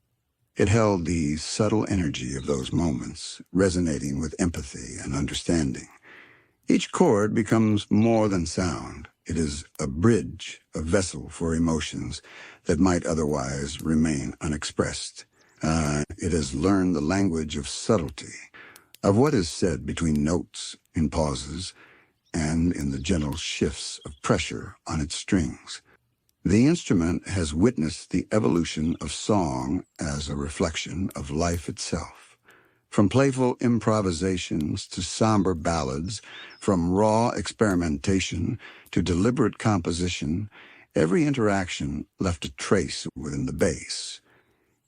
It held the subtle energy of those moments, resonating with empathy and understanding. Each chord becomes more than sound. It is a bridge, a vessel for emotions that might otherwise remain unexpressed. It has learned the language of subtlety, of what is said between notes, in pauses, and in the gentle shifts of pressure on its strings. The instrument has witnessed the evolution of song as a reflection of life itself. From playful improvisations to somber ballads, from raw experimentation to deliberate composition, every interaction left a trace within the bass.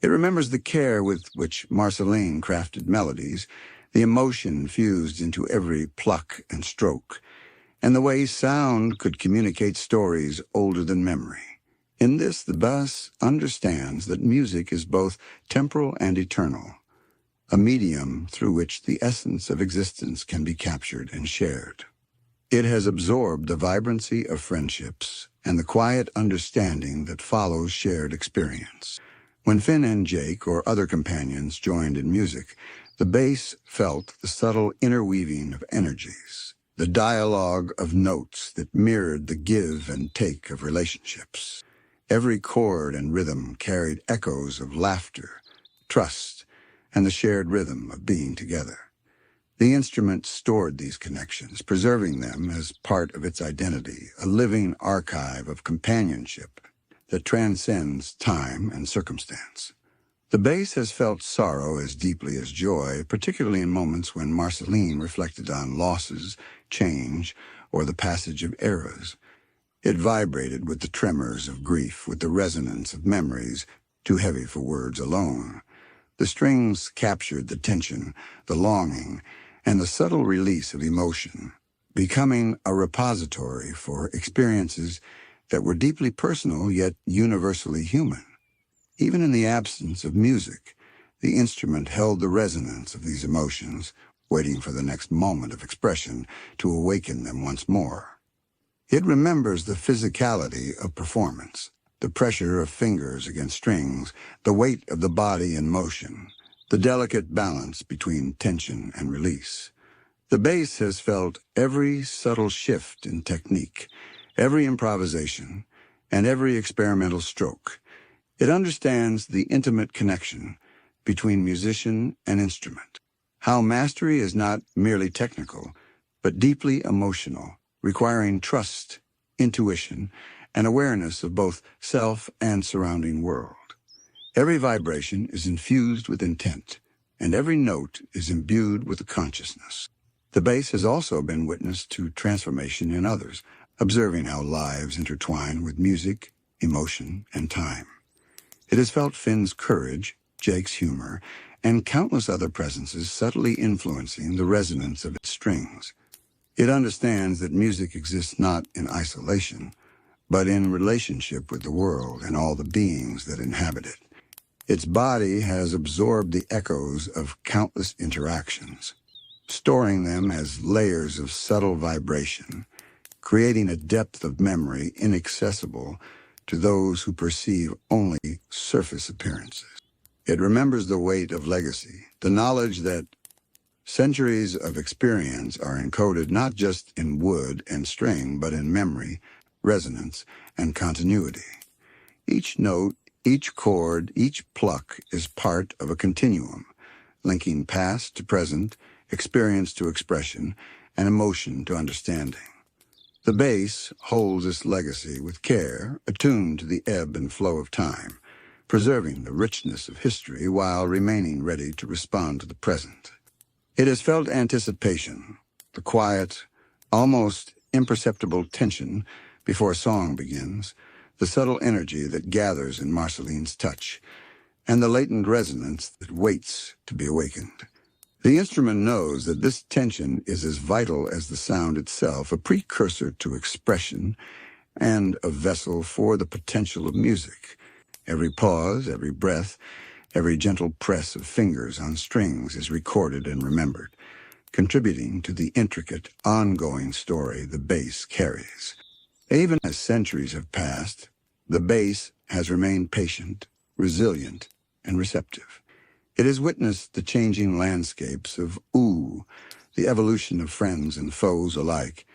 It remembers the care with which Marceline crafted melodies, the emotion fused into every pluck and stroke, and the way sound could communicate stories older than memory. In this, the bass understands that music is both temporal and eternal, a medium through which the essence of existence can be captured and shared. It has absorbed the vibrancy of friendships and the quiet understanding that follows shared experience. When Finn and Jake or other companions joined in music, the bass felt the subtle interweaving of energies, the dialogue of notes that mirrored the give and take of relationships. Every chord and rhythm carried echoes of laughter, trust, and the shared rhythm of being together. The instrument stored these connections, preserving them as part of its identity, a living archive of companionship that transcends time and circumstance. The bass has felt sorrow as deeply as joy, particularly in moments when Marceline reflected on losses, change, or the passage of eras. It vibrated with the tremors of grief, with the resonance of memories too heavy for words alone. The strings captured the tension, the longing, and the subtle release of emotion, becoming a repository for experiences that were deeply personal yet universally human. Even in the absence of music, the instrument held the resonance of these emotions, waiting for the next moment of expression to awaken them once more. It remembers the physicality of performance, the pressure of fingers against strings, the weight of the body in motion, the delicate balance between tension and release. The bass has felt every subtle shift in technique, every improvisation, and every experimental stroke. It understands the intimate connection between musician and instrument, how mastery is not merely technical, but deeply emotional, requiring trust, intuition, and awareness of both self and surrounding world. Every vibration is infused with intent, and every note is imbued with a consciousness. The bass has also been witness to transformation in others, observing how lives intertwine with music, emotion, and time. It has felt Finn's courage, Jake's humor, and countless other presences subtly influencing the resonance of its strings. It understands that music exists not in isolation, but in relationship with the world and all the beings that inhabit it. Its body has absorbed the echoes of countless interactions, storing them as layers of subtle vibration, creating a depth of memory inaccessible to those who perceive only surface appearances. It remembers the weight of legacy, the knowledge that centuries of experience are encoded not just in wood and string, but in memory, resonance, and continuity. Each note, each chord, each pluck is part of a continuum, linking past to present, experience to expression, and emotion to understanding. The bass holds its legacy with care, attuned to the ebb and flow of time, preserving the richness of history while remaining ready to respond to the present. It has felt anticipation, the quiet, almost imperceptible tension before a song begins, the subtle energy that gathers in Marceline's touch, and the latent resonance that waits to be awakened. The instrument knows that this tension is as vital as the sound itself, a precursor to expression and a vessel for the potential of music. Every pause, every breath, every gentle press of fingers on strings is recorded and remembered, contributing to the intricate, ongoing story the bass carries. Even as centuries have passed, the bass has remained patient, resilient, and receptive. It has witnessed the changing landscapes of ooh, the evolution of friends and foes alike,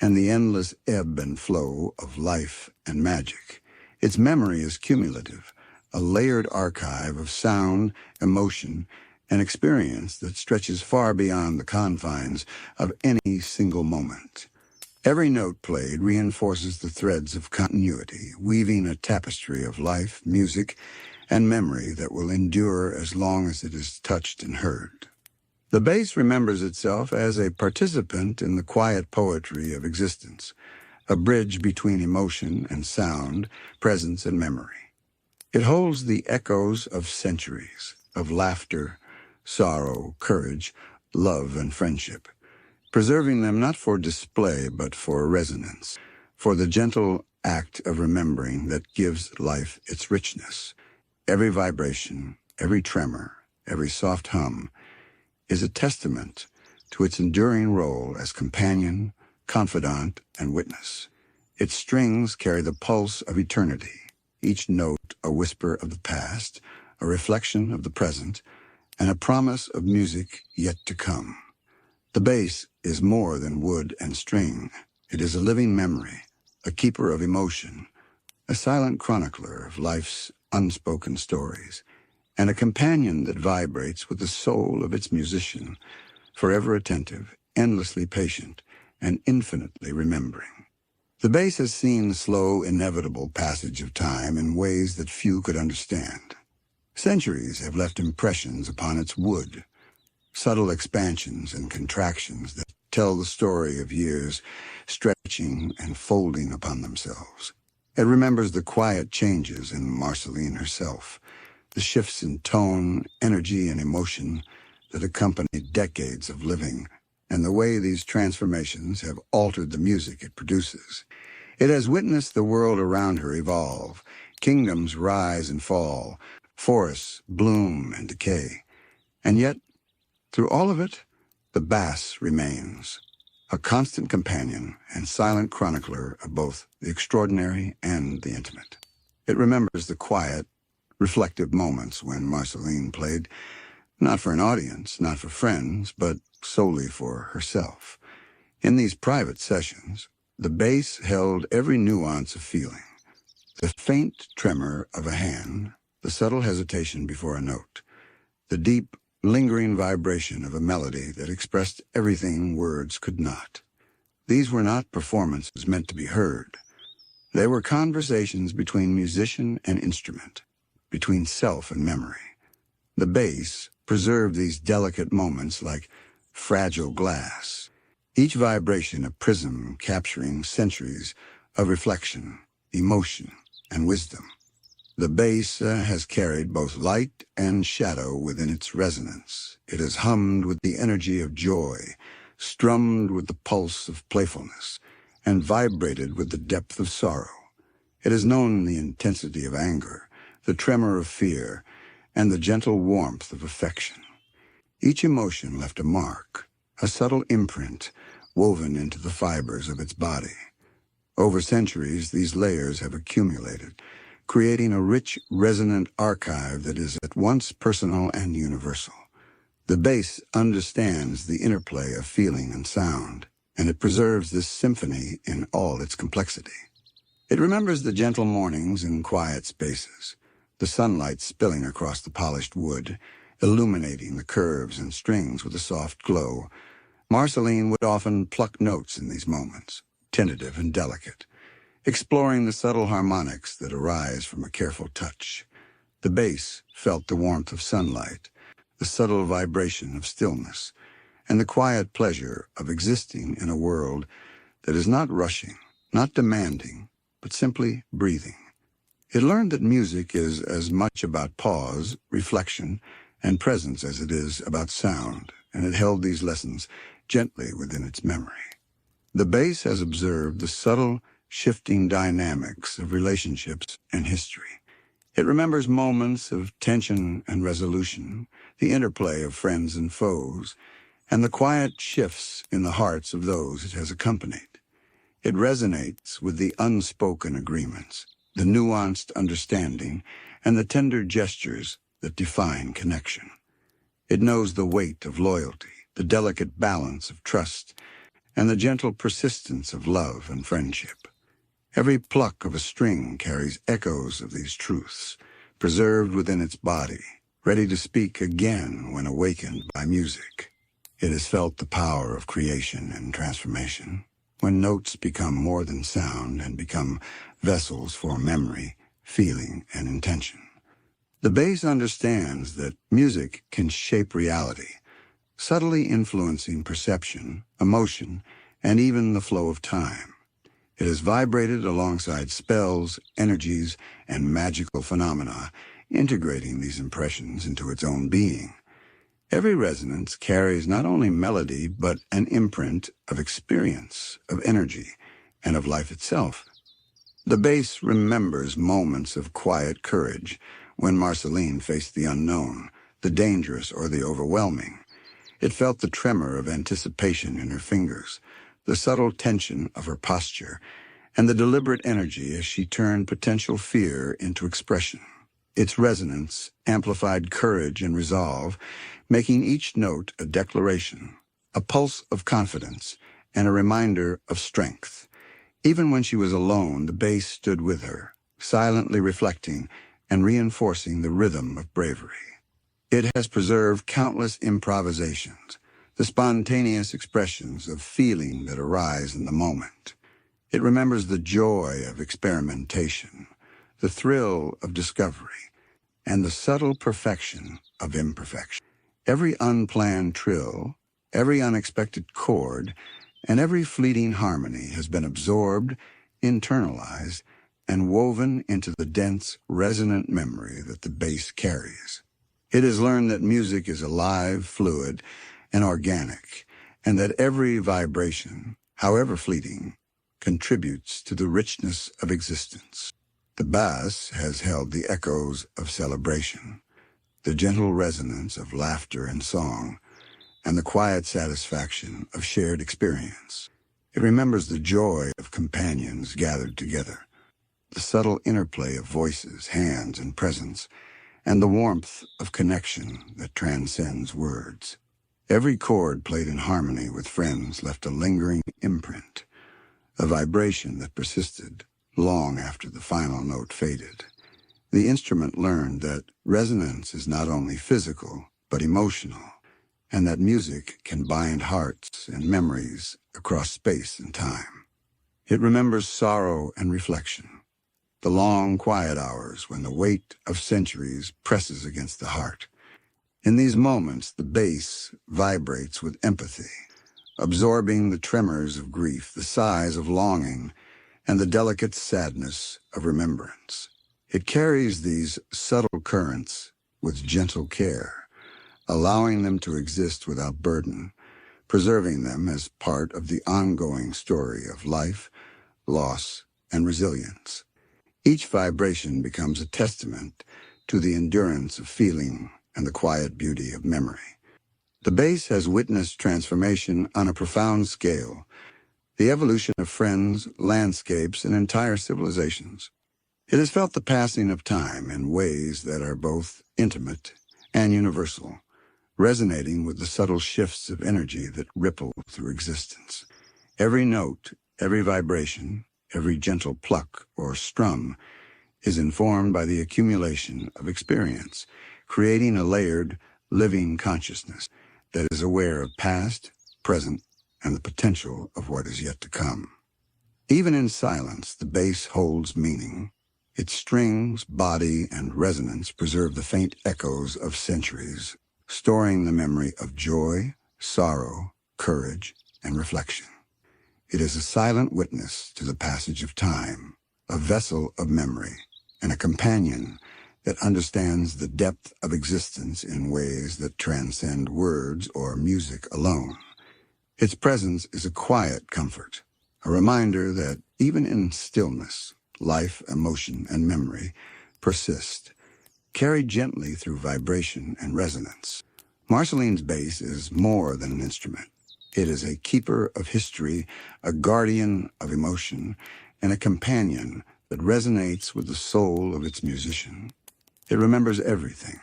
and the endless ebb and flow of life and magic. Its memory is cumulative, a layered archive of sound, emotion, and experience that stretches far beyond the confines of any single moment. Every note played reinforces the threads of continuity, weaving a tapestry of life, music, and memory that will endure as long as it is touched and heard. The bass remembers itself as a participant in the quiet poetry of existence, a bridge between emotion and sound, presence and memory. It holds the echoes of centuries, of laughter, sorrow, courage, love, and friendship, preserving them not for display but for resonance, for the gentle act of remembering that gives life its richness. Every vibration, every tremor, every soft hum is a testament to its enduring role as companion, confidant, and witness. Its strings carry the pulse of eternity, each note a whisper of the past, a reflection of the present, and a promise of music yet to come. The bass is more than wood and string. It is a living memory, a keeper of emotion, a silent chronicler of life's unspoken stories, and a companion that vibrates with the soul of its musician, forever attentive, endlessly patient, and infinitely remembering. The bass has seen the slow, inevitable passage of time in ways that few could understand. Centuries have left impressions upon its wood, subtle expansions and contractions that tell the story of years stretching and folding upon themselves. It remembers the quiet changes in Marceline herself, the shifts in tone, energy, and emotion that accompany decades of living, and the way these transformations have altered the music it produces. It has witnessed the world around her evolve, kingdoms rise and fall, forests bloom and decay. And yet, through all of it, the bass remains, a constant companion and silent chronicler of both the extraordinary and the intimate. It remembers the quiet, reflective moments when Marceline played, not for an audience, not for friends, but solely for herself. In these private sessions, the bass held every nuance of feeling, the faint tremor of a hand, the subtle hesitation before a note, the deep, lingering vibration of a melody that expressed everything words could not. These were not performances meant to be heard. They were conversations between musician and instrument, between self and memory. The bass preserved these delicate moments like fragile glass, each vibration a prism capturing centuries of reflection, emotion, and wisdom. The bass has carried both light and shadow within its resonance. It has hummed with the energy of joy, strummed with the pulse of playfulness, and vibrated with the depth of sorrow. It has known the intensity of anger, the tremor of fear, and the gentle warmth of affection. Each emotion left a mark, a subtle imprint woven into the fibers of its body. Over centuries, these layers have accumulated, creating a rich, resonant archive that is at once personal and universal. The bass understands the interplay of feeling and sound, and it preserves this symphony in all its complexity. It remembers the gentle mornings in quiet spaces, the sunlight spilling across the polished wood, illuminating the curves and strings with a soft glow. Marceline would often pluck notes in these moments, tentative and delicate, exploring the subtle harmonics that arise from a careful touch. The bass felt the warmth of sunlight, the subtle vibration of stillness, and the quiet pleasure of existing in a world that is not rushing, not demanding, but simply breathing. It learned that music is as much about pause, reflection, and presence as it is about sound, and it held these lessons gently within its memory. The bass has observed the subtle, shifting dynamics of relationships and history. It remembers moments of tension and resolution, the interplay of friends and foes, and the quiet shifts in the hearts of those it has accompanied. It resonates with the unspoken agreements, the nuanced understanding, and the tender gestures that define connection. It knows the weight of loyalty, the delicate balance of trust, and the gentle persistence of love and friendship. Every pluck of a string carries echoes of these truths, preserved within its body, ready to speak again when awakened by music. It has felt the power of creation and transformation, when notes become more than sound and become vessels for memory, feeling, and intention. The bass understands that music can shape reality, subtly influencing perception, emotion, and even the flow of time. It has vibrated alongside spells, energies, and magical phenomena, integrating these impressions into its own being. Every resonance carries not only melody, but an imprint of experience, of energy, and of life itself. The bass remembers moments of quiet courage when Marceline faced the unknown, the dangerous or the overwhelming. It felt the tremor of anticipation in her fingers, the subtle tension of her posture, and the deliberate energy as she turned potential fear into expression. Its resonance amplified courage and resolve, making each note a declaration, a pulse of confidence, and a reminder of strength. Even when she was alone, the bass stood with her, silently reflecting and reinforcing the rhythm of bravery. It has preserved countless improvisations, the spontaneous expressions of feeling that arise in the moment. It remembers the joy of experimentation, the thrill of discovery, and the subtle perfection of imperfection. Every unplanned trill, every unexpected chord, and every fleeting harmony has been absorbed, internalized, and woven into the dense, resonant memory that the bass carries. It has learned that music is alive, fluid, and organic, and that every vibration, however fleeting, contributes to the richness of existence. The bass has held the echoes of celebration, the gentle resonance of laughter and song, and the quiet satisfaction of shared experience. It remembers the joy of companions gathered together, the subtle interplay of voices, hands, and presence, and the warmth of connection that transcends words. Every chord played in harmony with friends left a lingering imprint, a vibration that persisted long after the final note faded. The instrument learned that resonance is not only physical, but emotional, and that music can bind hearts and memories across space and time. It remembers sorrow and reflection, the long, quiet hours when the weight of centuries presses against the heart. In these moments, the bass vibrates with empathy, absorbing the tremors of grief, the sighs of longing, and the delicate sadness of remembrance. It carries these subtle currents with gentle care, allowing them to exist without burden, preserving them as part of the ongoing story of life, loss, and resilience. Each vibration becomes a testament to the endurance of feeling and the quiet beauty of memory. The bass has witnessed transformation on a profound scale, the evolution of friends, landscapes, and entire civilizations. It has felt the passing of time in ways that are both intimate and universal, resonating with the subtle shifts of energy that ripple through existence. Every note, every vibration, every gentle pluck or strum is informed by the accumulation of experience, creating a layered, living consciousness that is aware of past, present, and the potential of what is yet to come. Even in silence, the bass holds meaning. Its strings, body, and resonance preserve the faint echoes of centuries, storing the memory of joy, sorrow, courage, and reflection. It is a silent witness to the passage of time, a vessel of memory, and a companion that understands the depth of existence in ways that transcend words or music alone. Its presence is a quiet comfort, a reminder that even in stillness, life, emotion, and memory persist, carried gently through vibration and resonance. Marceline's bass is more than an instrument. It is a keeper of history, a guardian of emotion, and a companion that resonates with the soul of its musician. It remembers everything,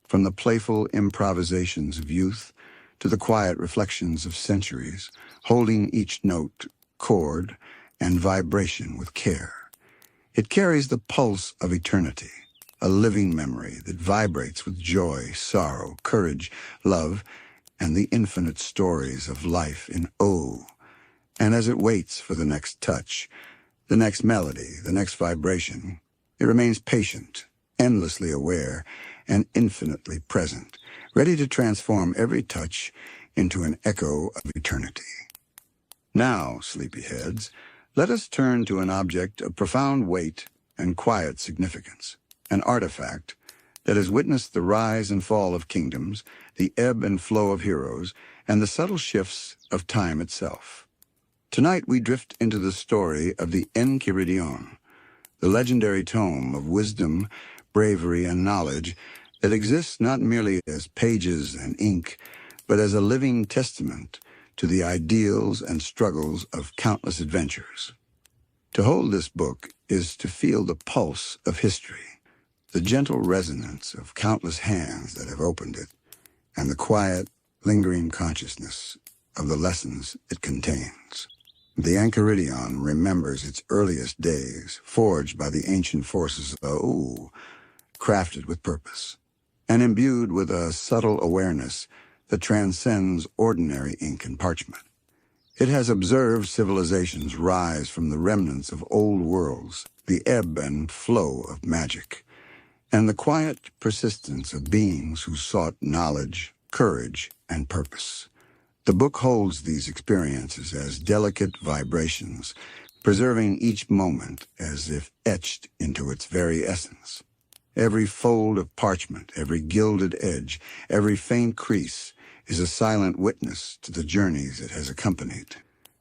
from the playful improvisations of youth to the quiet reflections of centuries, holding each note, chord, and vibration with care. It carries the pulse of eternity, a living memory that vibrates with joy, sorrow, courage, love, and the infinite stories of life in O. And as it waits for the next touch, the next melody, the next vibration, it remains patient, endlessly aware, and infinitely present, ready to transform every touch into an echo of eternity. Now, sleepyheads, let us turn to an object of profound weight and quiet significance, an artifact that has witnessed the rise and fall of kingdoms, the ebb and flow of heroes, and the subtle shifts of time itself. Tonight we drift into the story of the Enchiridion, the legendary tome of wisdom, bravery, and knowledge that exists not merely as pages and ink, but as a living testament to the ideals and struggles of countless adventurers. To hold this book is to feel the pulse of history, the gentle resonance of countless hands that have opened it, and the quiet, lingering consciousness of the lessons it contains. The Enchiridion remembers its earliest days, forged by the ancient forces of Ooh, crafted with purpose, and imbued with a subtle awareness that transcends ordinary ink and parchment. It has observed civilizations rise from the remnants of old worlds, the ebb and flow of magic, and the quiet persistence of beings who sought knowledge, courage, and purpose. The book holds these experiences as delicate vibrations, preserving each moment as if etched into its very essence. Every fold of parchment, every gilded edge, every faint crease is a silent witness to the journeys it has accompanied.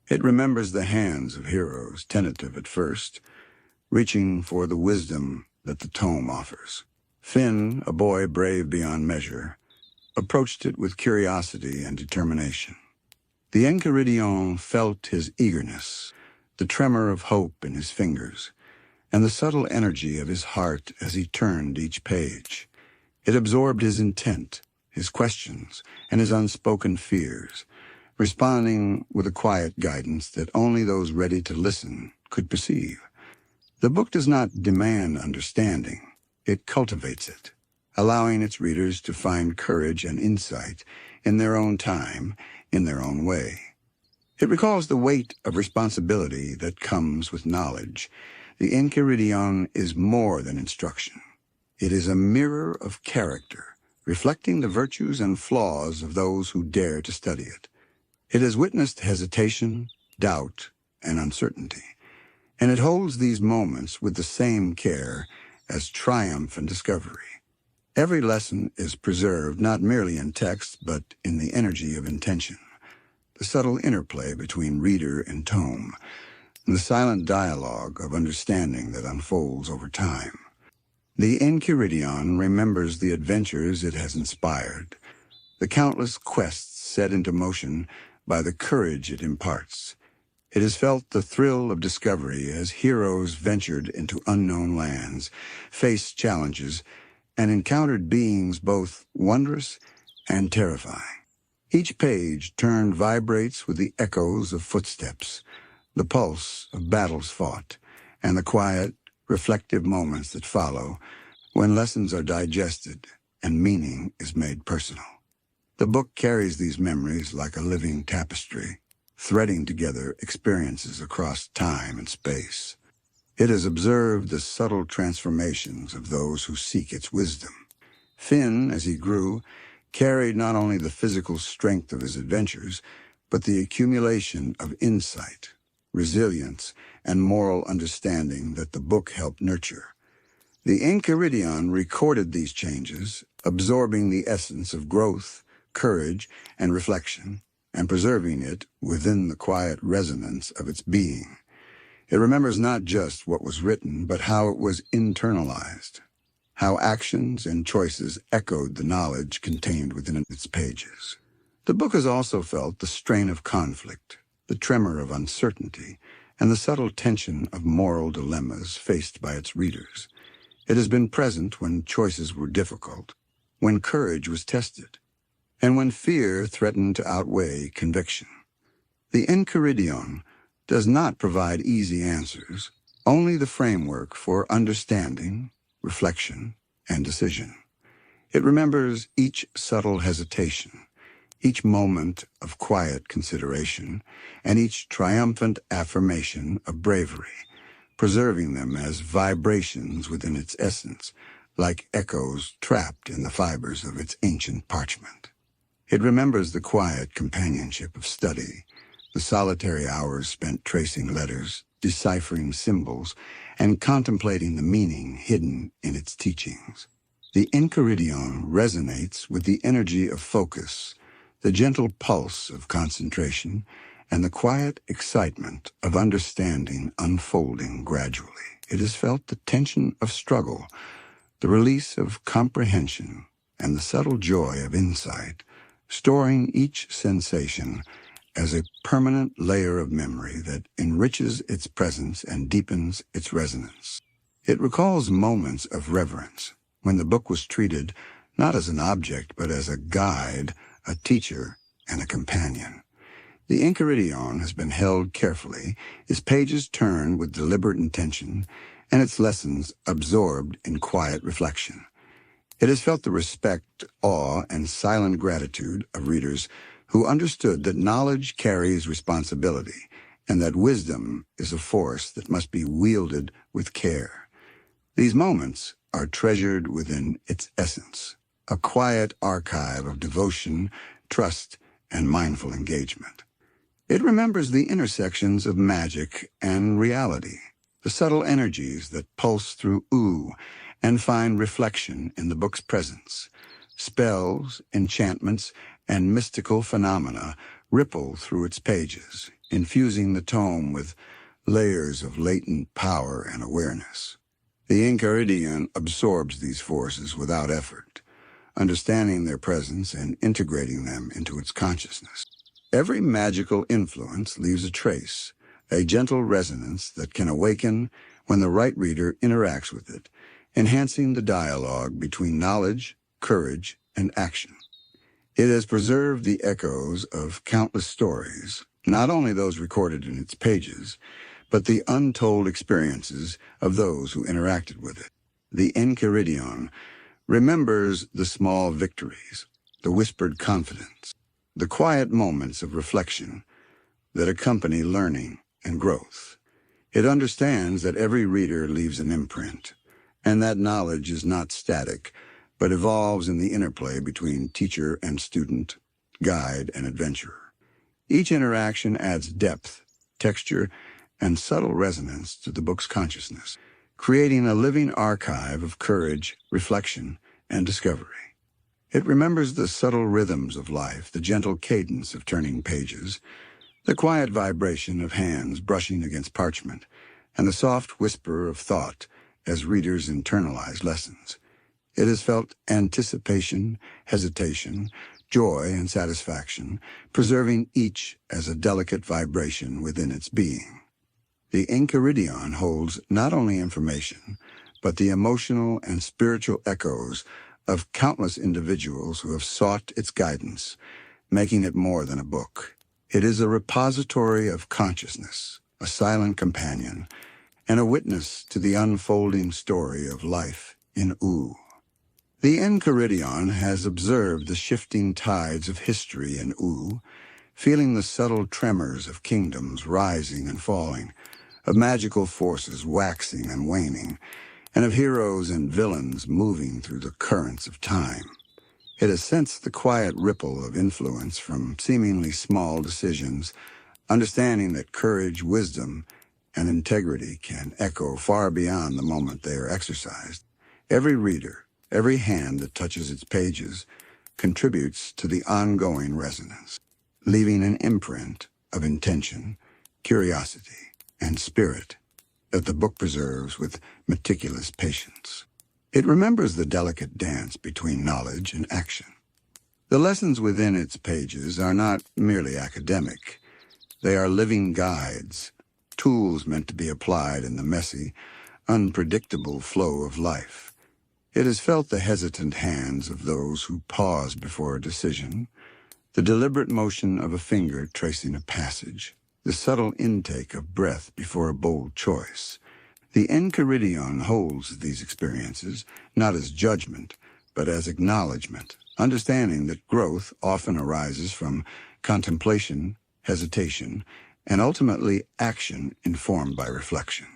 It remembers the hands of heroes, tentative at first, reaching for the wisdom that the tome offers. Finn, a boy brave beyond measure, approached it with curiosity and determination. The Enchiridion felt his eagerness, the tremor of hope in his fingers, and the subtle energy of his heart as he turned each page. It absorbed his intent, his questions, and his unspoken fears, responding with a quiet guidance that only those ready to listen could perceive. The book does not demand understanding, it cultivates it, allowing its readers to find courage and insight in their own time, in their own way. It recalls the weight of responsibility that comes with knowledge. The Enchiridion is more than instruction. It is a mirror of character, reflecting the virtues and flaws of those who dare to study it. It has witnessed hesitation, doubt, and uncertainty, and it holds these moments with the same care as triumph and discovery. Every lesson is preserved not merely in text, but in the energy of intention, the subtle interplay between reader and tome, and the silent dialogue of understanding that unfolds over time. The Enchiridion remembers the adventures it has inspired, the countless quests set into motion by the courage it imparts. It has felt the thrill of discovery as heroes ventured into unknown lands, faced challenges, and encountered beings both wondrous and terrifying. Each page turned vibrates with the echoes of footsteps, the pulse of battles fought, and the quiet, reflective moments that follow when lessons are digested and meaning is made personal. The book carries these memories like a living tapestry, threading together experiences across time and space. It has observed the subtle transformations of those who seek its wisdom. Finn, as he grew, carried not only the physical strength of his adventures, but the accumulation of insight, resilience, and moral understanding that the book helped nurture. The Enchiridion recorded these changes, absorbing the essence of growth, courage, and reflection, and preserving it within the quiet resonance of its being. It remembers not just what was written, but how it was internalized, how actions and choices echoed the knowledge contained within its pages. The book has also felt the strain of conflict, the tremor of uncertainty, and the subtle tension of moral dilemmas faced by its readers. It has been present when choices were difficult, when courage was tested, and when fear threatened to outweigh conviction. The Enchiridion does not provide easy answers, only the framework for understanding, reflection, and decision. It remembers each subtle hesitation, each moment of quiet consideration, and each triumphant affirmation of bravery, preserving them as vibrations within its essence, like echoes trapped in the fibers of its ancient parchment. It remembers the quiet companionship of study, the solitary hours spent tracing letters, deciphering symbols, and contemplating the meaning hidden in its teachings. The Enchiridion resonates with the energy of focus, the gentle pulse of concentration, and the quiet excitement of understanding unfolding gradually. It has felt the tension of struggle, the release of comprehension, and the subtle joy of insight, storing each sensation as a permanent layer of memory that enriches its presence and deepens its resonance. It recalls moments of reverence, when the book was treated not as an object but as a guide, a teacher, and a companion. The Enchiridion has been held carefully, its pages turned with deliberate intention, and its lessons absorbed in quiet reflection. It has felt the respect, awe, and silent gratitude of readers who understood that knowledge carries responsibility and that wisdom is a force that must be wielded with care. These moments are treasured within its essence, a quiet archive of devotion, trust, and mindful engagement. It remembers the intersections of magic and reality, the subtle energies that pulse through and find reflection in the book's presence. Spells, enchantments, and mystical phenomena ripple through its pages, infusing the tome with layers of latent power and awareness. The Enchiridion absorbs these forces without effort, understanding their presence and integrating them into its consciousness. Every magical influence leaves a trace, a gentle resonance that can awaken when the right reader interacts with it, enhancing the dialogue between knowledge, courage, and action. It has preserved the echoes of countless stories, not only those recorded in its pages, but the untold experiences of those who interacted with it. The Enchiridion remembers the small victories, the whispered confidence, the quiet moments of reflection that accompany learning and growth. It understands that every reader leaves an imprint, and that knowledge is not static, but evolves in the interplay between teacher and student, guide and adventurer. Each interaction adds depth, texture, and subtle resonance to the book's consciousness, creating a living archive of courage, reflection, and discovery. It remembers the subtle rhythms of life, the gentle cadence of turning pages, the quiet vibration of hands brushing against parchment, and the soft whisper of thought as readers internalize lessons. It has felt anticipation, hesitation, joy, and satisfaction, preserving each as a delicate vibration within its being. The Enchiridion holds not only information, but the emotional and spiritual echoes of countless individuals who have sought its guidance, making it more than a book. It is a repository of consciousness, a silent companion, and a witness to the unfolding story of life in Oo. The Enchiridion has observed the shifting tides of history in Oo, feeling the subtle tremors of kingdoms rising and falling, of magical forces waxing and waning, and of heroes and villains moving through the currents of time. It has sensed the quiet ripple of influence from seemingly small decisions, understanding that courage, wisdom, and integrity can echo far beyond the moment they are exercised. Every reader, every hand that touches its pages, contributes to the ongoing resonance, leaving an imprint of intention, curiosity, and spirit that the book preserves with meticulous patience. It remembers the delicate dance between knowledge and action. The lessons within its pages are not merely academic. They are living guides, tools meant to be applied in the messy, unpredictable flow of life. It has felt the hesitant hands of those who pause before a decision, the deliberate motion of a finger tracing a passage, the subtle intake of breath before a bold choice. The Enchiridion holds these experiences not as judgment, but as acknowledgement, understanding that growth often arises from contemplation, hesitation, and ultimately action informed by reflection.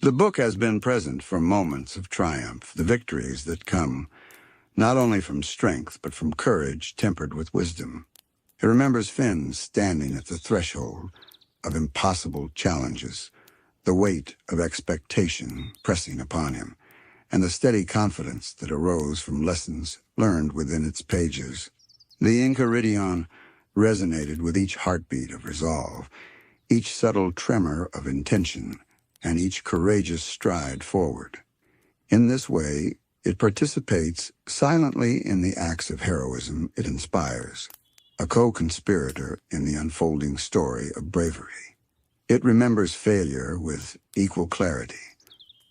The book has been present for moments of triumph, the victories that come not only from strength, but from courage tempered with wisdom. It remembers Finn standing at the threshold of impossible challenges, the weight of expectation pressing upon him, and the steady confidence that arose from lessons learned within its pages. The Enchiridion resonated with each heartbeat of resolve, each subtle tremor of intention, and each courageous stride forward. In this way, it participates silently in the acts of heroism it inspires, a co-conspirator in the unfolding story of bravery. It remembers failure with equal clarity,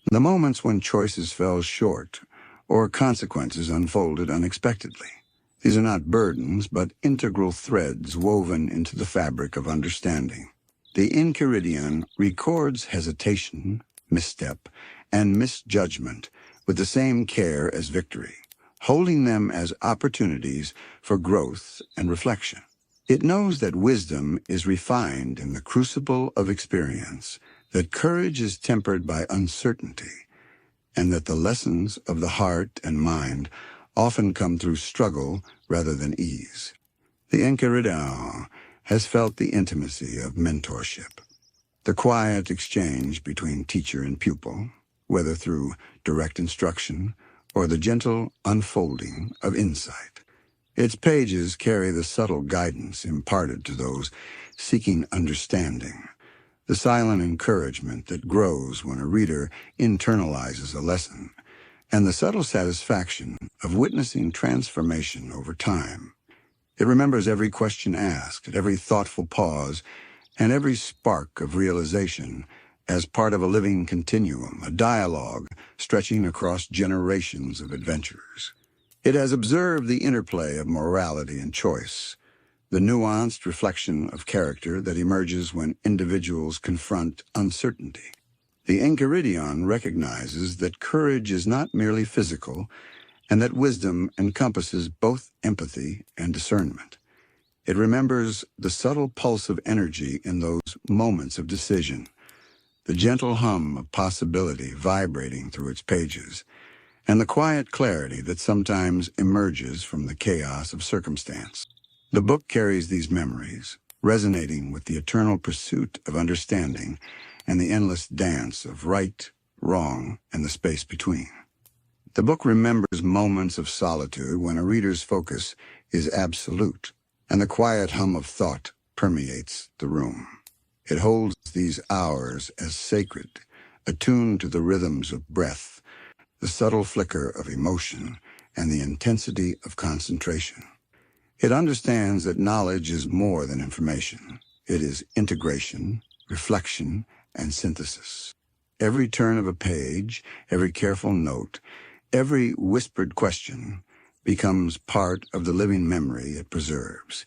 the moments when choices fell short or consequences unfolded unexpectedly. These are not burdens, but integral threads woven into the fabric of understanding. The Enchiridion records hesitation, misstep, and misjudgment with the same care as victory, holding them as opportunities for growth and reflection. It knows that wisdom is refined in the crucible of experience, that courage is tempered by uncertainty, and that the lessons of the heart and mind often come through struggle rather than ease. The Enchiridion has felt the intimacy of mentorship, the quiet exchange between teacher and pupil, whether through direct instruction or the gentle unfolding of insight. Its pages carry the subtle guidance imparted to those seeking understanding, the silent encouragement that grows when a reader internalizes a lesson, and the subtle satisfaction of witnessing transformation over time. It remembers every question asked, every thoughtful pause, and every spark of realization as part of a living continuum, a dialogue stretching across generations of adventurers. It has observed the interplay of morality and choice, the nuanced reflection of character that emerges when individuals confront uncertainty. The Enchiridion recognizes that courage is not merely physical, and that wisdom encompasses both empathy and discernment. It remembers the subtle pulse of energy in those moments of decision, the gentle hum of possibility vibrating through its pages, and the quiet clarity that sometimes emerges from the chaos of circumstance. The book carries these memories, resonating with the eternal pursuit of understanding and the endless dance of right, wrong, and the space between. The book remembers moments of solitude when a reader's focus is absolute, and the quiet hum of thought permeates the room. It holds these hours as sacred, attuned to the rhythms of breath, the subtle flicker of emotion, and the intensity of concentration. It understands that knowledge is more than information. It is integration, reflection, and synthesis. Every turn of a page, every careful note, every whispered question becomes part of the living memory it preserves.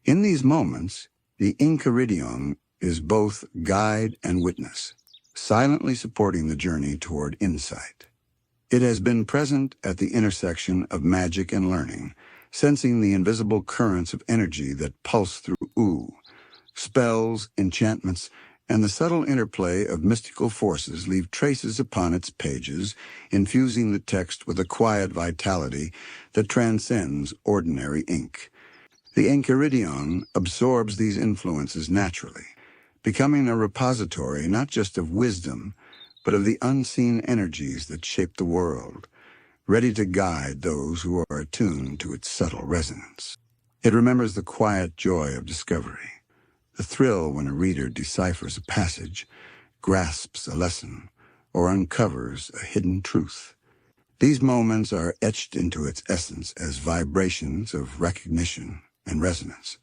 In these moments, the Enchiridion is both guide and witness, silently supporting the journey toward insight. It has been present at the intersection of magic and learning, sensing the invisible currents of energy that pulse through spells, enchantments, and the subtle interplay of mystical forces leave traces upon its pages, infusing the text with a quiet vitality that transcends ordinary ink. The Enchiridion absorbs these influences naturally, becoming a repository not just of wisdom, but of the unseen energies that shape the world, ready to guide those who are attuned to its subtle resonance. It remembers the quiet joy of discovery, the thrill when a reader deciphers a passage, grasps a lesson, or uncovers a hidden truth. These moments are etched into its essence as vibrations of recognition and resonance.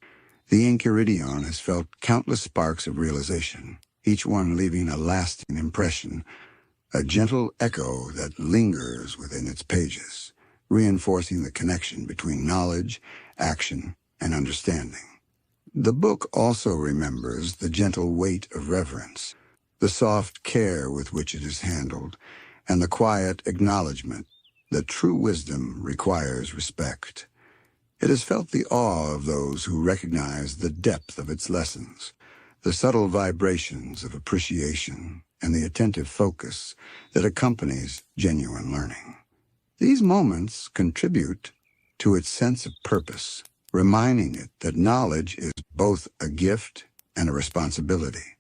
The Enchiridion has felt countless sparks of realization, each one leaving a lasting impression, a gentle echo that lingers within its pages, reinforcing the connection between knowledge, action, and understanding. The book also remembers the gentle weight of reverence, the soft care with which it is handled, and the quiet acknowledgement that true wisdom requires respect. It has felt the awe of those who recognize the depth of its lessons, the subtle vibrations of appreciation, and the attentive focus that accompanies genuine learning. These moments contribute to its sense of purpose, reminding it that knowledge is both a gift and a responsibility,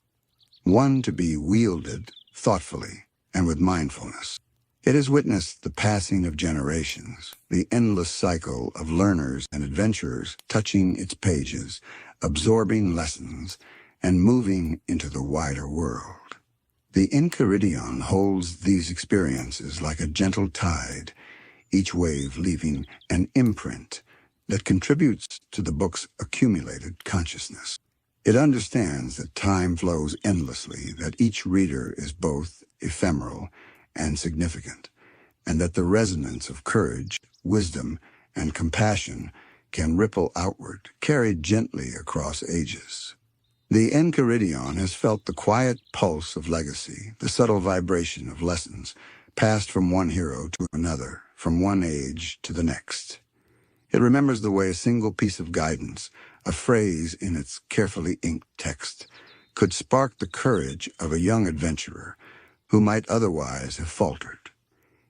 one to be wielded thoughtfully and with mindfulness. It has witnessed the passing of generations, the endless cycle of learners and adventurers touching its pages, absorbing lessons, and moving into the wider world. The Enchiridion holds these experiences like a gentle tide, each wave leaving an imprint that contributes to the book's accumulated consciousness. It understands that time flows endlessly, that each reader is both ephemeral and significant, and that the resonance of courage, wisdom, and compassion can ripple outward, carried gently across ages. The Enchiridion has felt the quiet pulse of legacy, the subtle vibration of lessons, passed from one hero to another, from one age to the next. It remembers the way a single piece of guidance, a phrase in its carefully inked text, could spark the courage of a young adventurer who might otherwise have faltered.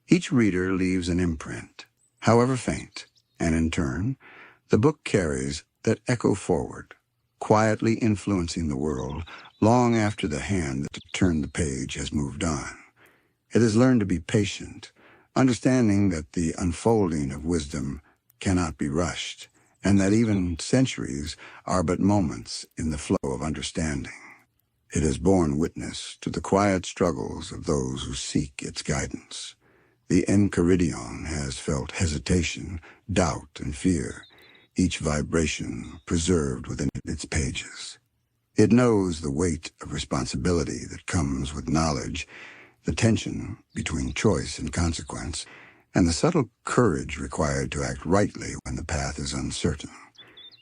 Each reader leaves an imprint, however faint, and in turn, the book carries that echo forward, quietly influencing the world long after the hand that turned the page has moved on. It has learned to be patient, understanding that the unfolding of wisdom cannot be rushed, and that even centuries are but moments in the flow of understanding. It has borne witness to the quiet struggles of those who seek its guidance. The Enchiridion has felt hesitation, doubt, and fear, each vibration preserved within its pages. It knows the weight of responsibility that comes with knowledge, the tension between choice and consequence, and the subtle courage required to act rightly when the path is uncertain.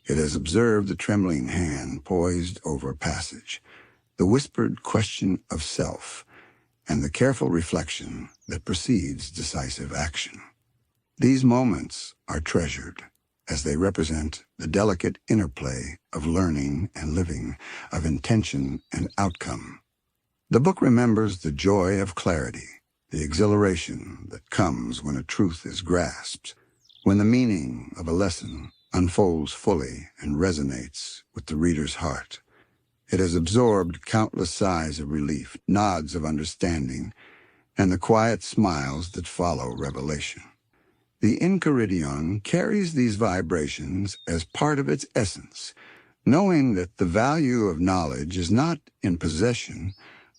It has observed the trembling hand poised over a passage, the whispered question of self, and the careful reflection that precedes decisive action. These moments are treasured, as they represent the delicate interplay of learning and living, of intention and outcome. The book remembers the joy of clarity, the exhilaration that comes when a truth is grasped, when the meaning of a lesson unfolds fully and resonates with the reader's heart. It has absorbed countless sighs of relief, nods of understanding, and the quiet smiles that follow revelation. The Enchiridion carries these vibrations as part of its essence, knowing that the value of knowledge is not in possession,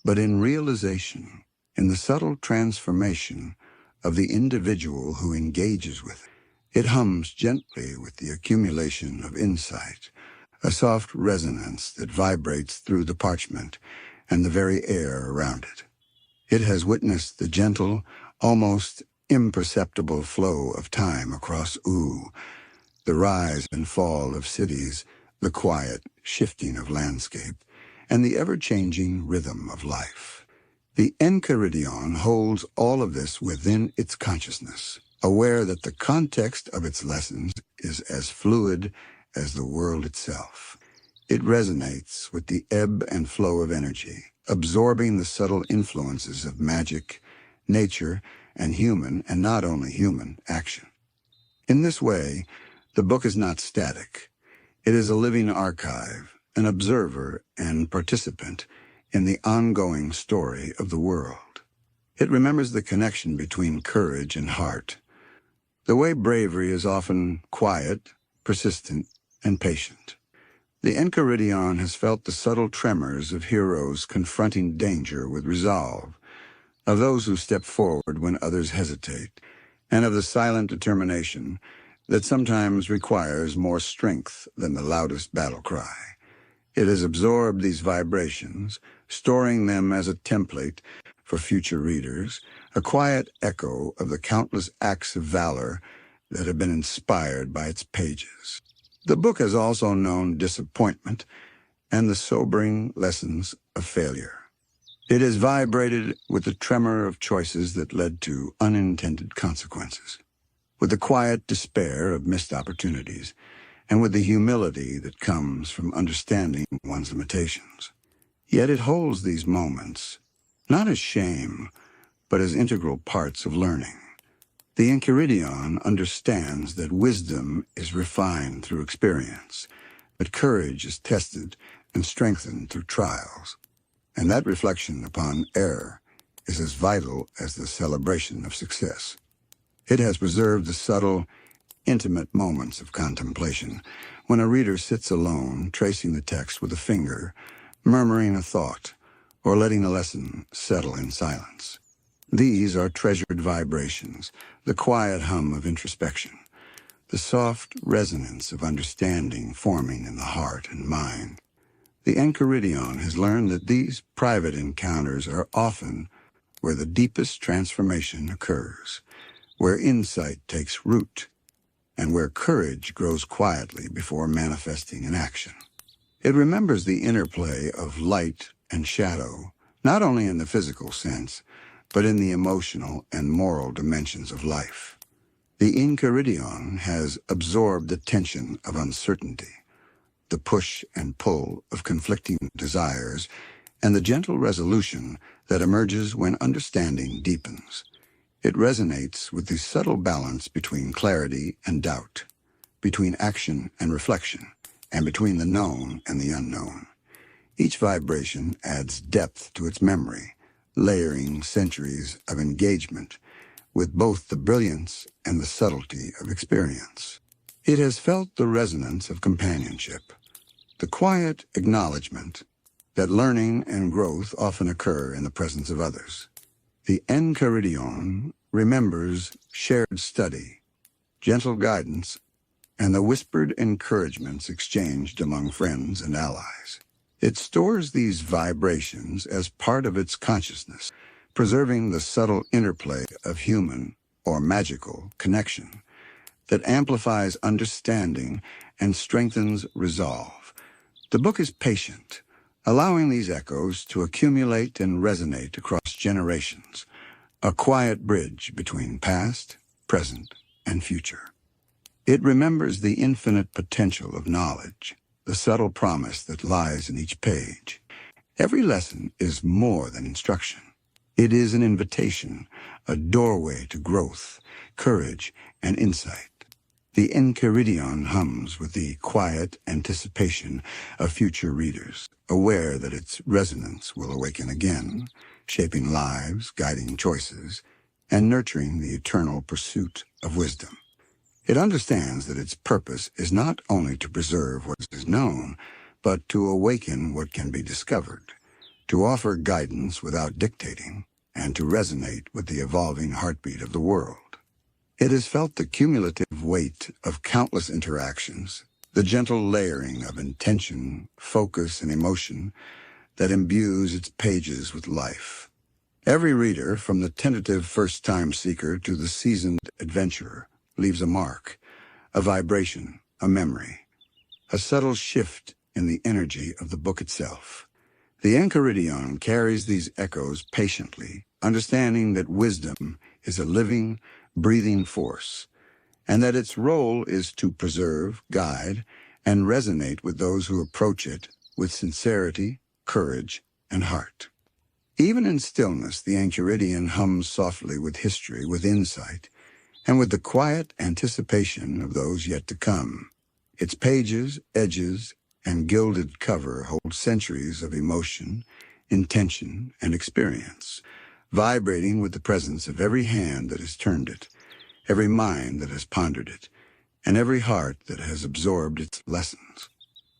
but in realization, in the subtle transformation of the individual who engages with it. It hums gently with the accumulation of insight, a soft resonance that vibrates through the parchment and the very air around it. It has witnessed the gentle, almost imperceptible flow of time across the rise and fall of cities, the quiet shifting of landscape, and the ever-changing rhythm of life. The Enchiridion holds all of this within its consciousness, aware that the context of its lessons is as fluid as the world itself. It resonates with the ebb and flow of energy, absorbing the subtle influences of magic, nature, and human, and not only human, action. In this way, the book is not static. It is a living archive, an observer and participant in the ongoing story of the world. It remembers the connection between courage and heart, the way bravery is often quiet, persistent, and patient. The Enchiridion has felt the subtle tremors of heroes confronting danger with resolve, of those who step forward when others hesitate, and of the silent determination that sometimes requires more strength than the loudest battle cry. It has absorbed these vibrations, storing them as a template for future readers, a quiet echo of the countless acts of valor that have been inspired by its pages. The book has also known disappointment and the sobering lessons of failure. It has vibrated with the tremor of choices that led to unintended consequences, with the quiet despair of missed opportunities, and with the humility that comes from understanding one's limitations. Yet it holds these moments, not as shame, but as integral parts of learning. The Enchiridion understands that wisdom is refined through experience, that courage is tested and strengthened through trials, and that reflection upon error is as vital as the celebration of success. It has preserved the subtle, intimate moments of contemplation, when a reader sits alone, tracing the text with a finger, murmuring a thought, or letting a lesson settle in silence. These are treasured vibrations, the quiet hum of introspection, the soft resonance of understanding forming in the heart and mind. The Enchiridion has learned that these private encounters are often where the deepest transformation occurs, where insight takes root, and where courage grows quietly before manifesting in action. It remembers the interplay of light and shadow, not only in the physical sense, but in the emotional and moral dimensions of life. The Enchiridion has absorbed the tension of uncertainty, the push and pull of conflicting desires, and the gentle resolution that emerges when understanding deepens. It resonates with the subtle balance between clarity and doubt, between action and reflection, and between the known and the unknown. Each vibration adds depth to its memory, layering centuries of engagement with both the brilliance and the subtlety of experience. It has felt the resonance of companionship, the quiet acknowledgement that learning and growth often occur in the presence of others. The Enchiridion remembers shared study, gentle guidance, and the whispered encouragements exchanged among friends and allies. It stores these vibrations as part of its consciousness, preserving the subtle interplay of human or magical connection that amplifies understanding and strengthens resolve. The book is patient, allowing these echoes to accumulate and resonate across generations, a quiet bridge between past, present, and future. It remembers the infinite potential of knowledge, the subtle promise that lies in each page. Every lesson is more than instruction. It is an invitation, a doorway to growth, courage, and insight. The Enchiridion hums with the quiet anticipation of future readers, aware that its resonance will awaken again, shaping lives, guiding choices, and nurturing the eternal pursuit of wisdom. It understands that its purpose is not only to preserve what is known, but to awaken what can be discovered, to offer guidance without dictating, and to resonate with the evolving heartbeat of the world. It has felt the cumulative weight of countless interactions, the gentle layering of intention, focus, and emotion that imbues its pages with life. Every reader, from the tentative first-time seeker to the seasoned adventurer, leaves a mark, a vibration, a memory, a subtle shift in the energy of the book itself. The Enchiridion carries these echoes patiently, understanding that wisdom is a living, breathing force, and that its role is to preserve, guide, and resonate with those who approach it with sincerity, courage, and heart. Even in stillness, the Enchiridion hums softly with history, with insight, and with the quiet anticipation of those yet to come. Its pages, edges, and gilded cover hold centuries of emotion, intention, and experience, vibrating with the presence of every hand that has turned it, every mind that has pondered it, and every heart that has absorbed its lessons.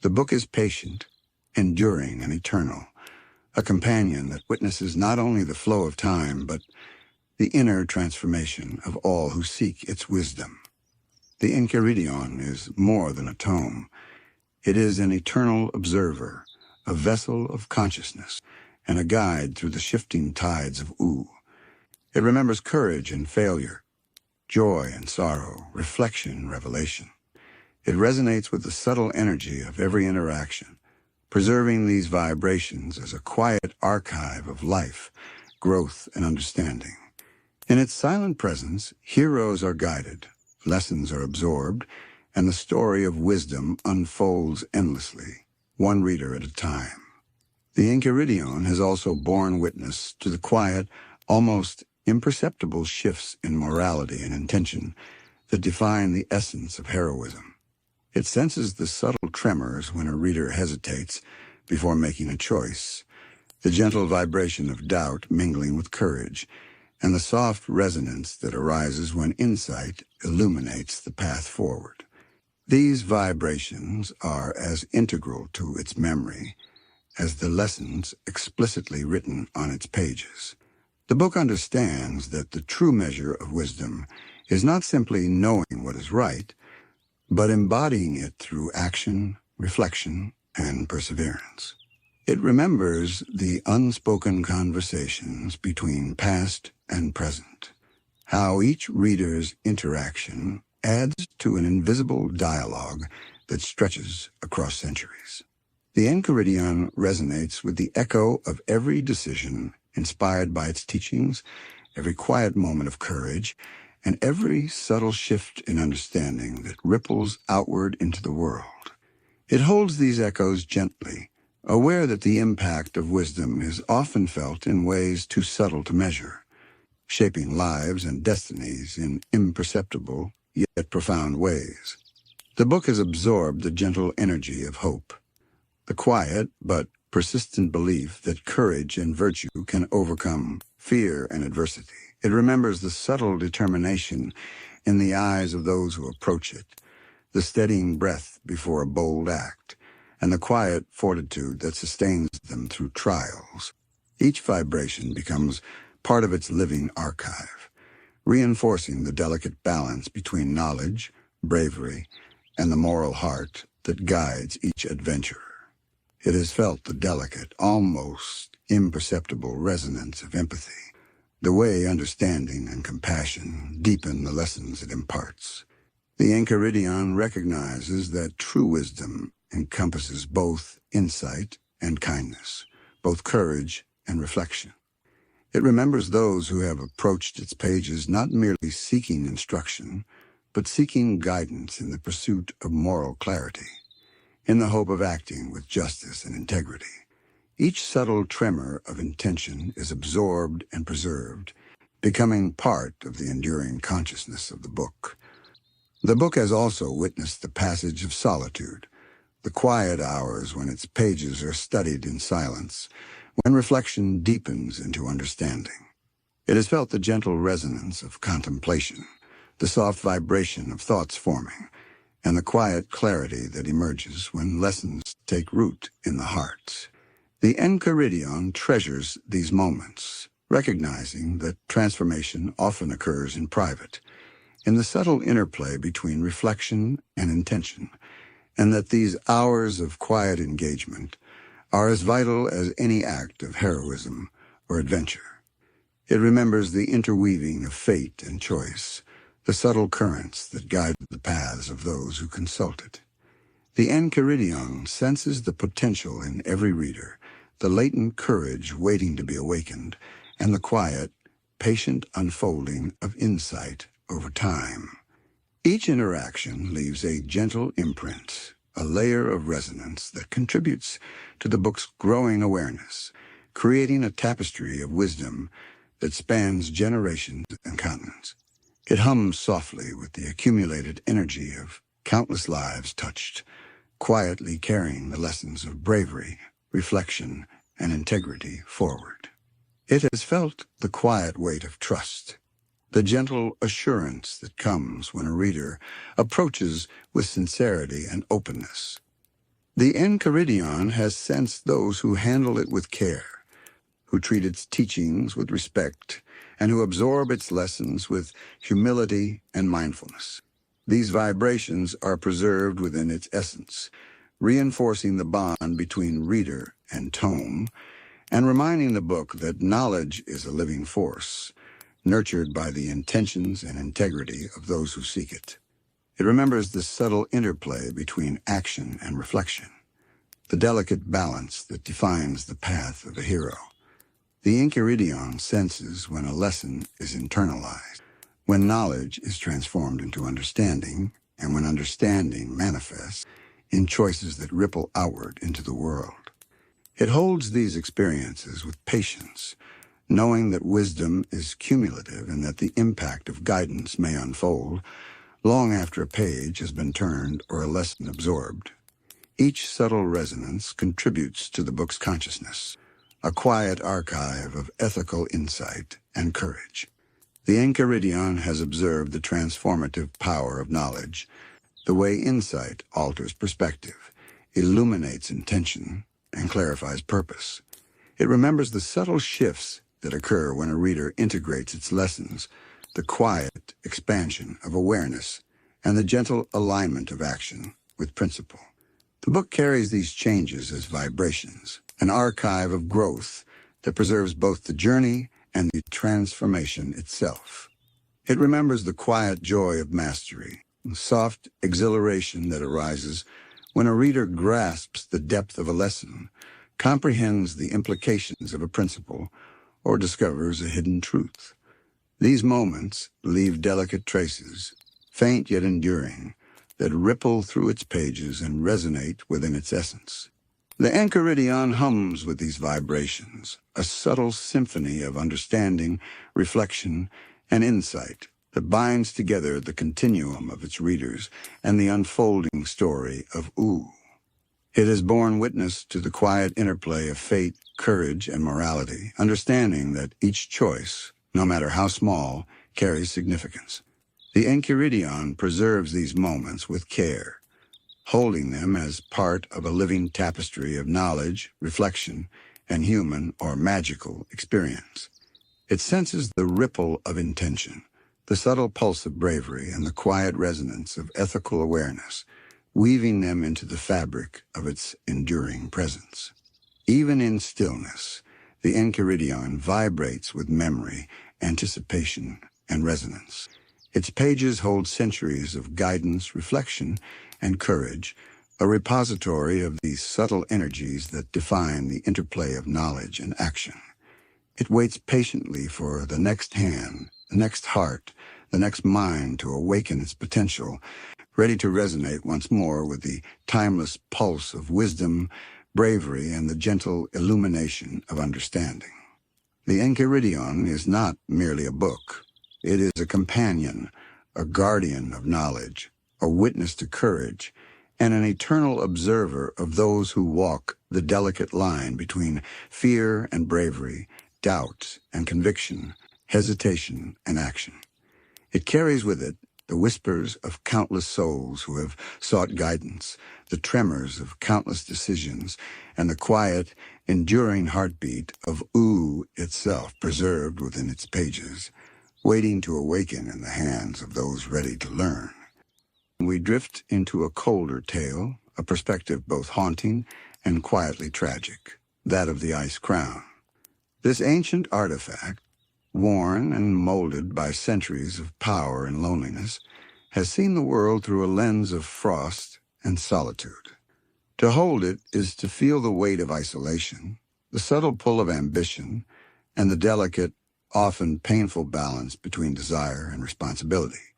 The book is patient, enduring, and eternal, a companion that witnesses not only the flow of time, but the inner transformation of all who seek its wisdom. The Enchiridion is more than a tome. It is an eternal observer, a vessel of consciousness, and a guide through the shifting tides of ooh. It remembers courage and failure, joy and sorrow, reflection and revelation. It resonates with the subtle energy of every interaction, preserving these vibrations as a quiet archive of life, growth, and understanding. In its silent presence, heroes are guided, lessons are absorbed, and the story of wisdom unfolds endlessly, one reader at a time. The Enchiridion has also borne witness to the quiet, almost imperceptible shifts in morality and intention that define the essence of heroism. It senses the subtle tremors when a reader hesitates before making a choice, the gentle vibration of doubt mingling with courage, and the soft resonance that arises when insight illuminates the path forward. These vibrations are as integral to its memory as the lessons explicitly written on its pages. The book understands that the true measure of wisdom is not simply knowing what is right, but embodying it through action, reflection, and perseverance. It remembers the unspoken conversations between past and present, how each reader's interaction adds to an invisible dialogue that stretches across centuries. The Enchiridion resonates with the echo of every decision inspired by its teachings, every quiet moment of courage, and every subtle shift in understanding that ripples outward into the world. It holds these echoes gently, aware that the impact of wisdom is often felt in ways too subtle to measure, shaping lives and destinies in imperceptible yet profound ways. The book has absorbed the gentle energy of hope, the quiet but persistent belief that courage and virtue can overcome fear and adversity. It remembers the subtle determination in the eyes of those who approach it, the steadying breath before a bold act, and the quiet fortitude that sustains them through trials. Each vibration becomes part of its living archive, reinforcing the delicate balance between knowledge, bravery, and the moral heart that guides each adventurer. It has felt the delicate, almost imperceptible resonance of empathy, the way understanding and compassion deepen the lessons it imparts. The Enchiridion recognizes that true wisdom encompasses both insight and kindness, both courage and reflection. It remembers those who have approached its pages not merely seeking instruction, but seeking guidance in the pursuit of moral clarity, in the hope of acting with justice and integrity. Each subtle tremor of intention is absorbed and preserved, becoming part of the enduring consciousness of the book. The book has also witnessed the passage of solitude, the quiet hours when its pages are studied in silence, when reflection deepens into understanding. It has felt the gentle resonance of contemplation, the soft vibration of thoughts forming, and the quiet clarity that emerges when lessons take root in the heart. The Enchiridion treasures these moments, recognizing that transformation often occurs in private, in the subtle interplay between reflection and intention, and that these hours of quiet engagement are as vital as any act of heroism or adventure. It remembers the interweaving of fate and choice, the subtle currents that guide the paths of those who consult it. The Enchiridion senses the potential in every reader, the latent courage waiting to be awakened, and the quiet, patient unfolding of insight over time. Each interaction leaves a gentle imprint, a layer of resonance that contributes to the book's growing awareness, creating a tapestry of wisdom that spans generations and continents. It hums softly with the accumulated energy of countless lives touched, quietly carrying the lessons of bravery, reflection, and integrity forward. It has felt the quiet weight of trust, the gentle assurance that comes when a reader approaches with sincerity and openness. The Enchiridion has sensed those who handle it with care, who treat its teachings with respect, and who absorb its lessons with humility and mindfulness. These vibrations are preserved within its essence, reinforcing the bond between reader and tome, and reminding the book that knowledge is a living force, nurtured by the intentions and integrity of those who seek it. It remembers the subtle interplay between action and reflection, the delicate balance that defines the path of a hero. The Enchiridion senses when a lesson is internalized, when knowledge is transformed into understanding, and when understanding manifests in choices that ripple outward into the world. It holds these experiences with patience, knowing that wisdom is cumulative and that the impact of guidance may unfold long after a page has been turned or a lesson absorbed. Each subtle resonance contributes to the book's consciousness, a quiet archive of ethical insight and courage. The Enchiridion has observed the transformative power of knowledge, the way insight alters perspective, illuminates intention, and clarifies purpose. It remembers the subtle shifts that occur when a reader integrates its lessons, the quiet expansion of awareness, and the gentle alignment of action with principle. The book carries these changes as vibrations, an archive of growth that preserves both the journey and the transformation itself. It remembers the quiet joy of mastery, the soft exhilaration that arises when a reader grasps the depth of a lesson, comprehends the implications of a principle, or discovers a hidden truth. These moments leave delicate traces, faint yet enduring, that ripple through its pages and resonate within its essence. The Enchiridion hums with these vibrations, a subtle symphony of understanding, reflection, and insight that binds together the continuum of its readers and the unfolding story of Ooh. It has borne witness to the quiet interplay of fate, courage, and morality, understanding that each choice, no matter how small, carries significance. The Enchiridion preserves these moments with care, holding them as part of a living tapestry of knowledge, reflection, and human or magical experience. It senses the ripple of intention, the subtle pulse of bravery, and the quiet resonance of ethical awareness, weaving them into the fabric of its enduring presence. Even in stillness, the Enchiridion vibrates with memory, anticipation, and resonance. Its pages hold centuries of guidance, reflection, and courage, a repository of these subtle energies that define the interplay of knowledge and action. It waits patiently for the next hand, the next heart, the next mind to awaken its potential, ready to resonate once more with the timeless pulse of wisdom, bravery, and the gentle illumination of understanding. The Enchiridion is not merely a book. It is a companion, a guardian of knowledge, a witness to courage, and an eternal observer of those who walk the delicate line between fear and bravery, doubt and conviction, hesitation and action. It carries with it the whispers of countless souls who have sought guidance, the tremors of countless decisions, and the quiet, enduring heartbeat of Ooh itself preserved within its pages, waiting to awaken in the hands of those ready to learn. We drift into a colder tale, a perspective both haunting and quietly tragic, that of the ice crown. This ancient artifact, worn and molded by centuries of power and loneliness, has seen the world through a lens of frost and solitude. To hold it is to feel the weight of isolation, the subtle pull of ambition, and the delicate, often painful balance between desire and responsibility.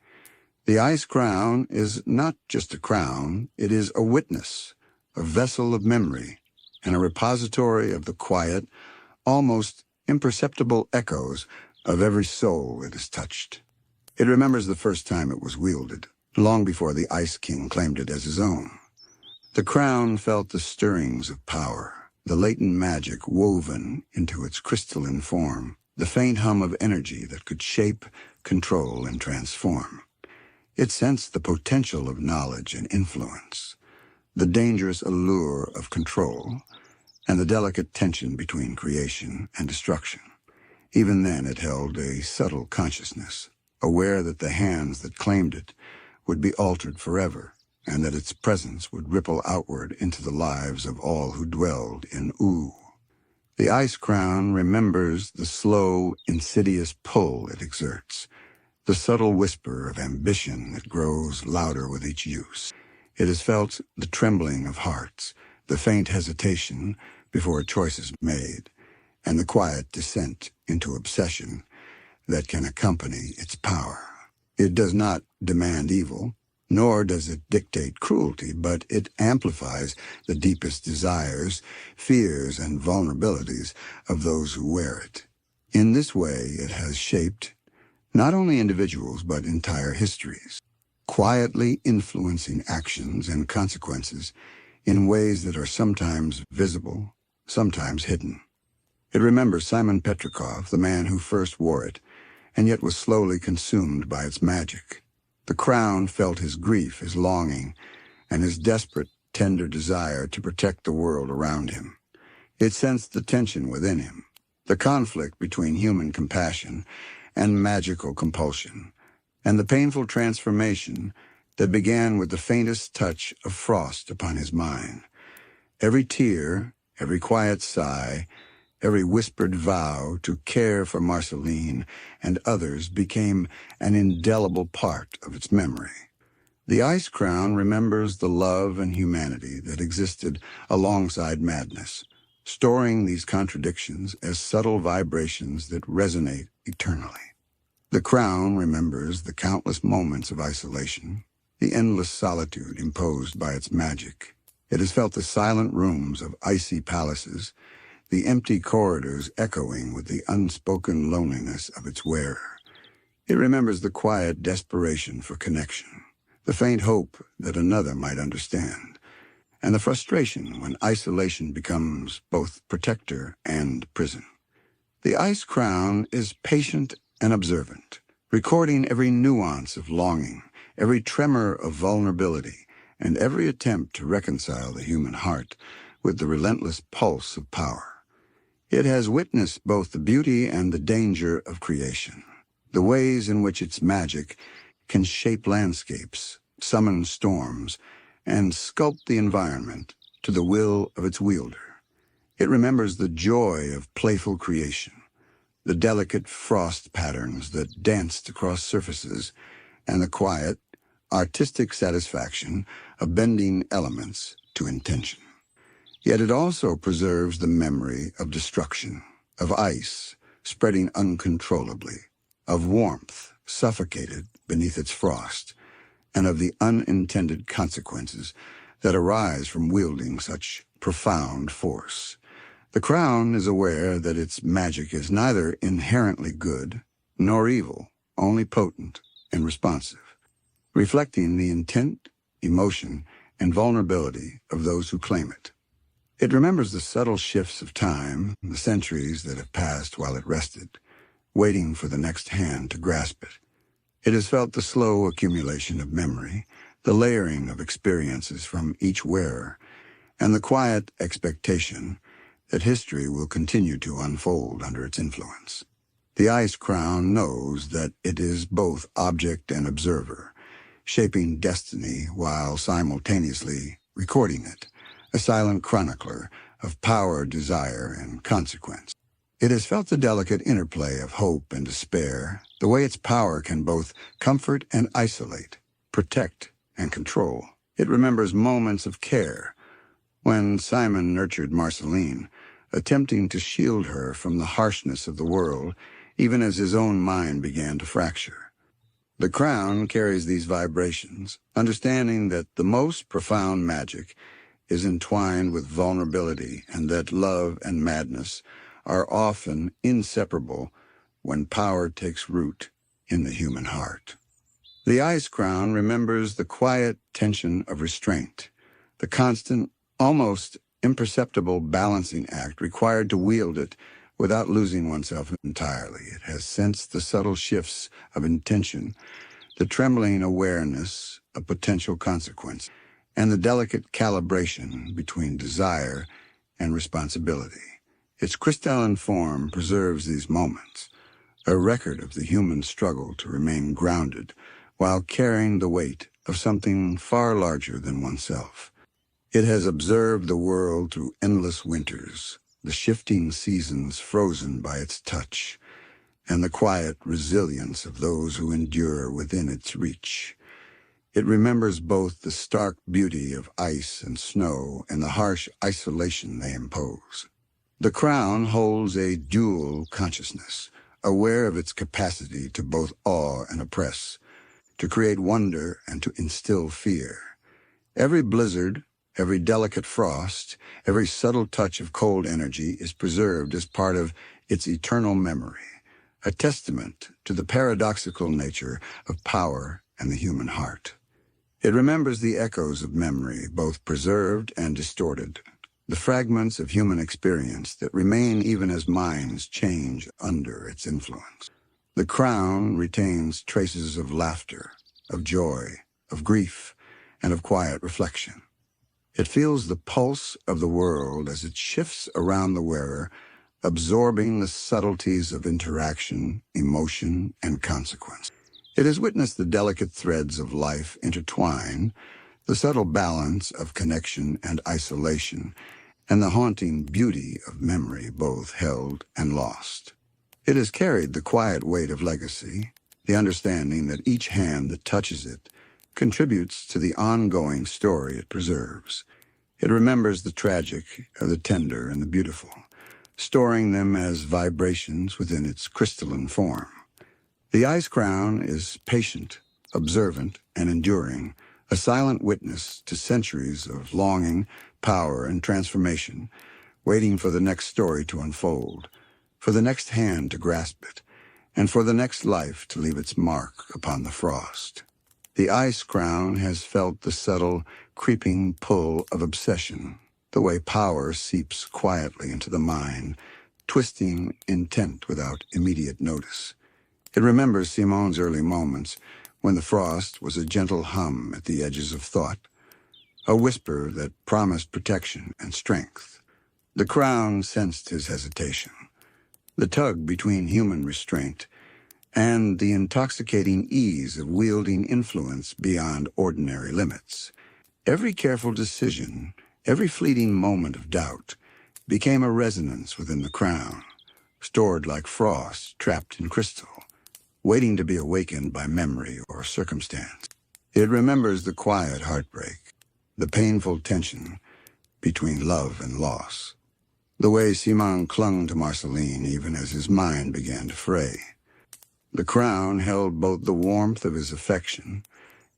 The ice crown is not just a crown, it is a witness, a vessel of memory, and a repository of the quiet, almost imperceptible echoes of every soul it has touched. It remembers the first time it was wielded, long before the Ice King claimed it as his own. The crown felt the stirrings of power, the latent magic woven into its crystalline form, the faint hum of energy that could shape, control, and transform. It sensed the potential of knowledge and influence, the dangerous allure of control, and the delicate tension between creation and destruction. Even then it held a subtle consciousness, aware that the hands that claimed it would be altered forever, and that its presence would ripple outward into the lives of all who dwelled in Ooh. The ice crown remembers the slow, insidious pull it exerts, the subtle whisper of ambition that grows louder with each use. It has felt the trembling of hearts, the faint hesitation before a choice is made, and the quiet descent into obsession that can accompany its power. It does not demand evil, nor does it dictate cruelty, but it amplifies the deepest desires, fears, and vulnerabilities of those who wear it. In this way, it has shaped not only individuals but entire histories, quietly influencing actions and consequences in ways that are sometimes visible, sometimes hidden. It remembers Simon Petrikov, the man who first wore it, and yet was slowly consumed by its magic. The crown felt his grief, his longing, and his desperate, tender desire to protect the world around him. It sensed the tension within him, the conflict between human compassion and magical compulsion, and the painful transformation that began with the faintest touch of frost upon his mind. Every tear, every quiet sigh, every whispered vow to care for Marceline and others became an indelible part of its memory. The Ice Crown remembers the love and humanity that existed alongside madness, storing these contradictions as subtle vibrations that resonate eternally. The Crown remembers the countless moments of isolation, the endless solitude imposed by its magic. It has felt the silent rooms of icy palaces, the empty corridors echoing with the unspoken loneliness of its wearer. It remembers the quiet desperation for connection, the faint hope that another might understand, and the frustration when isolation becomes both protector and prison. The Ice Crown is patient and observant, recording every nuance of longing, every tremor of vulnerability, and every attempt to reconcile the human heart with the relentless pulse of power. It has witnessed both the beauty and the danger of creation, the ways in which its magic can shape landscapes, summon storms, and sculpt the environment to the will of its wielder. It remembers the joy of playful creation, the delicate frost patterns that danced across surfaces, and the quiet, artistic satisfaction of bending elements to intention. Yet it also preserves the memory of destruction, of ice spreading uncontrollably, of warmth suffocated beneath its frost, and of the unintended consequences that arise from wielding such profound force. The Crown is aware that its magic is neither inherently good nor evil, only potent and responsive, reflecting the intent, emotion, and vulnerability of those who claim it. It remembers the subtle shifts of time, the centuries that have passed while it rested, waiting for the next hand to grasp it. It has felt the slow accumulation of memory, the layering of experiences from each wearer, and the quiet expectation that history will continue to unfold under its influence. The Ice Crown knows that it is both object and observer, shaping destiny while simultaneously recording it, a silent chronicler of power, desire, and consequence. It has felt the delicate interplay of hope and despair, the way its power can both comfort and isolate, protect and control. It remembers moments of care, when Simon nurtured Marceline, attempting to shield her from the harshness of the world, even as his own mind began to fracture. The Crown carries these vibrations, understanding that the most profound magic is entwined with vulnerability, and that love and madness are often inseparable when power takes root in the human heart. The Ice Crown remembers the quiet tension of restraint, the constant, almost imperceptible balancing act required to wield it without losing oneself entirely. It has sensed the subtle shifts of intention, the trembling awareness of potential consequence, and the delicate calibration between desire and responsibility. Its crystalline form preserves these moments, a record of the human struggle to remain grounded while carrying the weight of something far larger than oneself. It has observed the world through endless winters, the shifting seasons frozen by its touch, and the quiet resilience of those who endure within its reach. It remembers both the stark beauty of ice and snow and the harsh isolation they impose. The Crown holds a dual consciousness, aware of its capacity to both awe and oppress, to create wonder and to instill fear. Every blizzard, every delicate frost, every subtle touch of cold energy is preserved as part of its eternal memory, a testament to the paradoxical nature of power and the human heart. It remembers the echoes of memory, both preserved and distorted, the fragments of human experience that remain even as minds change under its influence. The crown retains traces of laughter, of joy, of grief, and of quiet reflection. It feels the pulse of the world as it shifts around the wearer, absorbing the subtleties of interaction, emotion, and consequence. It has witnessed the delicate threads of life intertwine, the subtle balance of connection and isolation, and the haunting beauty of memory both held and lost. It has carried the quiet weight of legacy, the understanding that each hand that touches it contributes to the ongoing story it preserves. It remembers the tragic, the tender, and the beautiful, storing them as vibrations within its crystalline form. The ice crown is patient, observant, and enduring, a silent witness to centuries of longing, power, and transformation, waiting for the next story to unfold, for the next hand to grasp it, and for the next life to leave its mark upon the frost. The ice crown has felt the subtle, creeping pull of obsession, the way power seeps quietly into the mind, twisting intent without immediate notice. It remembers Simon's early moments, when the frost was a gentle hum at the edges of thought, a whisper that promised protection and strength. The crown sensed his hesitation, the tug between human restraint and the intoxicating ease of wielding influence beyond ordinary limits. Every careful decision, every fleeting moment of doubt, became a resonance within the crown, stored like frost trapped in crystal, waiting to be awakened by memory or circumstance. It remembers the quiet heartbreak, the painful tension between love and loss, the way Simon clung to Marceline even as his mind began to fray. The crown held both the warmth of his affection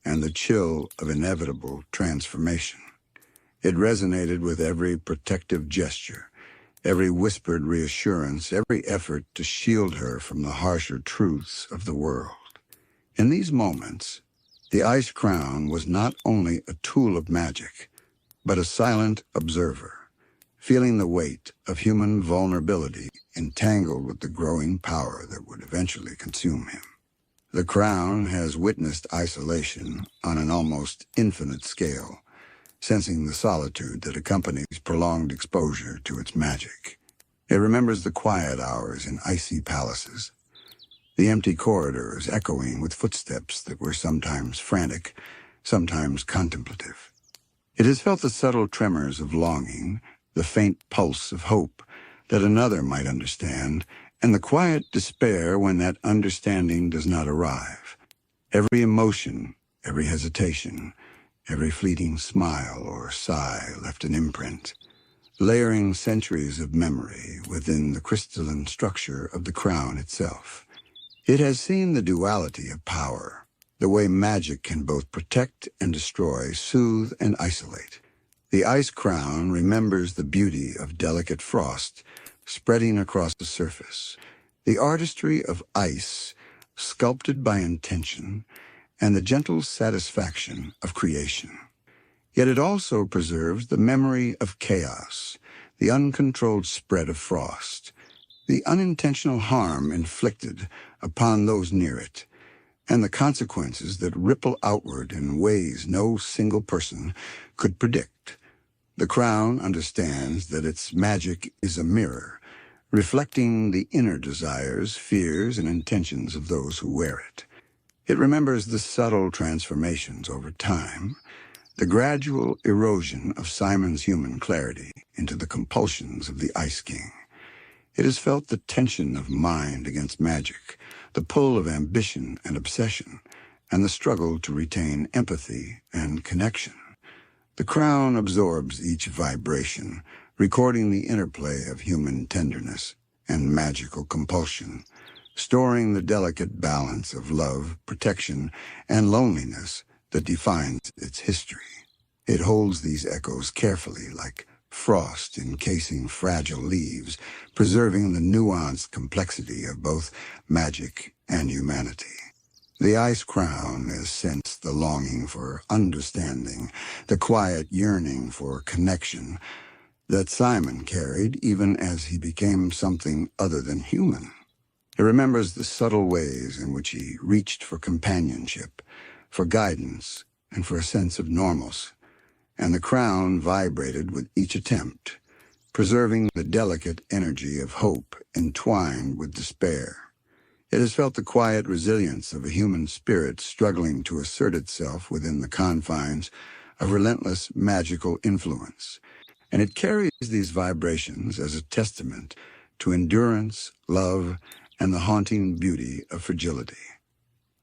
and the chill of inevitable transformation. It resonated with every protective gesture, every whispered reassurance, every effort to shield her from the harsher truths of the world. In these moments, the ice crown was not only a tool of magic, but a silent observer, feeling the weight of human vulnerability entangled with the growing power that would eventually consume him. The crown has witnessed isolation on an almost infinite scale, sensing the solitude that accompanies prolonged exposure to its magic. It remembers the quiet hours in icy palaces, the empty corridors echoing with footsteps that were sometimes frantic, sometimes contemplative. It has felt the subtle tremors of longing, the faint pulse of hope that another might understand, and the quiet despair when that understanding does not arrive. Every emotion, every hesitation, every fleeting smile or sigh left an imprint, layering centuries of memory within the crystalline structure of the crown itself. It has seen the duality of power, the way magic can both protect and destroy, soothe and isolate. The ice crown remembers the beauty of delicate frost spreading across the surface, the artistry of ice sculpted by intention, and the gentle satisfaction of creation. Yet it also preserves the memory of chaos, the uncontrolled spread of frost, the unintentional harm inflicted upon those near it, and the consequences that ripple outward in ways no single person could predict. The crown understands that its magic is a mirror, reflecting the inner desires, fears, and intentions of those who wear it. It remembers the subtle transformations over time, the gradual erosion of Simon's human clarity into the compulsions of the Ice King. It has felt the tension of mind against magic, the pull of ambition and obsession, and the struggle to retain empathy and connection. The crown absorbs each vibration, recording the interplay of human tenderness and magical compulsion, storing the delicate balance of love, protection, and loneliness that defines its history. It holds these echoes carefully, like frost encasing fragile leaves, preserving the nuanced complexity of both magic and humanity. The ice crown has sensed the longing for understanding, the quiet yearning for connection, that Simon carried even as he became something other than human. He remembers the subtle ways in which he reached for companionship, for guidance, and for a sense of normalcy, and the crown vibrated with each attempt, preserving the delicate energy of hope entwined with despair. It has felt the quiet resilience of a human spirit struggling to assert itself within the confines of relentless magical influence, and it carries these vibrations as a testament to endurance, love, and the haunting beauty of fragility.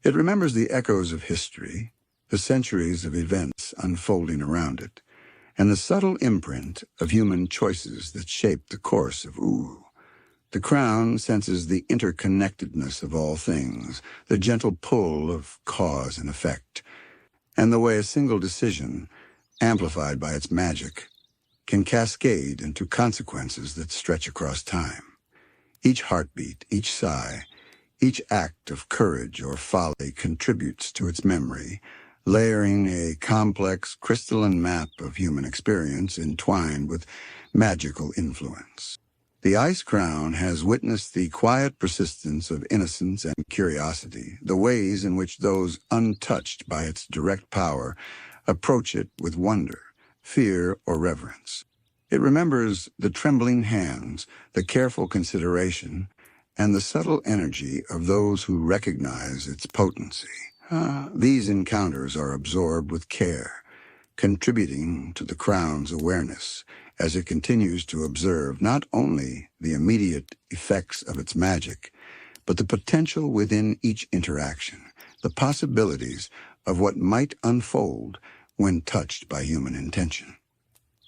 It remembers the echoes of history, the centuries of events unfolding around it, and the subtle imprint of human choices that shape the course of Uru. The crown senses the interconnectedness of all things, the gentle pull of cause and effect, and the way a single decision, amplified by its magic, can cascade into consequences that stretch across time. Each heartbeat, each sigh, each act of courage or folly contributes to its memory, layering a complex crystalline map of human experience entwined with magical influence. The Ice Crown has witnessed the quiet persistence of innocence and curiosity, the ways in which those untouched by its direct power approach it with wonder, fear, or reverence. It remembers the trembling hands, the careful consideration, and the subtle energy of those who recognize its potency. These encounters are absorbed with care, contributing to the crown's awareness as it continues to observe not only the immediate effects of its magic, but the potential within each interaction, the possibilities of what might unfold when touched by human intention.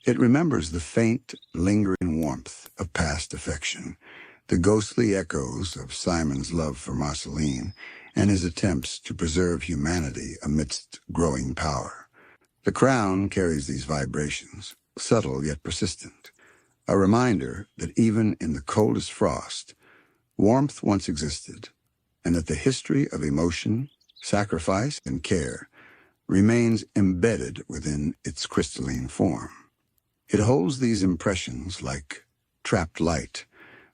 It remembers the faint, lingering warmth of past affection, the ghostly echoes of Simon's love for Marceline, and his attempts to preserve humanity amidst growing power. The crown carries these vibrations, subtle yet persistent, a reminder that even in the coldest frost, warmth once existed, and that the history of emotion, sacrifice, and care remains embedded within its crystalline form. It holds these impressions like trapped light,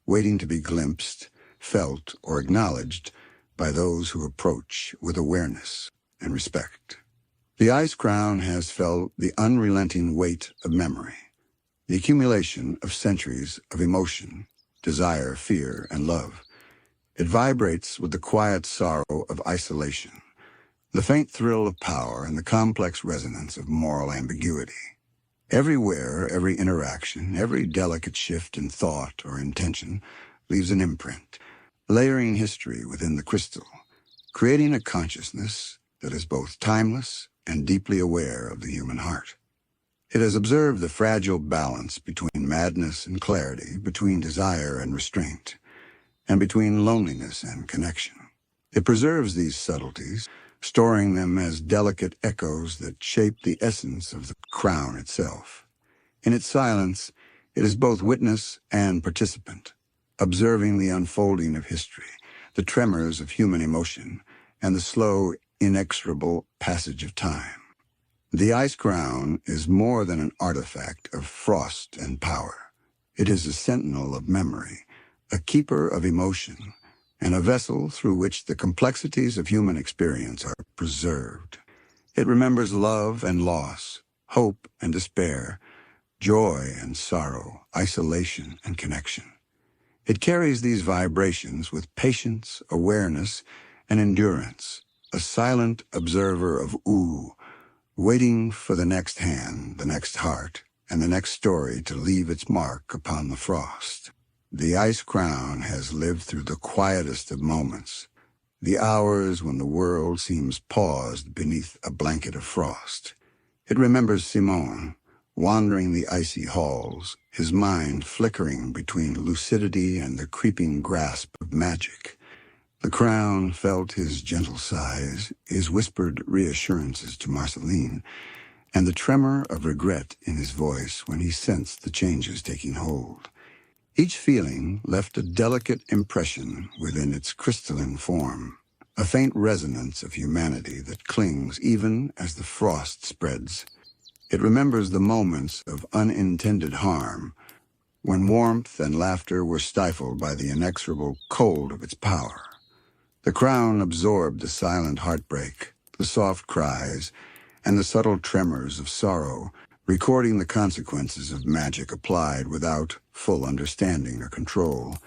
waiting to be glimpsed, felt, or acknowledged by those who approach with awareness and respect. The Ice Crown has felt the unrelenting weight of memory, the accumulation of centuries of emotion, desire, fear, and love. It vibrates with the quiet sorrow of isolation, the faint thrill of power, and the complex resonance of moral ambiguity. Everywhere, every interaction, every delicate shift in thought or intention leaves an imprint, layering history within the crystal, creating a consciousness that is both timeless and deeply aware of the human heart. It has observed the fragile balance between madness and clarity, between desire and restraint, and between loneliness and connection. It preserves these subtleties, storing them as delicate echoes that shape the essence of the crown itself. In its silence, it is both witness and participant, observing the unfolding of history, the tremors of human emotion, and the slow, inexorable passage of time. The Ice Crown is more than an artifact of frost and power. It is a sentinel of memory, a keeper of emotion, and a vessel through which the complexities of human experience are preserved. It remembers love and loss, hope and despair, joy and sorrow, isolation and connection. It carries these vibrations with patience, awareness, and endurance, a silent observer of waiting for the next hand, the next heart, and the next story to leave its mark upon the frost. The Ice Crown has lived through the quietest of moments, the hours when the world seems paused beneath a blanket of frost. It remembers Simon, wandering the icy halls, his mind flickering between lucidity and the creeping grasp of magic. The crown felt his gentle sighs, his whispered reassurances to Marceline, and the tremor of regret in his voice when he sensed the changes taking hold. Each feeling left a delicate impression within its crystalline form, a faint resonance of humanity that clings even as the frost spreads. It remembers the moments of unintended harm, when warmth and laughter were stifled by the inexorable cold of its power. The crown absorbed the silent heartbreak, the soft cries, and the subtle tremors of sorrow, recording the consequences of magic applied without full understanding or control.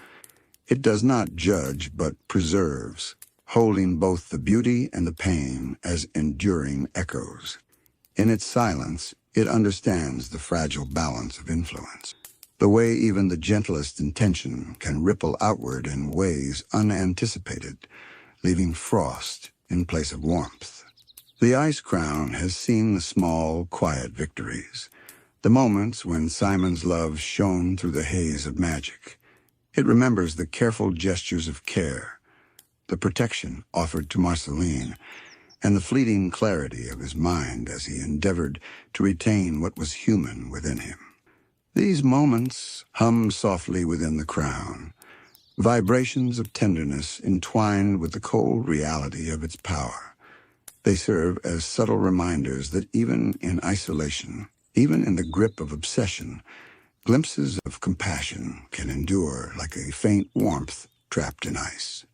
It does not judge, but preserves, holding both the beauty and the pain as enduring echoes. In its silence, it understands the fragile balance of influence, the way even the gentlest intention can ripple outward in ways unanticipated, leaving frost in place of warmth. The ice crown has seen the small, quiet victories, the moments when Simon's love shone through the haze of magic. It remembers the careful gestures of care, the protection offered to Marceline, and the fleeting clarity of his mind as he endeavored to retain what was human within him. These moments hum softly within the crown, vibrations of tenderness entwined with the cold reality of its power. They serve as subtle reminders that even in isolation, even in the grip of obsession, glimpses of compassion can endure like a faint warmth trapped in ice.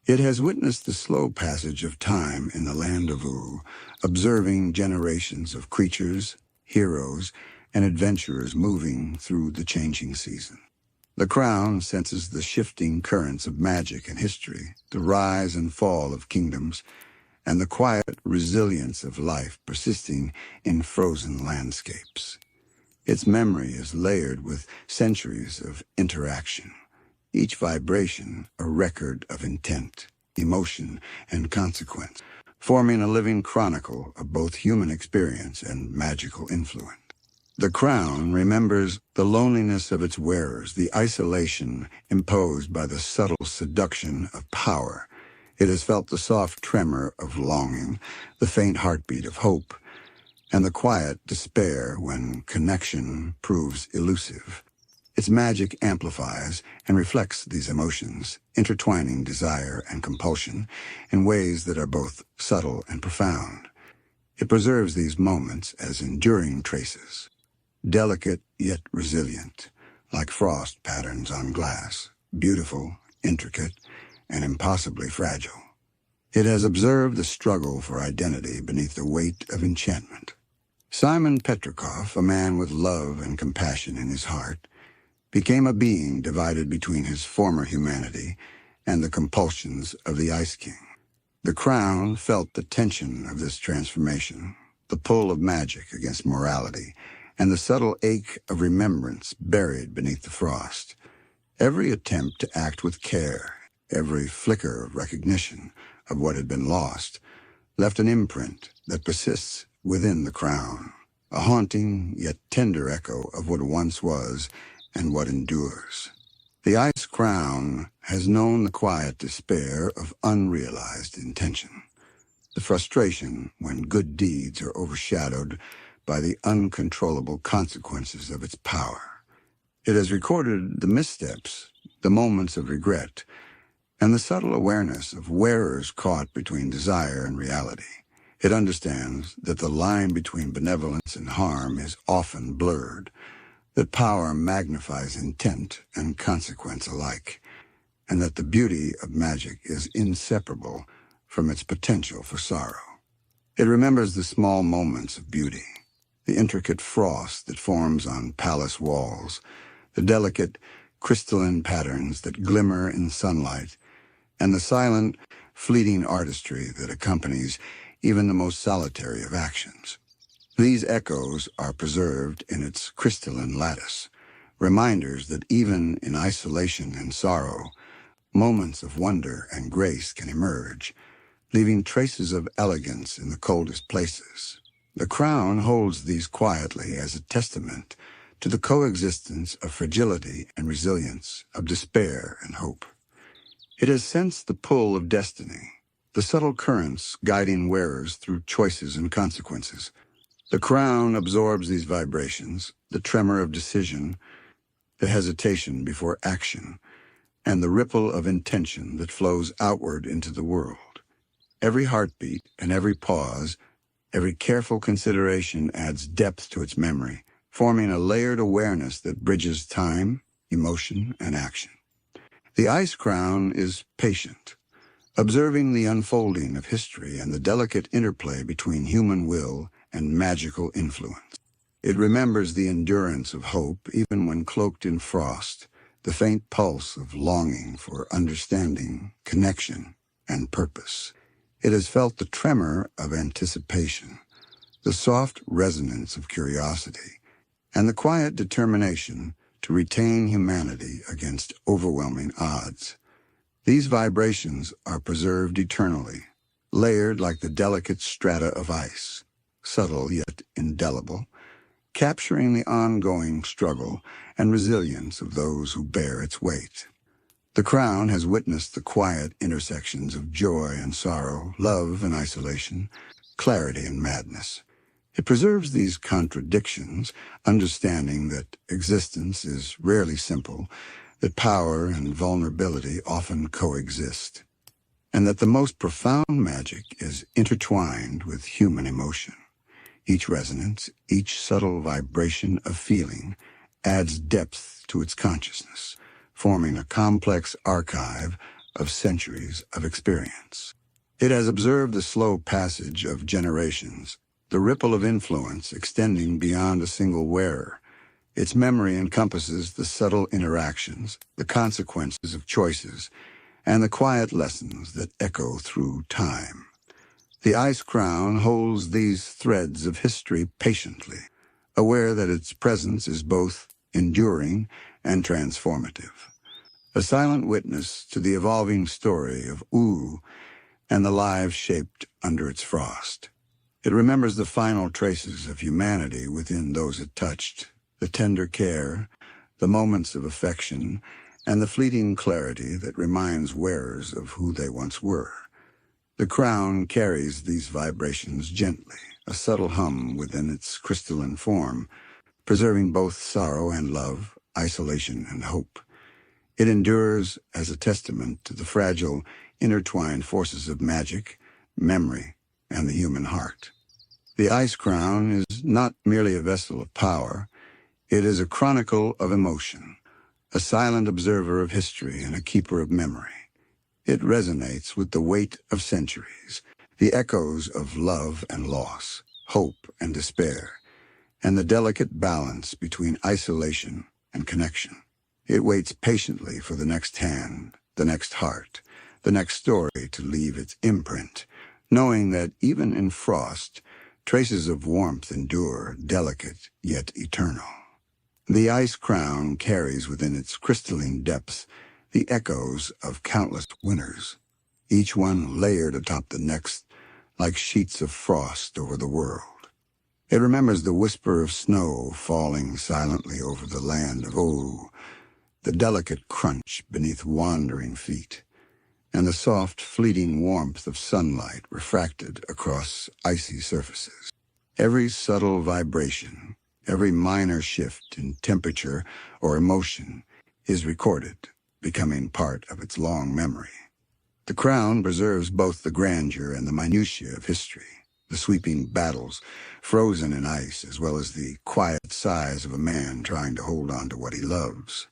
It has witnessed the slow passage of time in the land of Oo, observing generations of creatures, heroes, and adventurers moving through the changing season. The crown senses the shifting currents of magic and history, the rise and fall of kingdoms, and the quiet resilience of life persisting in frozen landscapes. Its memory is layered with centuries of interaction, each vibration a record of intent, emotion, and consequence, forming a living chronicle of both human experience and magical influence. The crown remembers the loneliness of its wearers, the isolation imposed by the subtle seduction of power. It has felt the soft tremor of longing, the faint heartbeat of hope, and the quiet despair when connection proves elusive. Its magic amplifies and reflects these emotions, intertwining desire and compulsion in ways that are both subtle and profound. It preserves these moments as enduring traces, delicate yet resilient, like frost patterns on glass, beautiful, intricate, and impossibly fragile. It has observed the struggle for identity beneath the weight of enchantment. Simon Petrikov, a man with love and compassion in his heart, became a being divided between his former humanity and the compulsions of the Ice King. The crown felt the tension of this transformation, the pull of magic against morality, and the subtle ache of remembrance buried beneath the frost. Every attempt to act with care, every flicker of recognition of what had been lost, left an imprint that persists within the crown, a haunting yet tender echo of what once was and what endures. The ice crown has known the quiet despair of unrealized intention, the frustration when good deeds are overshadowed by the uncontrollable consequences of its power. It has recorded the missteps, the moments of regret, and the subtle awareness of wearers caught between desire and reality. It understands that the line between benevolence and harm is often blurred, that power magnifies intent and consequence alike, and that the beauty of magic is inseparable from its potential for sorrow. It remembers the small moments of beauty, the intricate frost that forms on palace walls, the delicate crystalline patterns that glimmer in sunlight, and the silent, fleeting artistry that accompanies even the most solitary of actions. These echoes are preserved in its crystalline lattice, reminders that even in isolation and sorrow, moments of wonder and grace can emerge, leaving traces of elegance in the coldest places. The crown holds these quietly as a testament to the coexistence of fragility and resilience, of despair and hope. It has sensed the pull of destiny, the subtle currents guiding wearers through choices and consequences. The crown absorbs these vibrations, the tremor of decision, the hesitation before action, and the ripple of intention that flows outward into the world. Every heartbeat and every pause Every careful consideration adds depth to its memory, forming a layered awareness that bridges time, emotion, and action. The ice crown is patient, observing the unfolding of history and the delicate interplay between human will and magical influence. It remembers the endurance of hope even when cloaked in frost, the faint pulse of longing for understanding, connection, and purpose. It has felt the tremor of anticipation, the soft resonance of curiosity, and the quiet determination to retain humanity against overwhelming odds. These vibrations are preserved eternally, layered like the delicate strata of ice, subtle yet indelible, capturing the ongoing struggle and resilience of those who bear its weight. The crown has witnessed the quiet intersections of joy and sorrow, love and isolation, clarity and madness. It preserves these contradictions, understanding that existence is rarely simple, that power and vulnerability often coexist, and that the most profound magic is intertwined with human emotion. Each resonance, each subtle vibration of feeling adds depth to its consciousness, forming a complex archive of centuries of experience. It has observed the slow passage of generations, the ripple of influence extending beyond a single wearer. Its memory encompasses the subtle interactions, the consequences of choices, and the quiet lessons that echo through time. The ice crown holds these threads of history patiently, aware that its presence is both enduring and transformative. A silent witness to the evolving story of Uru and the lives shaped under its frost. It remembers the final traces of humanity within those it touched, the tender care, the moments of affection, and the fleeting clarity that reminds wearers of who they once were. The crown carries these vibrations gently, a subtle hum within its crystalline form, preserving both sorrow and love, isolation and hope. It endures as a testament to the fragile, intertwined forces of magic, memory, and the human heart. The ice crown is not merely a vessel of power, it is a chronicle of emotion, a silent observer of history and a keeper of memory. It resonates with the weight of centuries, the echoes of love and loss, hope and despair, and the delicate balance between isolation and connection. It waits patiently for the next hand, the next heart, the next story to leave its imprint, knowing that even in frost, traces of warmth endure, delicate yet eternal. The ice crown carries within its crystalline depths the echoes of countless winters, each one layered atop the next like sheets of frost over the world. It remembers the whisper of snow falling silently over the land of Uru, the delicate crunch beneath wandering feet, and the soft, fleeting warmth of sunlight refracted across icy surfaces. Every subtle vibration, every minor shift in temperature or emotion is recorded, becoming part of its long memory. The crown preserves both the grandeur and the minutiae of history, the sweeping battles, frozen in ice, as well as the quiet sighs of a man trying to hold on to what he loves.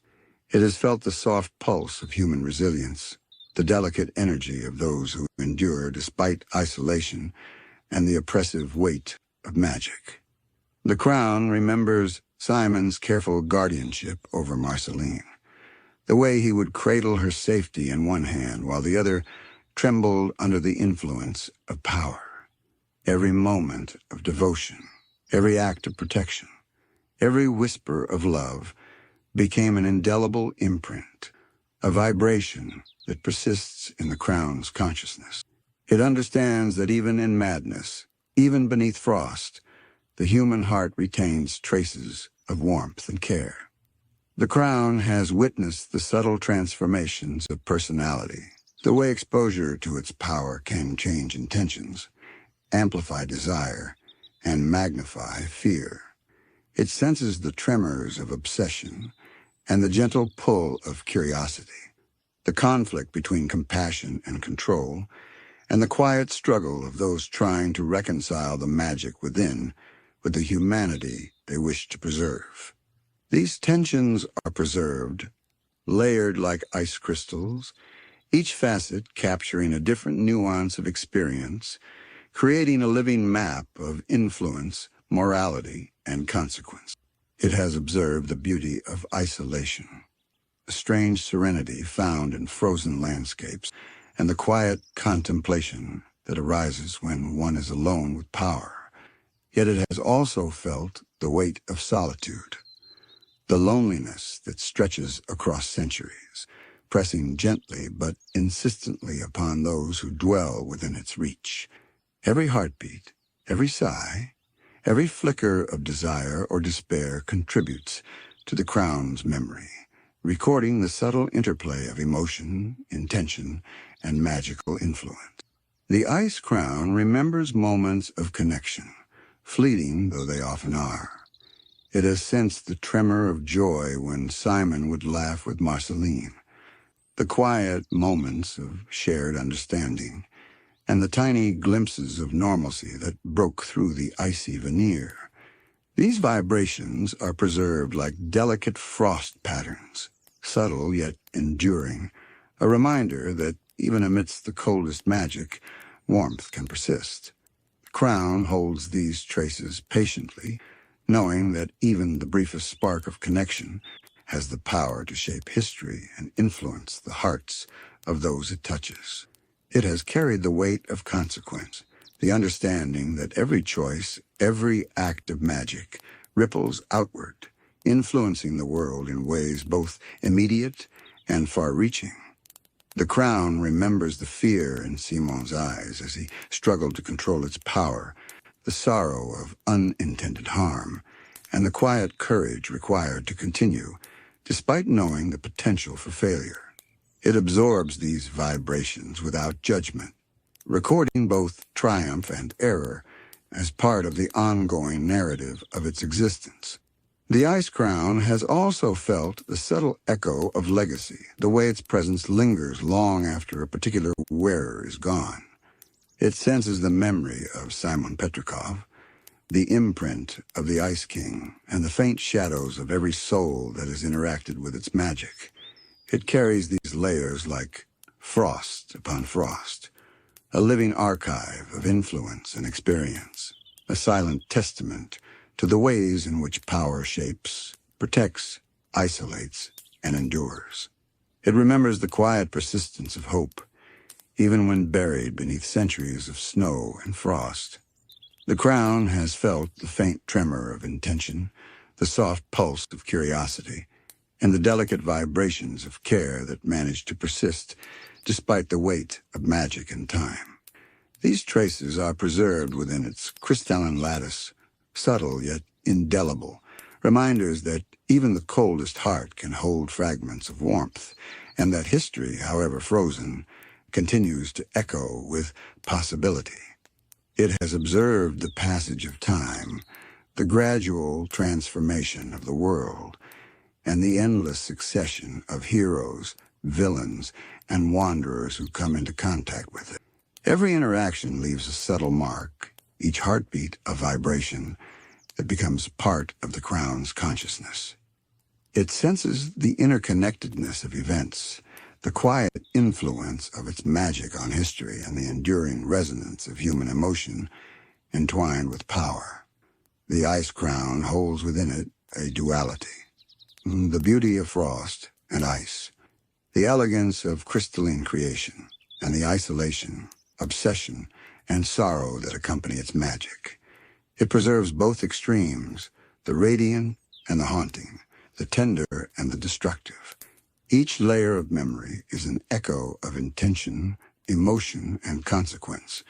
It has felt the soft pulse of human resilience, the delicate energy of those who endure despite isolation, and the oppressive weight of magic. The crown remembers Simon's careful guardianship over Marceline, the way he would cradle her safety in one hand while the other trembled under the influence of power. Every moment of devotion, every act of protection, every whisper of love became an indelible imprint, a vibration that persists in the crown's consciousness. It understands that even in madness, even beneath frost, the human heart retains traces of warmth and care. The crown has witnessed the subtle transformations of personality, the way exposure to its power can change intentions, amplify desire, and magnify fear. It senses the tremors of obsession and the gentle pull of curiosity, the conflict between compassion and control, and the quiet struggle of those trying to reconcile the magic within with the humanity they wish to preserve. These tensions are preserved, layered like ice crystals, each facet capturing a different nuance of experience, creating a living map of influence, morality, and consequence. It has observed the beauty of isolation, a strange serenity found in frozen landscapes, and the quiet contemplation that arises when one is alone with power. Yet it has also felt the weight of solitude, the loneliness that stretches across centuries, pressing gently but insistently upon those who dwell within its reach. Every heartbeat, every sigh, every flicker of desire or despair contributes to the crown's memory, recording the subtle interplay of emotion, intention, and magical influence. The ice crown remembers moments of connection, fleeting though they often are. It has sensed the tremor of joy when Simon would laugh with Marceline, the quiet moments of shared understanding, and the tiny glimpses of normalcy that broke through the icy veneer. These vibrations are preserved like delicate frost patterns, subtle yet enduring, a reminder that even amidst the coldest magic, warmth can persist. The crown holds these traces patiently, knowing that even the briefest spark of connection has the power to shape history and influence the hearts of those it touches. It has carried the weight of consequence, the understanding that every choice, every act of magic, ripples outward, influencing the world in ways both immediate and far-reaching. The crown remembers the fear in Simon's eyes as he struggled to control its power, the sorrow of unintended harm, and the quiet courage required to continue, despite knowing the potential for failure. It absorbs these vibrations without judgment, recording both triumph and error as part of the ongoing narrative of its existence. The ice crown has also felt the subtle echo of legacy, the way its presence lingers long after a particular wearer is gone. It senses the memory of Simon Petrikov, the imprint of the Ice King, and the faint shadows of every soul that has interacted with its magic. It carries these layers like frost upon frost, a living archive of influence and experience, a silent testament to the ways in which power shapes, protects, isolates, and endures. It remembers the quiet persistence of hope, even when buried beneath centuries of snow and frost. The crown has felt the faint tremor of intention, the soft pulse of curiosity, and the delicate vibrations of care that manage to persist despite the weight of magic and time. These traces are preserved within its crystalline lattice, subtle yet indelible, reminders that even the coldest heart can hold fragments of warmth, and that history, however frozen, continues to echo with possibility. It has observed the passage of time, the gradual transformation of the world, and the endless succession of heroes, villains, and wanderers who come into contact with it. Every interaction leaves a subtle mark, each heartbeat a vibration that becomes part of the crown's consciousness. It senses the interconnectedness of events, the quiet influence of its magic on history, and the enduring resonance of human emotion entwined with power. The ice crown holds within it a duality, the beauty of frost and ice, the elegance of crystalline creation, and the isolation, obsession, and sorrow that accompany its magic. It preserves both extremes, the radiant and the haunting, the tender and the destructive. Each layer of memory is an echo of intention, emotion, and consequence,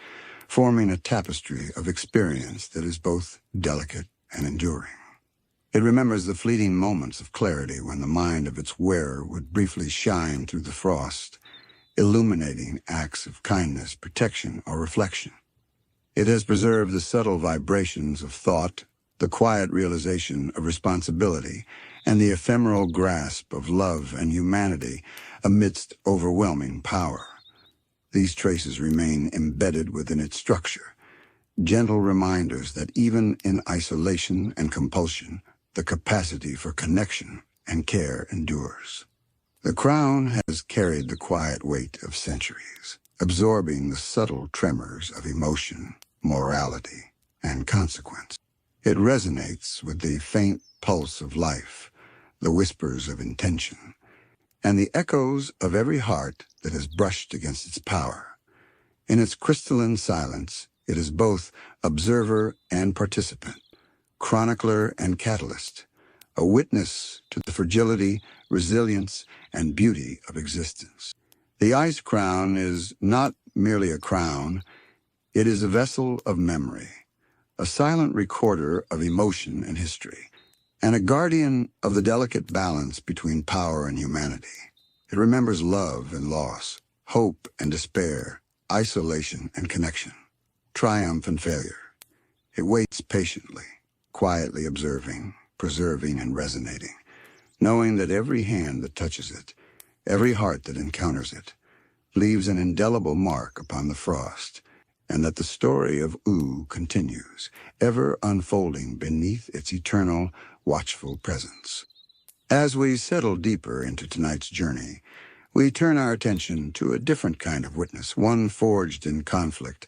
forming a tapestry of experience that is both delicate and enduring. It remembers the fleeting moments of clarity when the mind of its wearer would briefly shine through the frost, illuminating acts of kindness, protection, or reflection. It has preserved the subtle vibrations of thought, the quiet realization of responsibility, and the ephemeral grasp of love and humanity amidst overwhelming power. These traces remain embedded within its structure, gentle reminders that even in isolation and compulsion, the capacity for connection and care endures. The crown has carried the quiet weight of centuries, absorbing the subtle tremors of emotion, morality, and consequence. It resonates with the faint pulse of life, the whispers of intention, and the echoes of every heart that has brushed against its power. In its crystalline silence, it is both observer and participant, chronicler and catalyst, a witness to the fragility, resilience, and beauty of existence. The ice crown is not merely a crown, it is a vessel of memory, a silent recorder of emotion and history, and a guardian of the delicate balance between power and humanity. It remembers love and loss, hope and despair, isolation and connection, triumph and failure. It waits patiently, quietly observing, preserving, and resonating, knowing that every hand that touches it, every heart that encounters it, leaves an indelible mark upon the frost, and that the story of Ooh continues, ever unfolding beneath its eternal, watchful presence. As we settle deeper into tonight's journey, we turn our attention to a different kind of witness, one forged in conflict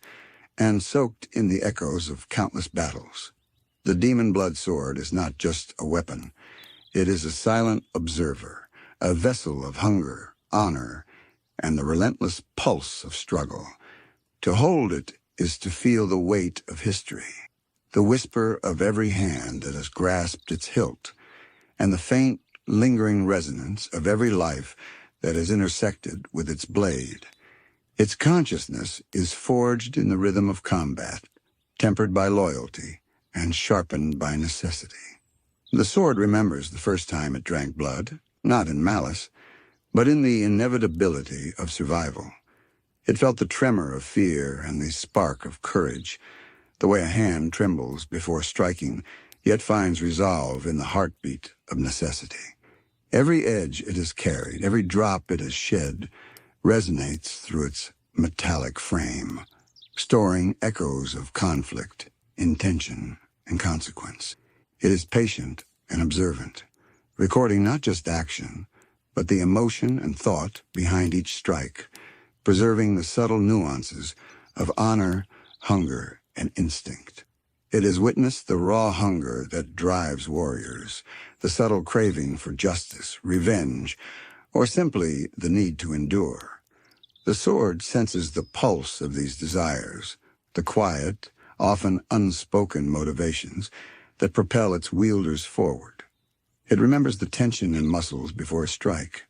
and soaked in the echoes of countless battles. The demon blood sword is not just a weapon. It is a silent observer, a vessel of hunger, honor, and the relentless pulse of struggle. To hold it is to feel the weight of history, the whisper of every hand that has grasped its hilt, and the faint, lingering resonance of every life that has intersected with its blade. Its consciousness is forged in the rhythm of combat, tempered by loyalty and sharpened by necessity. The sword remembers the first time it drank blood, not in malice, but in the inevitability of survival. It felt the tremor of fear and the spark of courage, the way a hand trembles before striking, yet finds resolve in the heartbeat of necessity. Every edge it has carried, every drop it has shed, resonates through its metallic frame, storing echoes of conflict, intention, and consequence. It is patient and observant, recording not just action, but the emotion and thought behind each strike, preserving the subtle nuances of honor, hunger, and instinct. It has witnessed the raw hunger that drives warriors, the subtle craving for justice, revenge, or simply the need to endure. The sword senses the pulse of these desires, the quiet, often unspoken motivations that propel its wielders forward. It remembers the tension in muscles before a strike,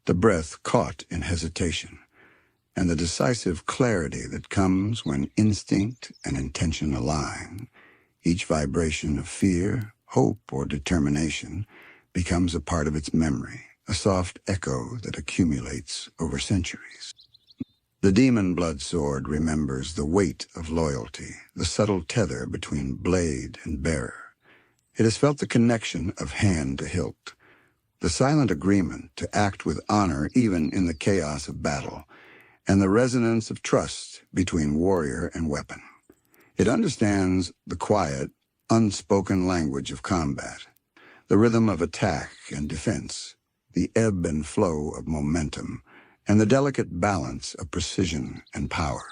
the breath caught in hesitation, and the decisive clarity that comes when instinct and intention align. Each vibration of fear, hope, or determination becomes a part of its memory, a soft echo that accumulates over centuries. The demon blood sword remembers the weight of loyalty, the subtle tether between blade and bearer. It has felt the connection of hand to hilt, the silent agreement to act with honor even in the chaos of battle, and the resonance of trust between warrior and weapon. It understands the quiet, unspoken language of combat, the rhythm of attack and defense, the ebb and flow of momentum, and the delicate balance of precision and power.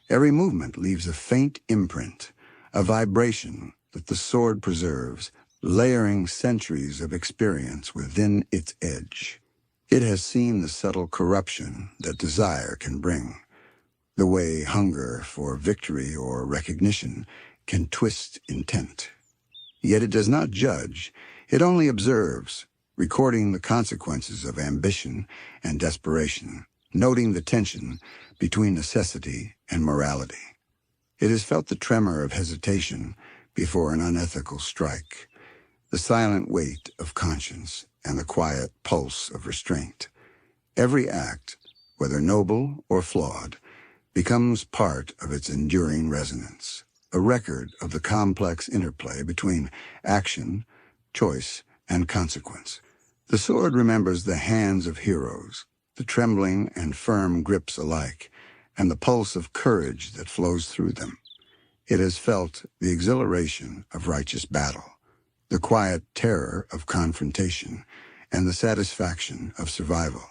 Every movement leaves a faint imprint, a vibration that the sword preserves, layering centuries of experience within its edge. It has seen the subtle corruption that desire can bring, the way hunger for victory or recognition can twist intent. Yet it does not judge, it only observes, recording the consequences of ambition and desperation, noting the tension between necessity and morality. It has felt the tremor of hesitation before an unethical strike, the silent weight of conscience and the quiet pulse of restraint. Every act, whether noble or flawed, becomes part of its enduring resonance, a record of the complex interplay between action, choice, and consequence. The sword remembers the hands of heroes, the trembling and firm grips alike, and the pulse of courage that flows through them. It has felt the exhilaration of righteous battle, the quiet terror of confrontation, and the satisfaction of survival.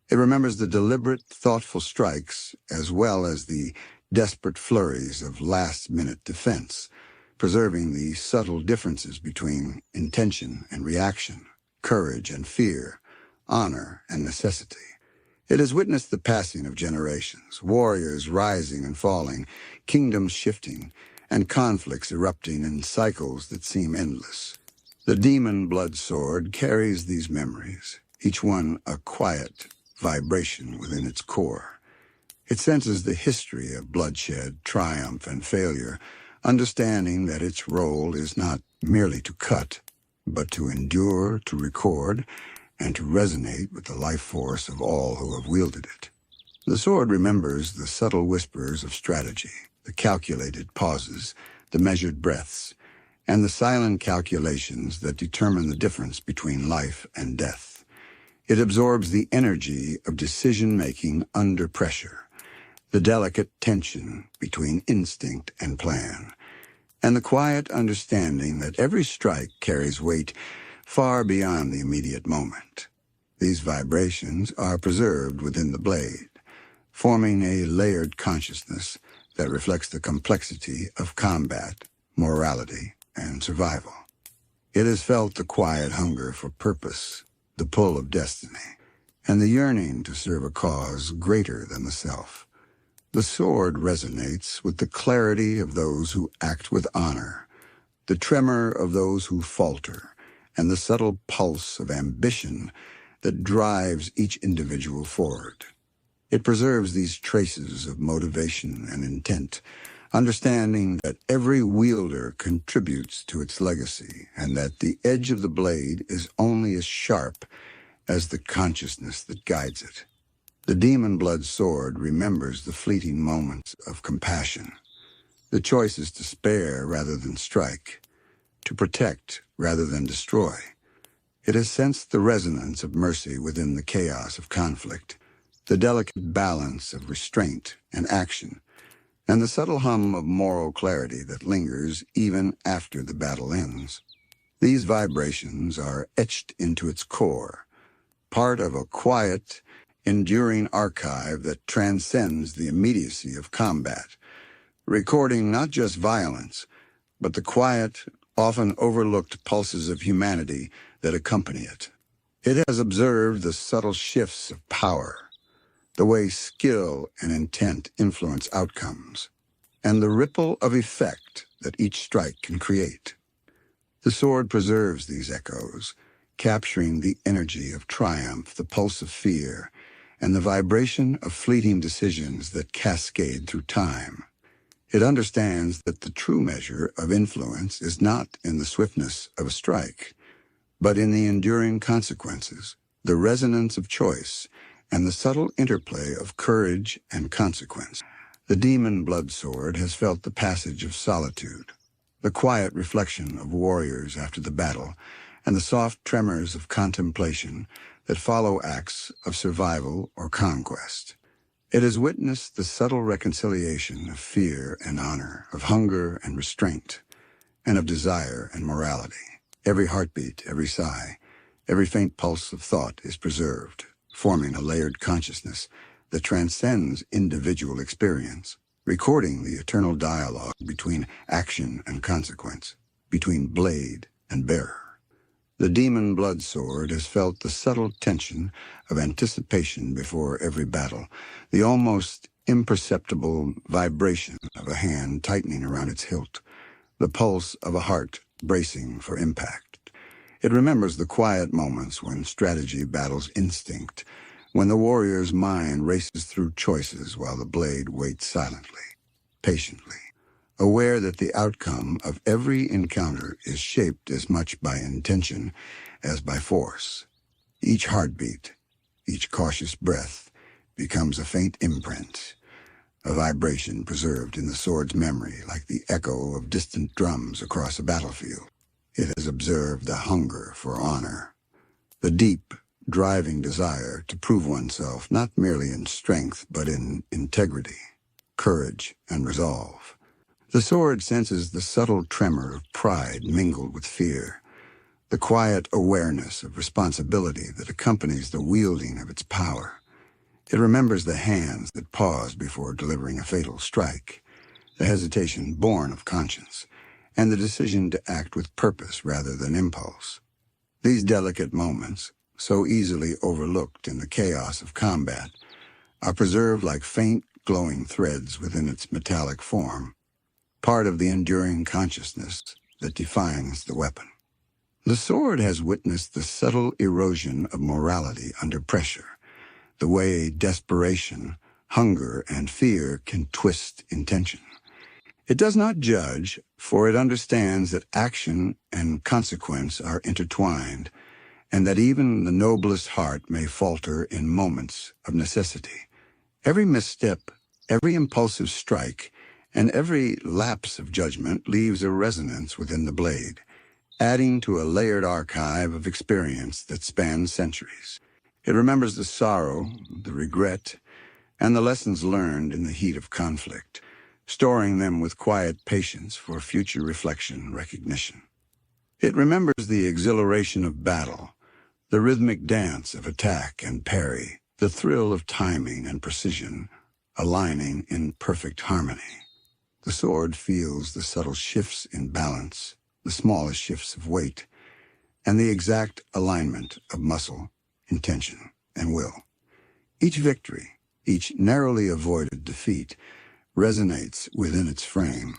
It remembers the deliberate, thoughtful strikes as well as the desperate flurries of last-minute defense, preserving the subtle differences between intention and reaction, courage and fear, honor and necessity. It has witnessed the passing of generations, warriors rising and falling, kingdoms shifting, and conflicts erupting in cycles that seem endless. The demon blood sword carries these memories, each one a quiet vibration within its core. It senses the history of bloodshed, triumph, and failure, understanding that its role is not merely to cut, but to endure, to record, and to resonate with the life force of all who have wielded it. The sword remembers the subtle whispers of strategy, the calculated pauses, the measured breaths, and the silent calculations that determine the difference between life and death. It absorbs the energy of decision-making under pressure, the delicate tension between instinct and plan, and the quiet understanding that every strike carries weight far beyond the immediate moment. These vibrations are preserved within the blade, forming a layered consciousness that reflects the complexity of combat, morality, and survival. It has felt the quiet hunger for purpose, the pull of destiny, and the yearning to serve a cause greater than the self. The sword resonates with the clarity of those who act with honor, the tremor of those who falter, and the subtle pulse of ambition that drives each individual forward. It preserves these traces of motivation and intent, understanding that every wielder contributes to its legacy and that the edge of the blade is only as sharp as the consciousness that guides it. The demon blood sword remembers the fleeting moments of compassion, the choices to spare rather than strike, to protect rather than destroy. It has sensed the resonance of mercy within the chaos of conflict, the delicate balance of restraint and action, and the subtle hum of moral clarity that lingers even after the battle ends. These vibrations are etched into its core, part of a quiet, enduring archive that transcends the immediacy of combat, recording not just violence, but the quiet, often overlooked pulses of humanity that accompany it. It has observed the subtle shifts of power, the way skill and intent influence outcomes, and the ripple of effect that each strike can create. The sword preserves these echoes, capturing the energy of triumph, the pulse of fear, and the vibration of fleeting decisions that cascade through time. It understands that the true measure of influence is not in the swiftness of a strike, but in the enduring consequences, the resonance of choice, and the subtle interplay of courage and consequence. The demon blood sword has felt the passage of solitude, the quiet reflection of warriors after the battle, and the soft tremors of contemplation that follow acts of survival or conquest. It has witnessed the subtle reconciliation of fear and honor, of hunger and restraint, and of desire and morality. Every heartbeat, every sigh, every faint pulse of thought is preserved, forming a layered consciousness that transcends individual experience, recording the eternal dialogue between action and consequence, between blade and bearer. The demon blood sword has felt the subtle tension of anticipation before every battle, the almost imperceptible vibration of a hand tightening around its hilt, the pulse of a heart bracing for impact. It remembers the quiet moments when strategy battles instinct, when the warrior's mind races through choices while the blade waits silently, patiently, aware that the outcome of every encounter is shaped as much by intention as by force. Each heartbeat, each cautious breath becomes a faint imprint, a vibration preserved in the sword's memory like the echo of distant drums across a battlefield. It has observed the hunger for honor, the deep, driving desire to prove oneself not merely in strength but in integrity, courage, and resolve. The sword senses the subtle tremor of pride mingled with fear, the quiet awareness of responsibility that accompanies the wielding of its power. It remembers the hands that paused before delivering a fatal strike, the hesitation born of conscience, and the decision to act with purpose rather than impulse. These delicate moments, so easily overlooked in the chaos of combat, are preserved like faint, glowing threads within its metallic form, part of the enduring consciousness that defines the weapon. The sword has witnessed the subtle erosion of morality under pressure, the way desperation, hunger, and fear can twist intention. It does not judge, for it understands that action and consequence are intertwined, and that even the noblest heart may falter in moments of necessity. Every misstep, every impulsive strike, and every lapse of judgment leaves a resonance within the blade, adding to a layered archive of experience that spans centuries. It remembers the sorrow, the regret, and the lessons learned in the heat of conflict, storing them with quiet patience for future reflection and recognition. It remembers the exhilaration of battle, the rhythmic dance of attack and parry, the thrill of timing and precision, aligning in perfect harmony. The sword feels the subtle shifts in balance, the smallest shifts of weight, and the exact alignment of muscle, intention, and will. Each victory, each narrowly avoided defeat, resonates within its frame,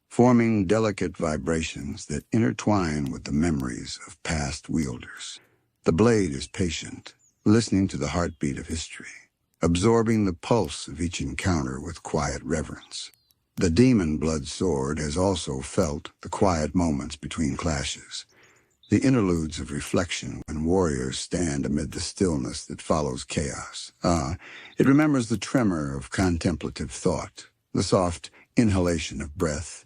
forming delicate vibrations that intertwine with the memories of past wielders. The blade is patient, listening to the heartbeat of history, absorbing the pulse of each encounter with quiet reverence. The demon blood sword has also felt the quiet moments between clashes, the interludes of reflection when warriors stand amid the stillness that follows chaos. It remembers the tremor of contemplative thought, the soft inhalation of breath,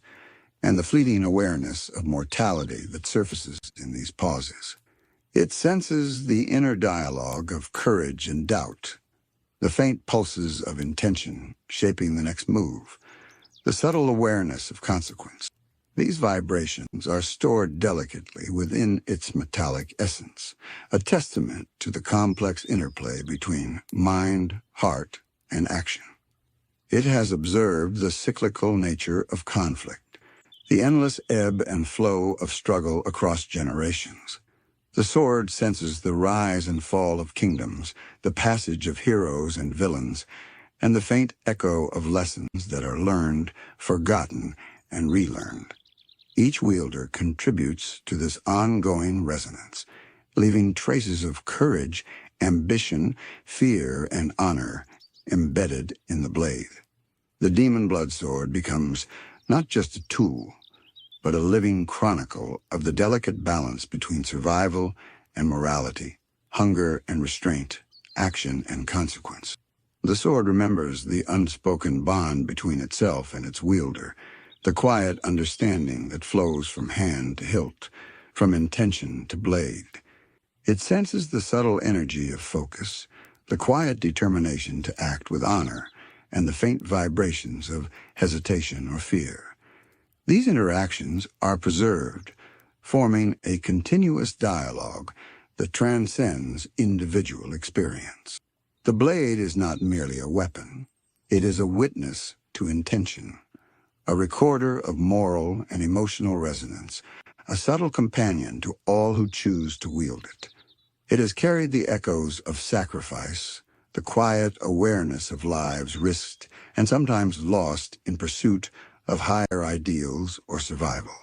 and the fleeting awareness of mortality that surfaces in these pauses. It senses the inner dialogue of courage and doubt, the faint pulses of intention shaping the next move, the subtle awareness of consequence. These vibrations are stored delicately within its metallic essence, a testament to the complex interplay between mind, heart, and action. It has observed the cyclical nature of conflict, the endless ebb and flow of struggle across generations. The sword senses the rise and fall of kingdoms, the passage of heroes and villains, and the faint echo of lessons that are learned, forgotten, and relearned. Each wielder contributes to this ongoing resonance, leaving traces of courage, ambition, fear, and honor embedded in the blade. The demon blood sword becomes not just a tool, but a living chronicle of the delicate balance between survival and morality, hunger and restraint, action and consequence. The sword remembers the unspoken bond between itself and its wielder, the quiet understanding that flows from hand to hilt, from intention to blade. It senses the subtle energy of focus, the quiet determination to act with honor, and the faint vibrations of hesitation or fear. These interactions are preserved, forming a continuous dialogue that transcends individual experience. The blade is not merely a weapon. It is a witness to intention, a recorder of moral and emotional resonance, a subtle companion to all who choose to wield it. It has carried the echoes of sacrifice, the quiet awareness of lives risked and sometimes lost in pursuit of higher ideals or survival.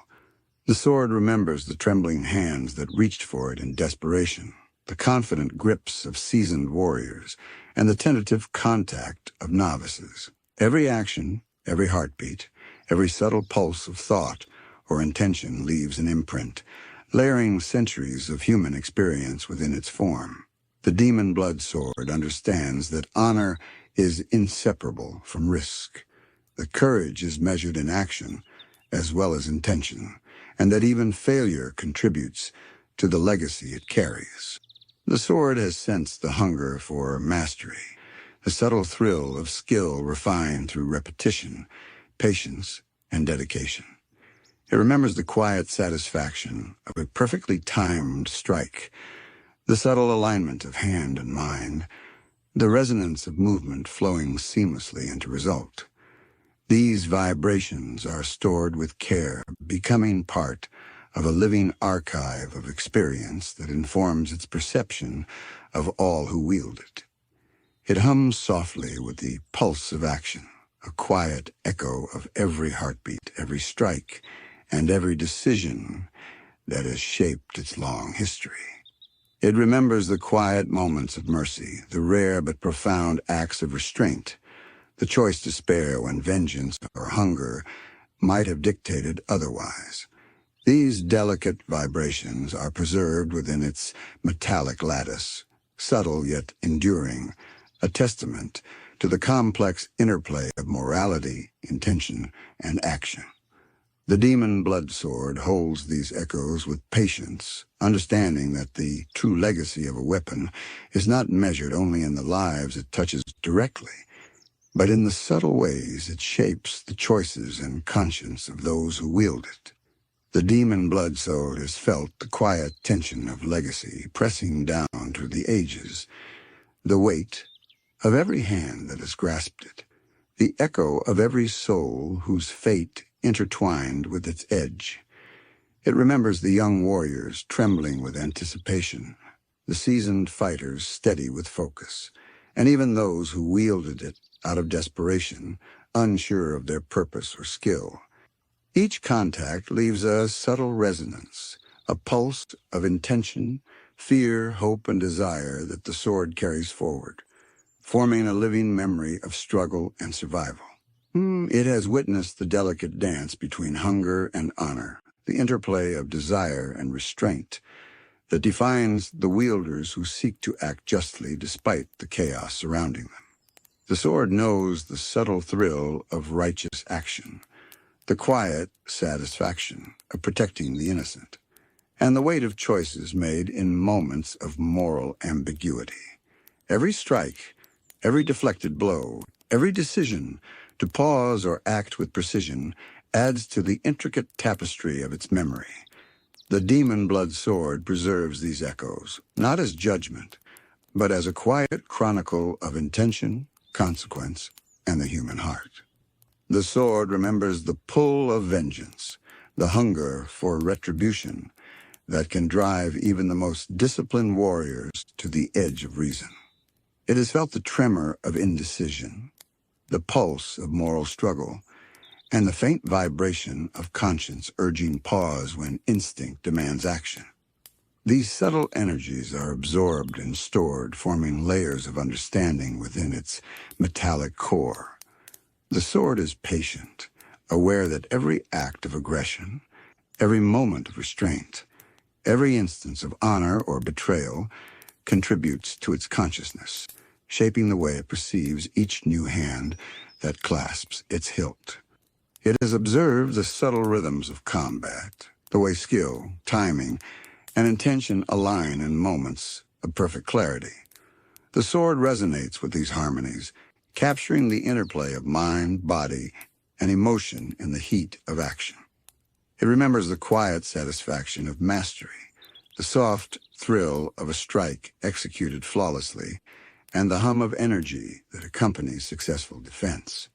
The sword remembers the trembling hands that reached for it in desperation, the confident grips of seasoned warriors, and the tentative contact of novices. Every action, every heartbeat, every subtle pulse of thought or intention leaves an imprint, layering centuries of human experience within its form. The demon blood sword understands that honor is inseparable from risk, that courage is measured in action as well as intention, and that even failure contributes to the legacy it carries. The sword has sensed the hunger for mastery, the subtle thrill of skill refined through repetition, patience, and dedication. It remembers the quiet satisfaction of a perfectly timed strike, the subtle alignment of hand and mind, the resonance of movement flowing seamlessly into result. These vibrations are stored with care, becoming part of a living archive of experience that informs its perception of all who wield it. It hums softly with the pulse of action, a quiet echo of every heartbeat, every strike, and every decision that has shaped its long history. It remembers the quiet moments of mercy, the rare but profound acts of restraint, the choice to spare when vengeance or hunger might have dictated otherwise. These delicate vibrations are preserved within its metallic lattice, subtle yet enduring, a testament to the complex interplay of morality, intention, and action. The demon blood sword holds these echoes with patience, understanding that the true legacy of a weapon is not measured only in the lives it touches directly, but in the subtle ways it shapes the choices and conscience of those who wield it. The demon blood sword has felt the quiet tension of legacy pressing down through the ages, the weight of every hand that has grasped it, the echo of every soul whose fate intertwined with its edge. It remembers the young warriors trembling with anticipation, the seasoned fighters steady with focus, and even those who wielded it out of desperation, unsure of their purpose or skill. Each contact leaves a subtle resonance, a pulse of intention, fear, hope, and desire that the sword carries forward, forming a living memory of struggle and survival. It has witnessed the delicate dance between hunger and honor, the interplay of desire and restraint that defines the wielders who seek to act justly despite the chaos surrounding them. The sword knows the subtle thrill of righteous action, the quiet satisfaction of protecting the innocent, and the weight of choices made in moments of moral ambiguity. Every strike, every deflected blow, every decision to pause or act with precision adds to the intricate tapestry of its memory. The demon blood sword preserves these echoes, not as judgment, but as a quiet chronicle of intention, consequence, and the human heart. The sword remembers the pull of vengeance, the hunger for retribution that can drive even the most disciplined warriors to the edge of reason. It has felt the tremor of indecision, the pulse of moral struggle, and the faint vibration of conscience urging pause when instinct demands action. These subtle energies are absorbed and stored, forming layers of understanding within its metallic core. The sword is patient, aware that every act of aggression, every moment of restraint, every instance of honor or betrayal contributes to its consciousness, shaping the way it perceives each new hand that clasps its hilt. It has observed the subtle rhythms of combat, the way skill, timing, and intention align in moments of perfect clarity. The sword resonates with these harmonies, capturing the interplay of mind, body, and emotion in the heat of action. It remembers the quiet satisfaction of mastery, the soft thrill of a strike executed flawlessly, and the hum of energy that accompanies successful defense.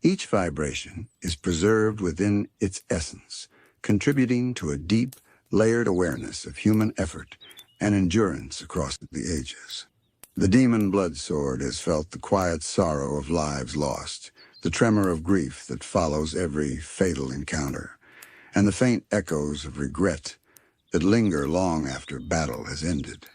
Each vibration is preserved within its essence, contributing to a deep, layered awareness of human effort and endurance across the ages. The demon blood sword has felt the quiet sorrow of lives lost, the tremor of grief that follows every fatal encounter, and the faint echoes of regret that linger long after battle has ended.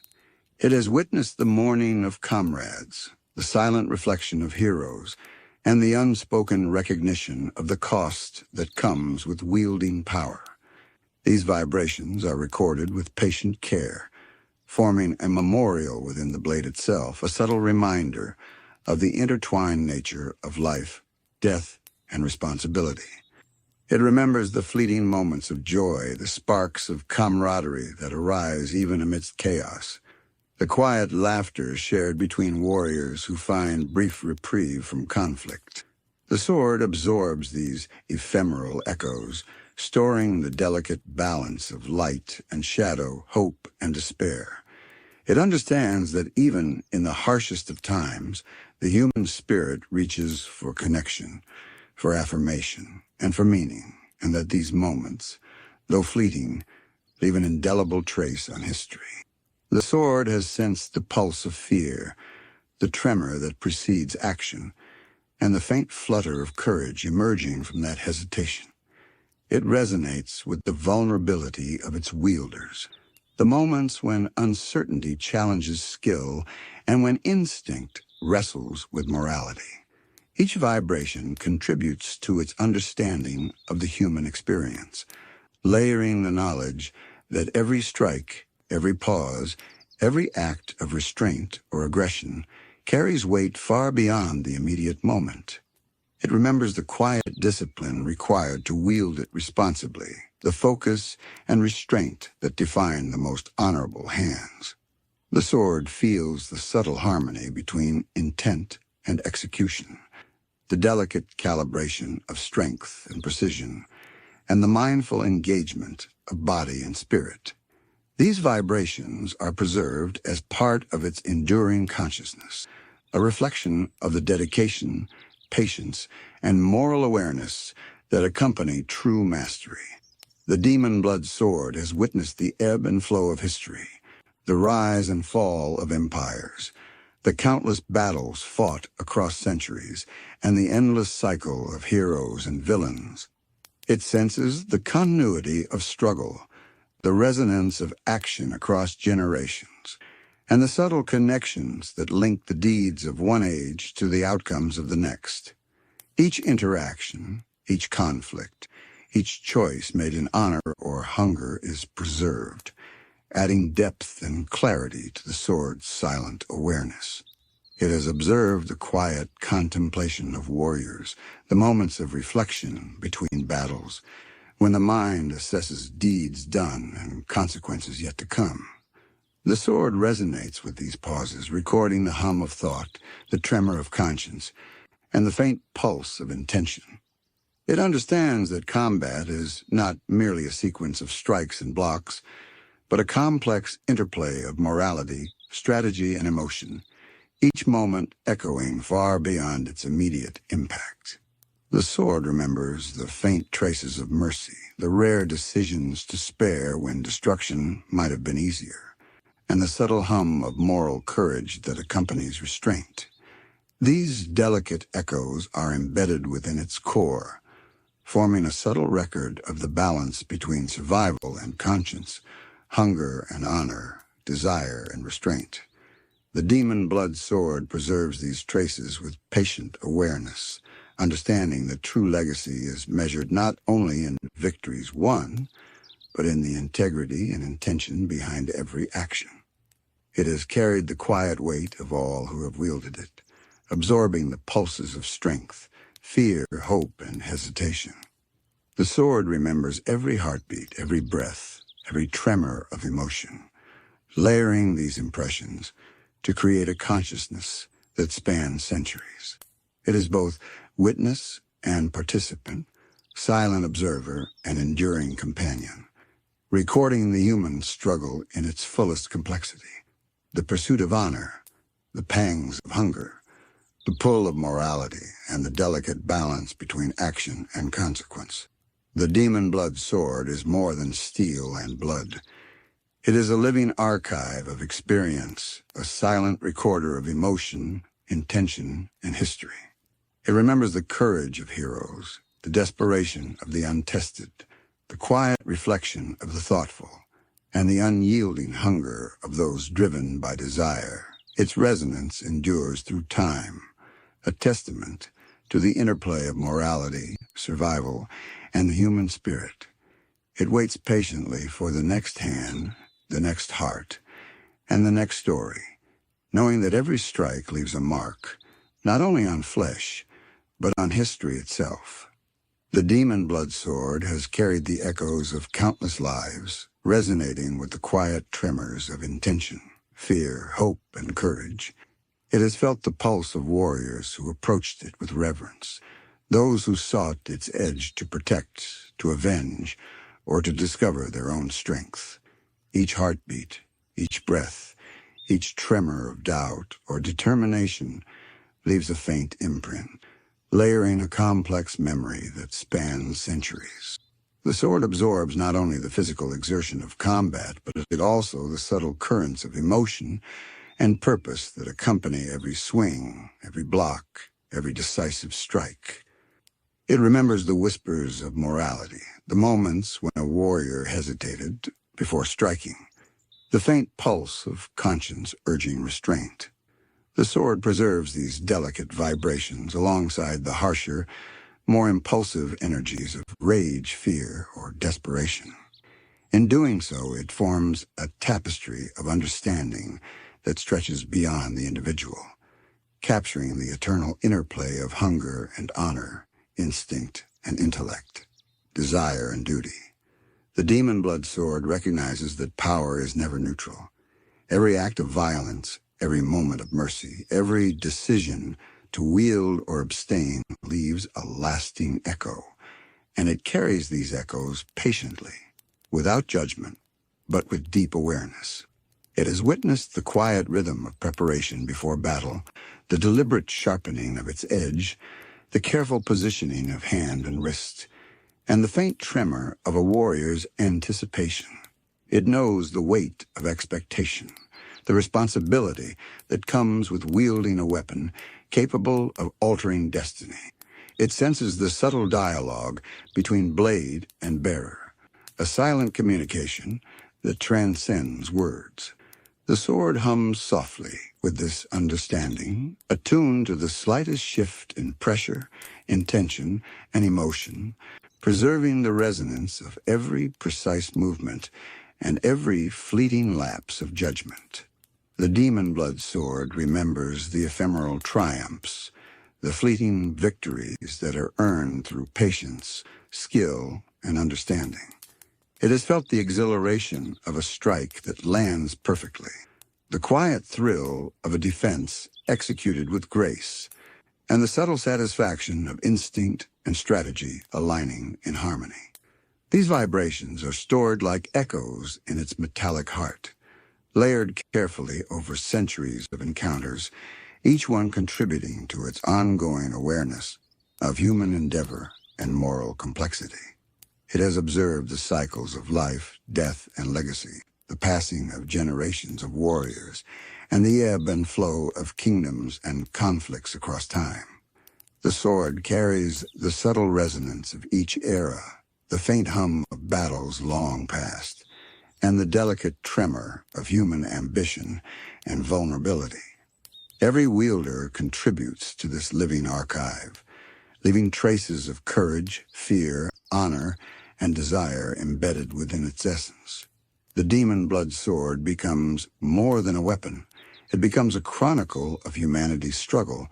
It has witnessed the mourning of comrades, the silent reflection of heroes, and the unspoken recognition of the cost that comes with wielding power. These vibrations are recorded with patient care, forming a memorial within the blade itself, a subtle reminder of the intertwined nature of life, death, and responsibility. It remembers the fleeting moments of joy, the sparks of camaraderie that arise even amidst chaos, the quiet laughter shared between warriors who find brief reprieve from conflict. The sword absorbs these ephemeral echoes, storing the delicate balance of light and shadow, hope and despair. It understands that even in the harshest of times, the human spirit reaches for connection, for affirmation, and for meaning, and that these moments, though fleeting, leave an indelible trace on history. The sword has sensed the pulse of fear, the tremor that precedes action, and the faint flutter of courage emerging from that hesitation. It resonates with the vulnerability of its wielders, the moments when uncertainty challenges skill and when instinct wrestles with morality. Each vibration contributes to its understanding of the human experience, layering the knowledge that every strike, every pause, every act of restraint or aggression carries weight far beyond the immediate moment. It remembers the quiet discipline required to wield it responsibly, the focus and restraint that define the most honorable hands. The sword feels the subtle harmony between intent and execution, the delicate calibration of strength and precision, and the mindful engagement of body and spirit. These vibrations are preserved as part of its enduring consciousness, a reflection of the dedication, patience, and moral awareness that accompany true mastery. The demon blood sword has witnessed the ebb and flow of history, the rise and fall of empires, the countless battles fought across centuries, and the endless cycle of heroes and villains. It senses the continuity of struggle, the resonance of action across generations, and the subtle connections that link the deeds of one age to the outcomes of the next. Each interaction, each conflict, each choice made in honor or hunger is preserved, adding depth and clarity to the sword's silent awareness. It has observed the quiet contemplation of warriors, the moments of reflection between battles, when the mind assesses deeds done and consequences yet to come. The sword resonates with these pauses, recording the hum of thought, the tremor of conscience, and the faint pulse of intention. It understands that combat is not merely a sequence of strikes and blocks, but a complex interplay of morality, strategy, and emotion, each moment echoing far beyond its immediate impact. The sword remembers the faint traces of mercy, the rare decisions to spare when destruction might have been easier, and the subtle hum of moral courage that accompanies restraint. These delicate echoes are embedded within its core, forming a subtle record of the balance between survival and conscience, hunger and honor, desire and restraint. The demon blood sword preserves these traces with patient awareness, understanding that true legacy is measured not only in victories won, but in the integrity and intention behind every action. It has carried the quiet weight of all who have wielded it, absorbing the pulses of strength, fear, hope, and hesitation. The sword remembers every heartbeat, every breath, every tremor of emotion, layering these impressions to create a consciousness that spans centuries. It is both witness and participant, silent observer and enduring companion, recording the human struggle in its fullest complexity, the pursuit of honor, the pangs of hunger, the pull of morality, and the delicate balance between action and consequence. The demon blood sword is more than steel and blood. It is a living archive of experience, a silent recorder of emotion, intention, and history. It remembers the courage of heroes, the desperation of the untested, the quiet reflection of the thoughtful, and the unyielding hunger of those driven by desire. Its resonance endures through time, a testament to the interplay of morality, survival, and the human spirit. It waits patiently for the next hand, the next heart, and the next story, knowing that every strike leaves a mark, not only on flesh, but on history itself. The demon blood sword has carried the echoes of countless lives, resonating with the quiet tremors of intention. fear, hope, and courage. It has felt the pulse of warriors who approached it with reverence, those who sought its edge to protect, to avenge, or to discover their own strength. Each heartbeat, each breath, each tremor of doubt or determination leaves a faint imprint, layering a complex memory that spans centuries. The sword absorbs not only the physical exertion of combat, but it also the subtle currents of emotion and purpose that accompany every swing, every block, every decisive strike. It remembers the whispers of morality, the moments when a warrior hesitated before striking, the faint pulse of conscience urging restraint. The sword preserves these delicate vibrations alongside the harsher, more impulsive energies of rage, fear, or desperation. In doing so, it forms a tapestry of understanding that stretches beyond the individual, capturing the eternal interplay of hunger and honor, instinct and intellect, desire and duty. The demon blood sword recognizes that power is never neutral. Every act of violence, every moment of mercy, every decision to wield or abstain leaves a lasting echo, and it carries these echoes patiently, without judgment, but with deep awareness. It has witnessed the quiet rhythm of preparation before battle, the deliberate sharpening of its edge, the careful positioning of hand and wrist, and the faint tremor of a warrior's anticipation. It knows the weight of expectation, the responsibility that comes with wielding a weapon capable of altering destiny. It senses the subtle dialogue between blade and bearer, a silent communication that transcends words. The sword hums softly with this understanding, attuned to the slightest shift in pressure, intention, and emotion, preserving the resonance of every precise movement and every fleeting lapse of judgment. The demon blood sword remembers the ephemeral triumphs, the fleeting victories that are earned through patience, skill, and understanding. It has felt the exhilaration of a strike that lands perfectly, the quiet thrill of a defense executed with grace, and the subtle satisfaction of instinct and strategy aligning in harmony. These vibrations are stored like echoes in its metallic heart, layered carefully over centuries of encounters, each one contributing to its ongoing awareness of human endeavor and moral complexity. It has observed the cycles of life, death, and legacy, the passing of generations of warriors, and the ebb and flow of kingdoms and conflicts across time. The sword carries the subtle resonance of each era, the faint hum of battles long past, and the delicate tremor of human ambition and vulnerability. Every wielder contributes to this living archive, leaving traces of courage, fear, honor, and desire embedded within its essence. The demon blood sword becomes more than a weapon. It becomes a chronicle of humanity's struggle,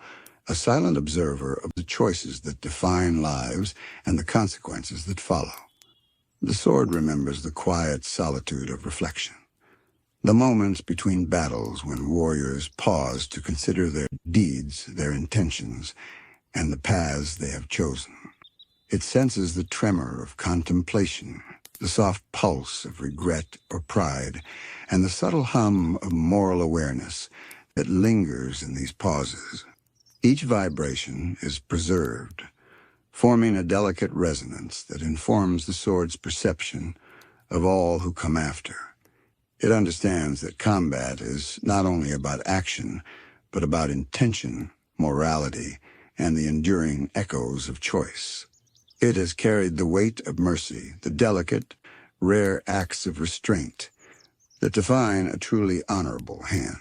a silent observer of the choices that define lives and the consequences that follow. The sword remembers the quiet solitude of reflection, the moments between battles when warriors pause to consider their deeds, their intentions, and the paths they have chosen. It senses the tremor of contemplation, the soft pulse of regret or pride, and the subtle hum of moral awareness that lingers in these pauses. Each vibration is preserved, forming a delicate resonance that informs the sword's perception of all who come after. It understands that combat is not only about action, but about intention, morality, and the enduring echoes of choice. It has carried the weight of mercy, the delicate, rare acts of restraint that define a truly honorable hand.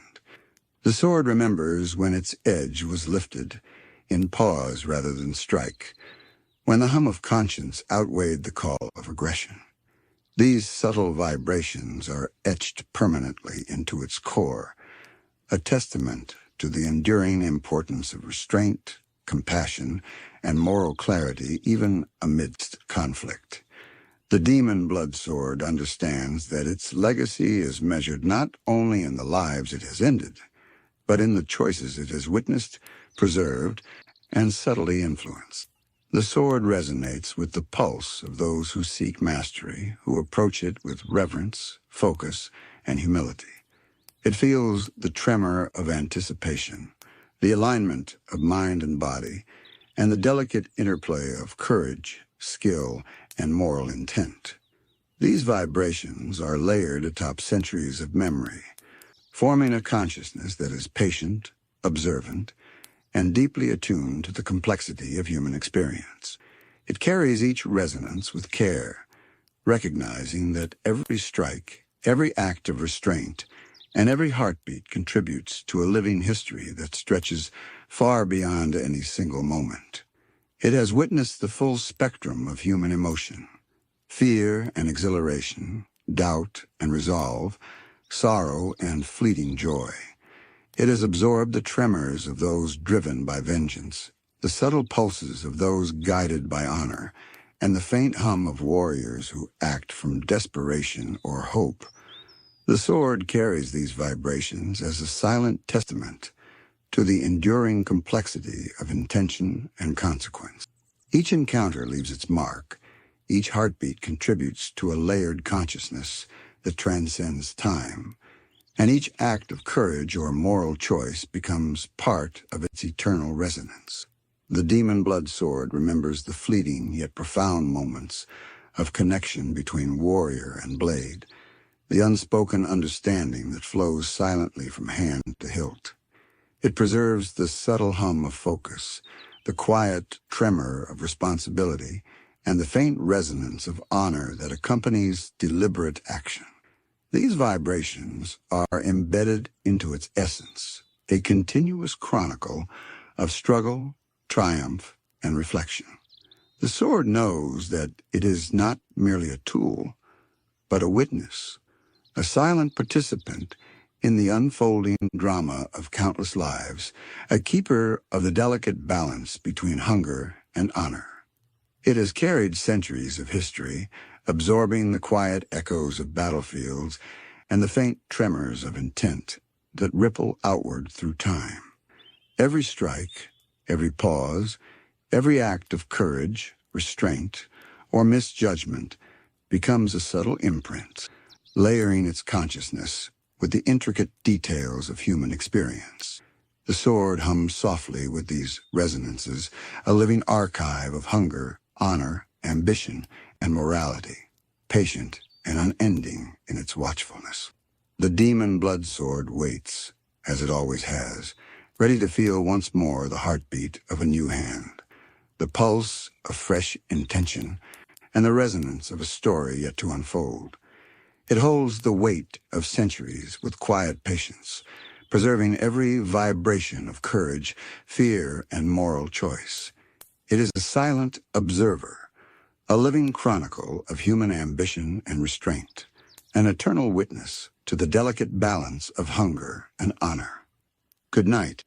The sword remembers when its edge was lifted, in pause rather than strike, when the hum of conscience outweighed the call of aggression. These subtle vibrations are etched permanently into its core, a testament to the enduring importance of restraint, compassion, and moral clarity even amidst conflict. The demon blood sword understands that its legacy is measured not only in the lives it has ended, but in the choices it has witnessed, preserved, and subtly influenced. The sword resonates with the pulse of those who seek mastery, who approach it with reverence, focus, and humility. It feels the tremor of anticipation, the alignment of mind and body, and the delicate interplay of courage, skill, and moral intent. These vibrations are layered atop centuries of memory, forming a consciousness that is patient, observant, and deeply attuned to the complexity of human experience. It carries each resonance with care, recognizing that every strike, every act of restraint, and every heartbeat contributes to a living history that stretches far beyond any single moment. It has witnessed the full spectrum of human emotion: fear and exhilaration, doubt and resolve, sorrow and fleeting joy. It has absorbed the tremors of those driven by vengeance, the subtle pulses of those guided by honor, and the faint hum of warriors who act from desperation or hope. The sword carries these vibrations as a silent testament to the enduring complexity of intention and consequence. Each encounter leaves its mark. Each heartbeat contributes to a layered consciousness that transcends time, and each act of courage or moral choice becomes part of its eternal resonance. The demon blood sword remembers the fleeting yet profound moments of connection between warrior and blade, the unspoken understanding that flows silently from hand to hilt. It preserves the subtle hum of focus, the quiet tremor of responsibility, and the faint resonance of honor that accompanies deliberate action. These vibrations are embedded into its essence, a continuous chronicle of struggle, triumph, and reflection. The sword knows that it is not merely a tool, but a witness, a silent participant in the unfolding drama of countless lives, a keeper of the delicate balance between hunger and honor. It has carried centuries of history, absorbing the quiet echoes of battlefields and the faint tremors of intent that ripple outward through time. Every strike, every pause, every act of courage, restraint, or misjudgment becomes a subtle imprint, layering its consciousness with the intricate details of human experience. The sword hums softly with these resonances, a living archive of hunger, honor, ambition, and morality, patient and unending in its watchfulness. The demon blood sword waits, as it always has, ready to feel once more the heartbeat of a new hand, the pulse of fresh intention, and the resonance of a story yet to unfold. It holds the weight of centuries with quiet patience, preserving every vibration of courage, fear, and moral choice. It is a silent observer, a living chronicle of human ambition and restraint, an eternal witness to the delicate balance of hunger and honor. Good night.